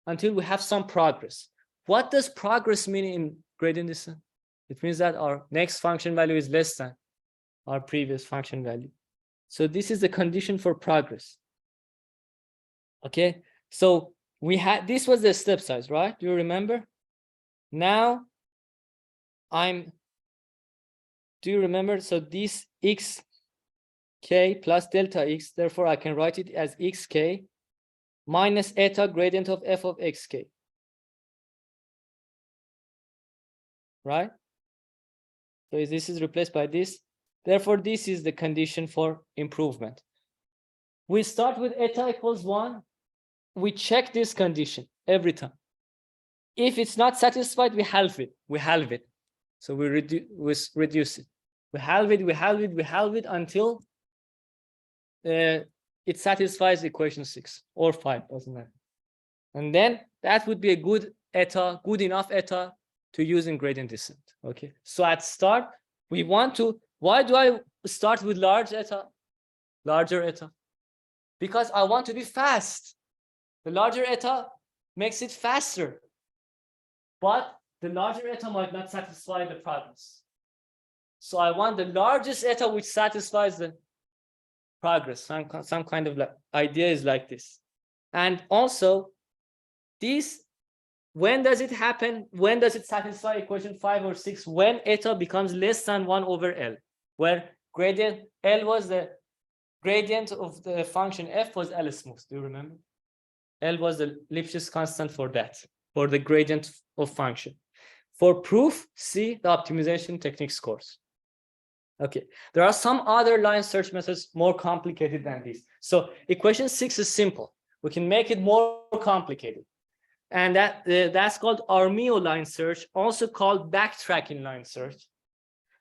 until we have some progress. What does progress mean in gradient descent? It means that our next function value is less than our previous function value. So this is the condition for progress. Okay, so we had, this was the step size, right? Do you remember? Now do you remember? So this xk plus delta x, therefore I can write it as xk minus eta gradient of f of xk. Right? So this is replaced by this. Therefore, this is the condition for improvement. We start with eta equals 1. We check this condition every time. If it's not satisfied, we halve it. We halve it. So we reduce it. We halve it, we halve it, we halve it until it satisfies equation 6 or 5, doesn't matter. And then that would be a good eta, good enough eta to use in gradient descent. Okay. So at start, we want to, why do I start with large eta, larger eta? Because I want to be fast. The larger eta makes it faster. But the larger eta might not satisfy the progress. So I want the largest eta which satisfies the progress. Some kind of like idea is like this. And also, this, when does it happen? When does it satisfy equation 5 or 6? When eta becomes less than 1 over L, where gradient L was the gradient of the function f was L smooth. Do you remember? L was the Lipschitz constant for that, for the gradient of function. For proof, see the optimization techniques course. Okay, there are some other line search methods more complicated than this. So equation 6 is simple. We can make it more complicated. And that's called Armio line search, also called backtracking line search.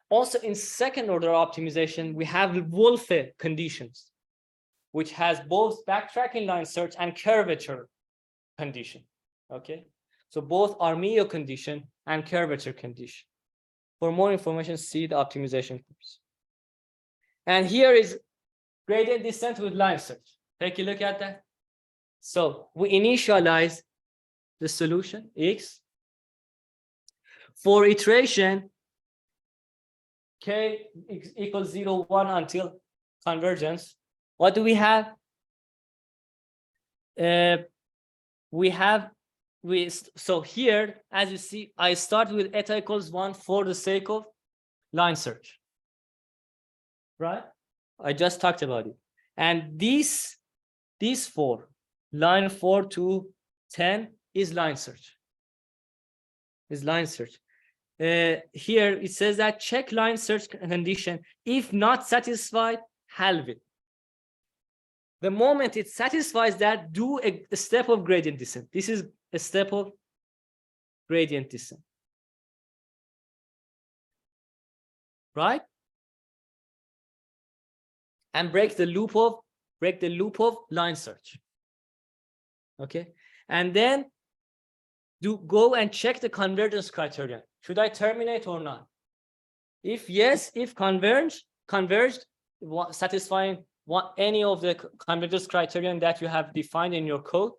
Also in second order optimization, we have Wolfe conditions, which has both backtracking line search and curvature condition. Okay, so both Armio condition and curvature condition. For more information, see the optimization course. And here is gradient descent with line search. Take a look at that. So we initialize the solution X. For iteration, K equals 0, 1 until convergence. What do we have? So here, as you see, I start with eta equals 1 for the sake of line search. Right? I just talked about it. And these four, line 4 to 10 is line search. Here it says that check line search condition. If not satisfied, halve it. The moment it satisfies that, do a step of gradient descent. This is a step of gradient descent. Right? And break the loop of line search. Okay, and then go and check the convergence criterion. Should I terminate or not? If yes, if converged, satisfying any of the convergence criterion that you have defined in your code,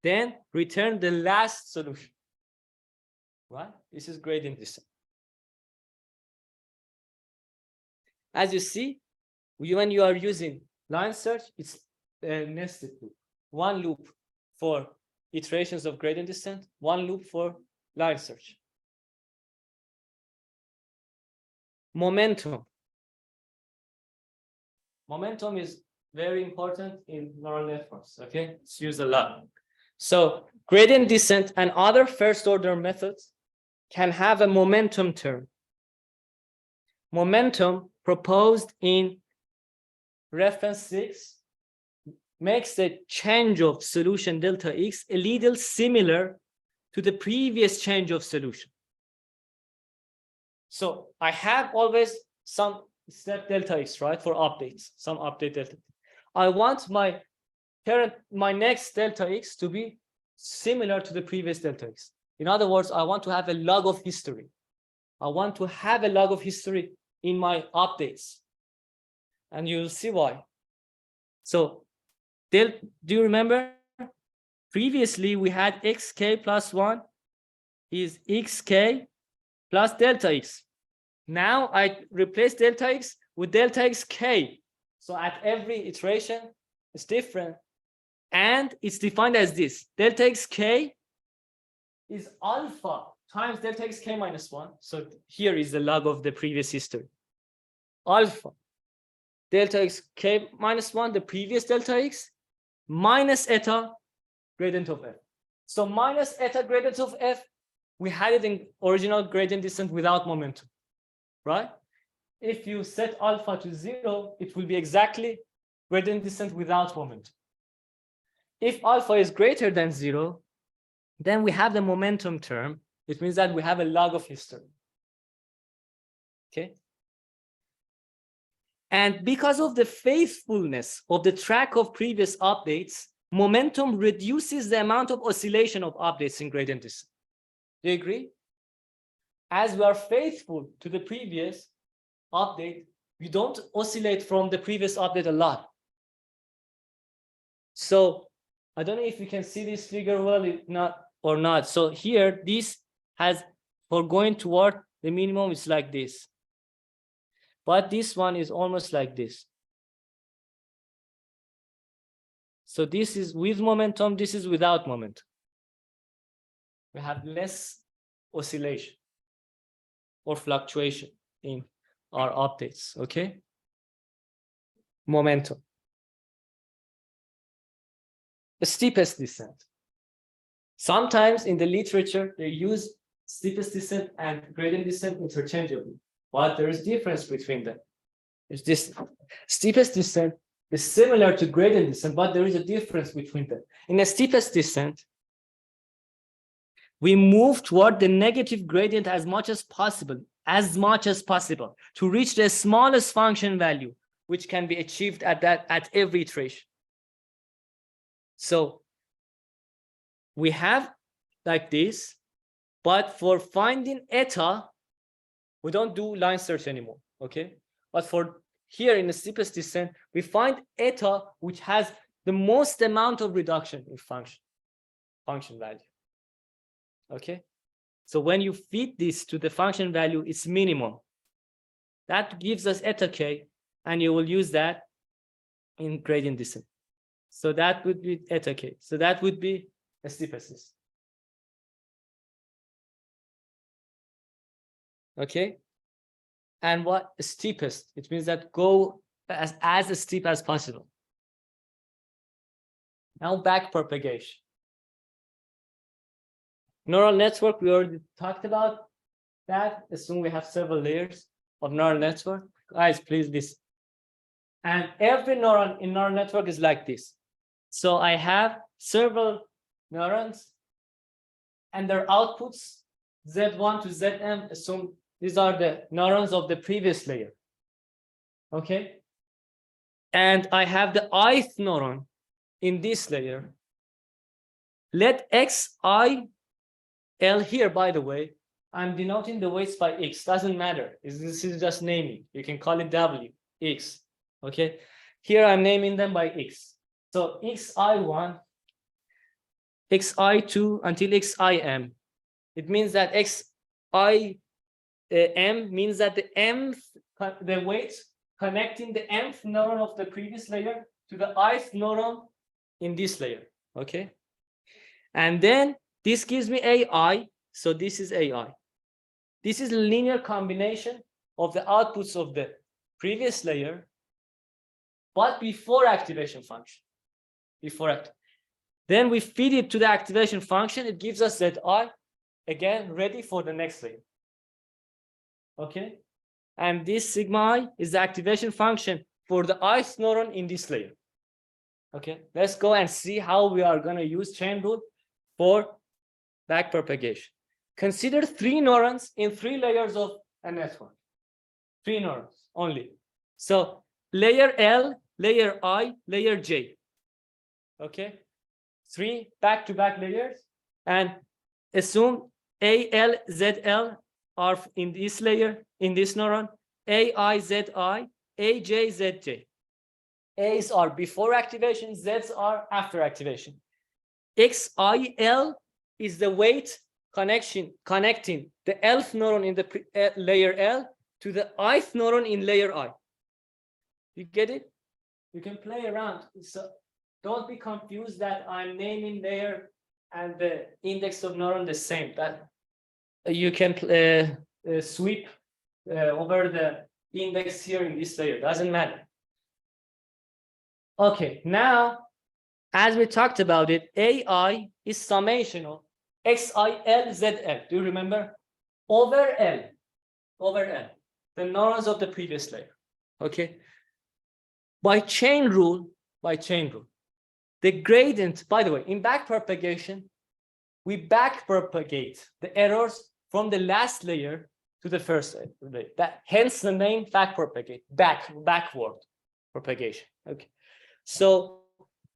then return the last solution. Right? This is gradient descent. As you see, when you are using line search, it's a nested loop. One loop for iterations of gradient descent, one loop for line search. Momentum. Momentum is very important in neural networks. Okay, it's used a lot. So gradient descent and other first order methods can have a momentum term. Momentum proposed in reference 6 makes the change of solution delta X a little similar to the previous change of solution. So I have always some step delta X, right, for updates, some update delta. I want my next delta X to be similar to the previous delta X. In other words, I want to have a log of history. I want to have a log of history in my updates. And you'll see why. So do you remember? Previously, we had xk plus 1 is xk plus delta x. Now I replace delta x with delta xk. So at every iteration, it's different. And it's defined as this. Delta xk is alpha times delta xk minus 1. So here is the log of the previous history. Alpha delta xk minus 1, the previous delta x, minus eta gradient of f. So minus eta gradient of f, we had it in original gradient descent without momentum, right? If you set alpha to 0, it will be exactly gradient descent without momentum. If alpha is greater than 0, then we have the momentum term. It means that we have a log of history. Okay. And because of the faithfulness of the track of previous updates, momentum reduces the amount of oscillation of updates in gradient descent. Do you agree? As we are faithful to the previous update, we don't oscillate from the previous update a lot. So I don't know if you can see this figure well or not. So here, this has, for going toward the minimum, it's like this. But this one is almost like this. So this is with momentum, this is without momentum. We have less oscillation or fluctuation in our updates, okay? Momentum. The steepest descent. Sometimes in the literature, they use steepest descent and gradient descent interchangeably, but there is difference between them. Is this steepest descent is similar to gradient descent, but there is a difference between them. In the steepest descent, we move toward the negative gradient as much as possible, to reach the smallest function value, which can be achieved at every iteration. So we have like this, but for finding eta, we don't do line search anymore, okay? But for here in the steepest descent, we find eta, which has the most amount of reduction in function value, okay? So when you feed this to the function value, it's minimum. That gives us eta k, and you will use that in gradient descent. So that would be eta k. So that would be a steepest descent. Okay. And what is steepest? It means that go as steep as possible. Now backpropagation. Neural network, we already talked about that. Assume we have several layers of neural network. Guys, please listen. And every neuron in neural network is like this. So I have several neurons and their outputs, Z1 to Zm, assume these are the neurons of the previous layer. Okay. And I have the ith neuron in this layer. Let xi L here, by the way, I'm denoting the weights by x. Doesn't matter. This is just naming. You can call it W, x. Okay. Here I'm naming them by x. So xi1, xi2 until xim. It means that xi m means that the weight connecting the mth neuron of the previous layer to the ith neuron in this layer. Okay. And then this gives me AI. So this is AI. This is a linear combination of the outputs of the previous layer, but before activation function. Then we feed it to the activation function. It gives us ZI, again, ready for the next layer. Okay. And this sigma I is the activation function for the ith neuron in this layer. Okay. Let's go and see how we are going to use chain rule for backpropagation. Consider 3 neurons in 3 layers of a network. 3 neurons only. So layer L, layer I, layer J. Okay. 3 back-to-back layers, and assume AL, ZL are in this layer, in this neuron, AI, ZI, AJ, ZJ. A's are before activation, Z's are after activation. XIL is the weight connecting the Lth neuron in the layer L to the ith neuron in layer I. You get it? You can play around. So don't be confused that I'm naming layer and the index of neuron the same. That you can sweep over the index here in this layer. Doesn't matter. Okay, now, as we talked about it, AI is summation of XIL, ZL. Do you remember? Over L. The neurons of the previous layer. Okay. By chain rule, the gradient, by the way, in backpropagation, we backpropagate the errors from the last layer to the first layer. Hence the name backpropagate, backward propagation. Okay. So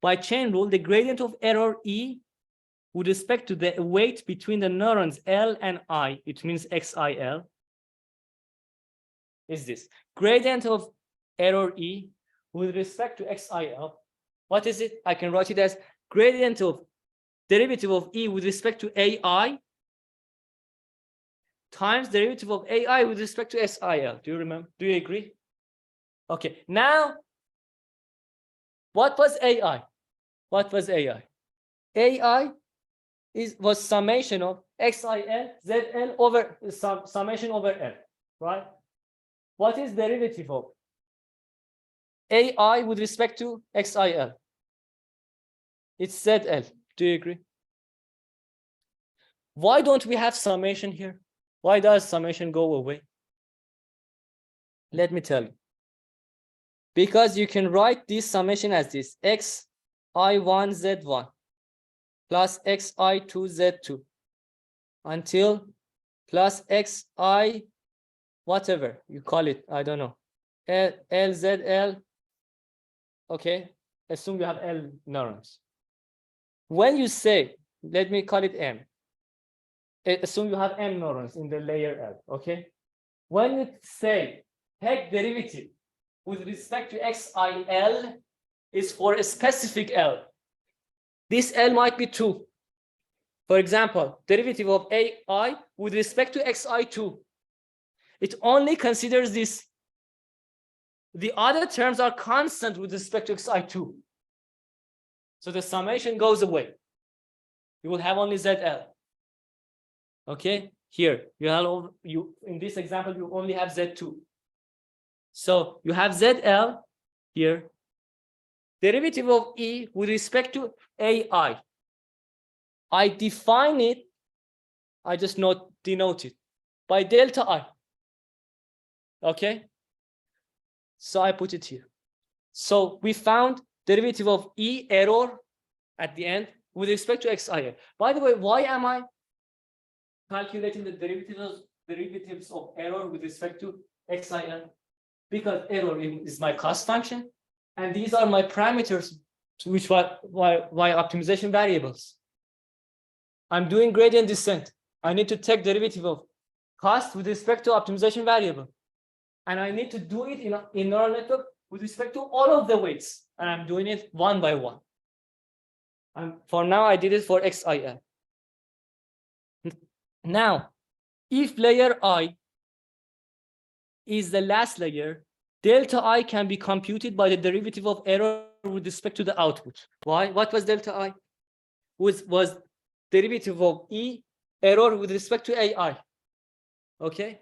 by chain rule, the gradient of error E with respect to the weight between the neurons L and I, it means XIL, is this. Gradient of error E with respect to XIL, what is it? I can write it as gradient of derivative of E with respect to AI times derivative of AI with respect to SIL. Do you remember? Do you agree? Okay, now, what was AI? AI was summation of XIL, ZL over summation over L, right? What is derivative of AI with respect to XIL? It's ZL. Do you agree? Why don't we have summation here? Why does summation go away? Let me tell you. Because you can write this summation as this: xi1 z1 plus xi2 z2 until plus xi whatever you call it, I don't know, LZL. Okay, assume you have L neurons. When you say, let me call it M, assume you have M neurons in the layer L. Okay, when you say take derivative with respect to xil is for a specific L. This L might be 2. For example, derivative of ai with respect to xi2. It only considers this. The other terms are constant with respect to xi2. So the summation goes away. You will have only ZL. Okay, here you in this example you only have Z2. So you have ZL here. Derivative of E with respect to AI. I define it, I just denote it by delta I. Okay, so I put it here. So we found derivative of E error at the end with respect to XI. By the way, why am I calculating the derivatives of error with respect to XIL? Because error is my cost function, and these are my parameters, which are my optimization variables. I'm doing gradient descent. I need to take derivative of cost with respect to optimization variable. And I need to do it in neural network with respect to all of the weights. And I'm doing it one by one. And for now, I did it for XIL. Now, if layer I is the last layer, delta I can be computed by the derivative of error with respect to the output. Why? What was delta I? Was derivative of E error with respect to AI. Okay.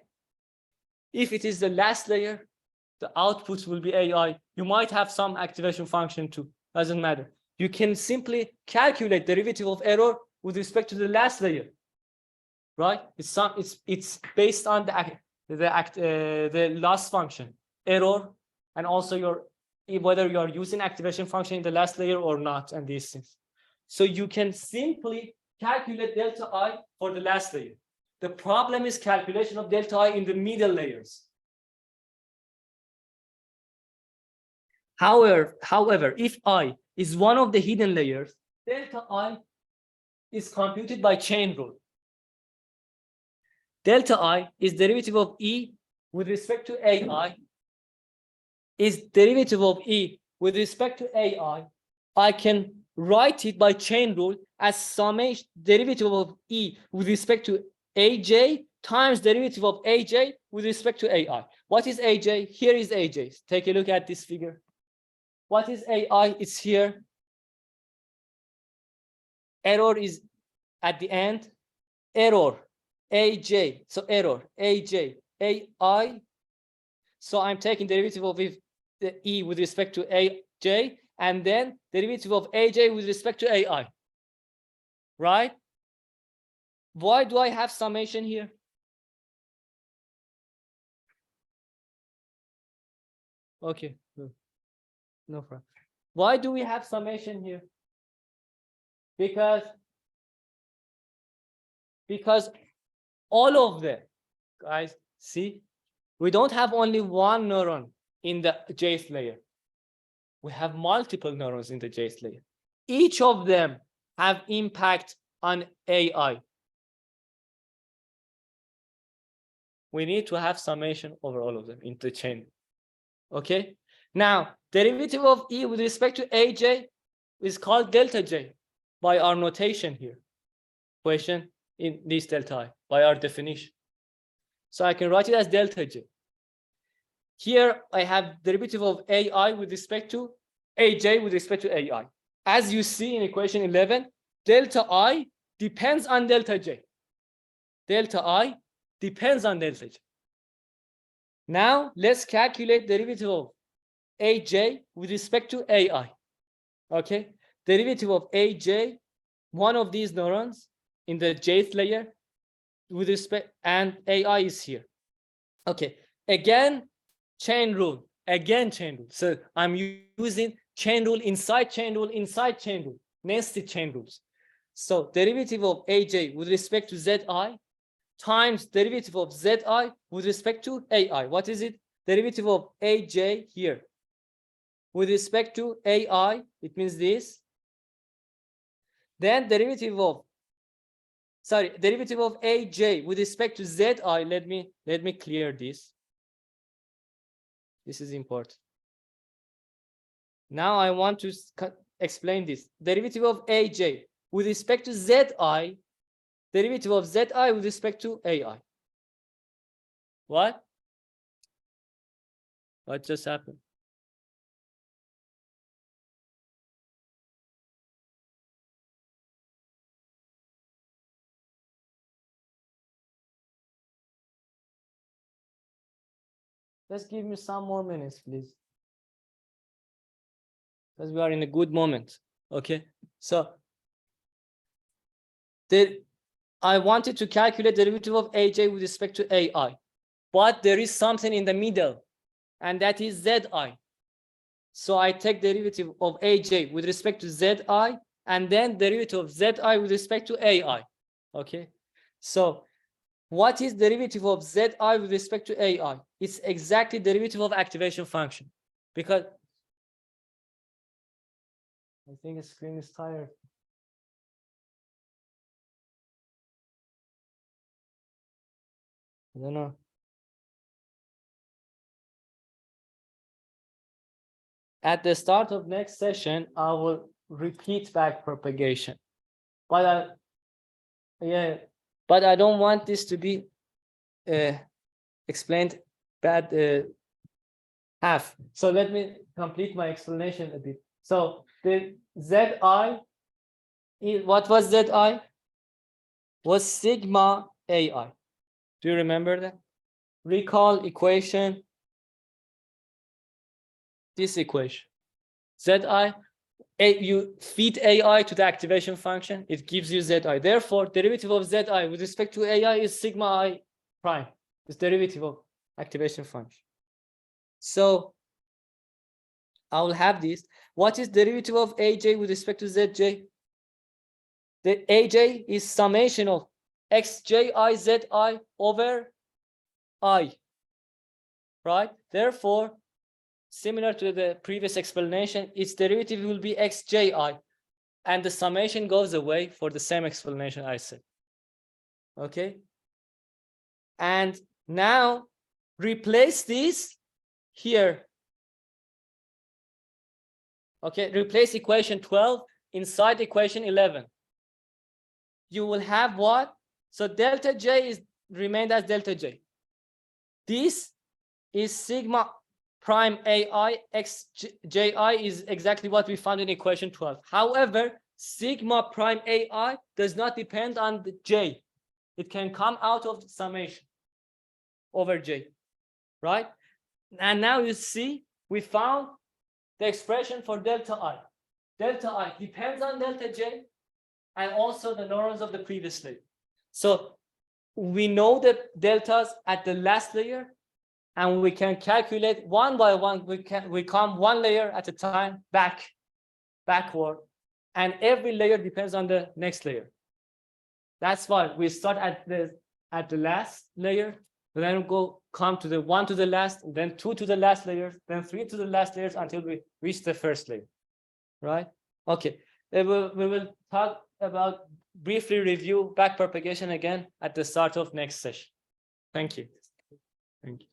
If it is the last layer, the output will be AI. You might have some activation function too. Doesn't matter. You can simply calculate derivative of error with respect to the last layer. Right? It's based on the loss function, error, and also whether you are using activation function in the last layer or not, and these things. So you can simply calculate delta I for the last layer. The problem is calculation of delta I in the middle layers. However, if I is one of the hidden layers, delta I is computed by chain rule. Delta I is derivative of E with respect to AI, is derivative of E with respect to AI. I can write it by chain rule as summation derivative of E with respect to AJ times derivative of AJ with respect to AI. What is AJ? Here is AJ. Take a look at this figure. What is AI? It's here. Error is at the end. Error, AJ. So error, AJ, AI. So I'm taking derivative of the E with respect to AJ, and then derivative of AJ with respect to AI. Right? Why do I have summation here? Okay, no problem. Why do we have summation here? Because all of them, guys, see, we don't have only one neuron in the Jth layer. We have multiple neurons in the Jth layer. Each of them have impact on AI. We need to have summation over all of them in the chain. Okay. Now, derivative of E with respect to AJ is called delta J by our notation here. Question in this delta I by our definition. So I can write it as delta J. Here I have derivative of AI with respect to AJ with respect to AI. As you see in equation 11, delta I depends on delta J. Delta I depends on delta J. Now let's calculate derivative of AJ with respect to AI. Okay, derivative of AJ, one of these neurons in the jth layer with respect, and AI is here. Okay, again, chain rule, So I'm using chain rule inside chain rule, inside chain rule, nested chain rules. So derivative of AJ with respect to ZI times derivative of ZI with respect to AI. What is it? Derivative of AJ here with respect to AI, it means this. Then derivative of AJ with respect to ZI. Let me clear this. This is important. Now I want to explain this. Derivative of AJ with respect to ZI, derivative of ZI with respect to AI. What just happened? Just give me some more minutes, please. Because we are in a good moment. Okay. So I wanted to calculate derivative of AJ with respect to AI. But there is something in the middle, and that is ZI. So I take derivative of AJ with respect to ZI, and then derivative of ZI with respect to AI. Okay. So what is derivative of ZI with respect to AI? It's exactly derivative of activation function. Because I think the screen is tired. I don't know. At the start of next session, I will repeat backpropagation. But I don't want this to be explained bad half. So let me complete my explanation a bit. So the ZI, what was ZI? Was sigma AI. Do you remember that? Recall equation. This equation. ZI, you feed AI to the activation function, it gives you ZI. Therefore, derivative of ZI with respect to AI is sigma I prime. It's derivative of activation function. So I will have this. What is derivative of AJ with respect to ZJ? The AJ is summation of xji zi over I, right? Therefore, similar to the previous explanation, its derivative will be xji, and the summation goes away for the same explanation I said. Okay. And now replace this here. Okay, replace equation 12 inside equation 11. You will have what? So delta J is remained as delta J. This is sigma prime AI x ji is exactly what we found in equation 12. However, sigma prime AI does not depend on the J. It can come out of summation over J, right? And now you see we found the expression for delta I. Delta I depends on delta J and also the neurons of the previous layer. So we know the deltas at the last layer, and we can calculate one by one. We come one layer at a time backward, and every layer depends on the next layer. That's why we start at the last layer, then come to the one to the last, then two to the last layers, then three to the last layers until we reach the first layer, right? Okay, we will talk about briefly review backpropagation again at the start of next session. Thank you. Thank you.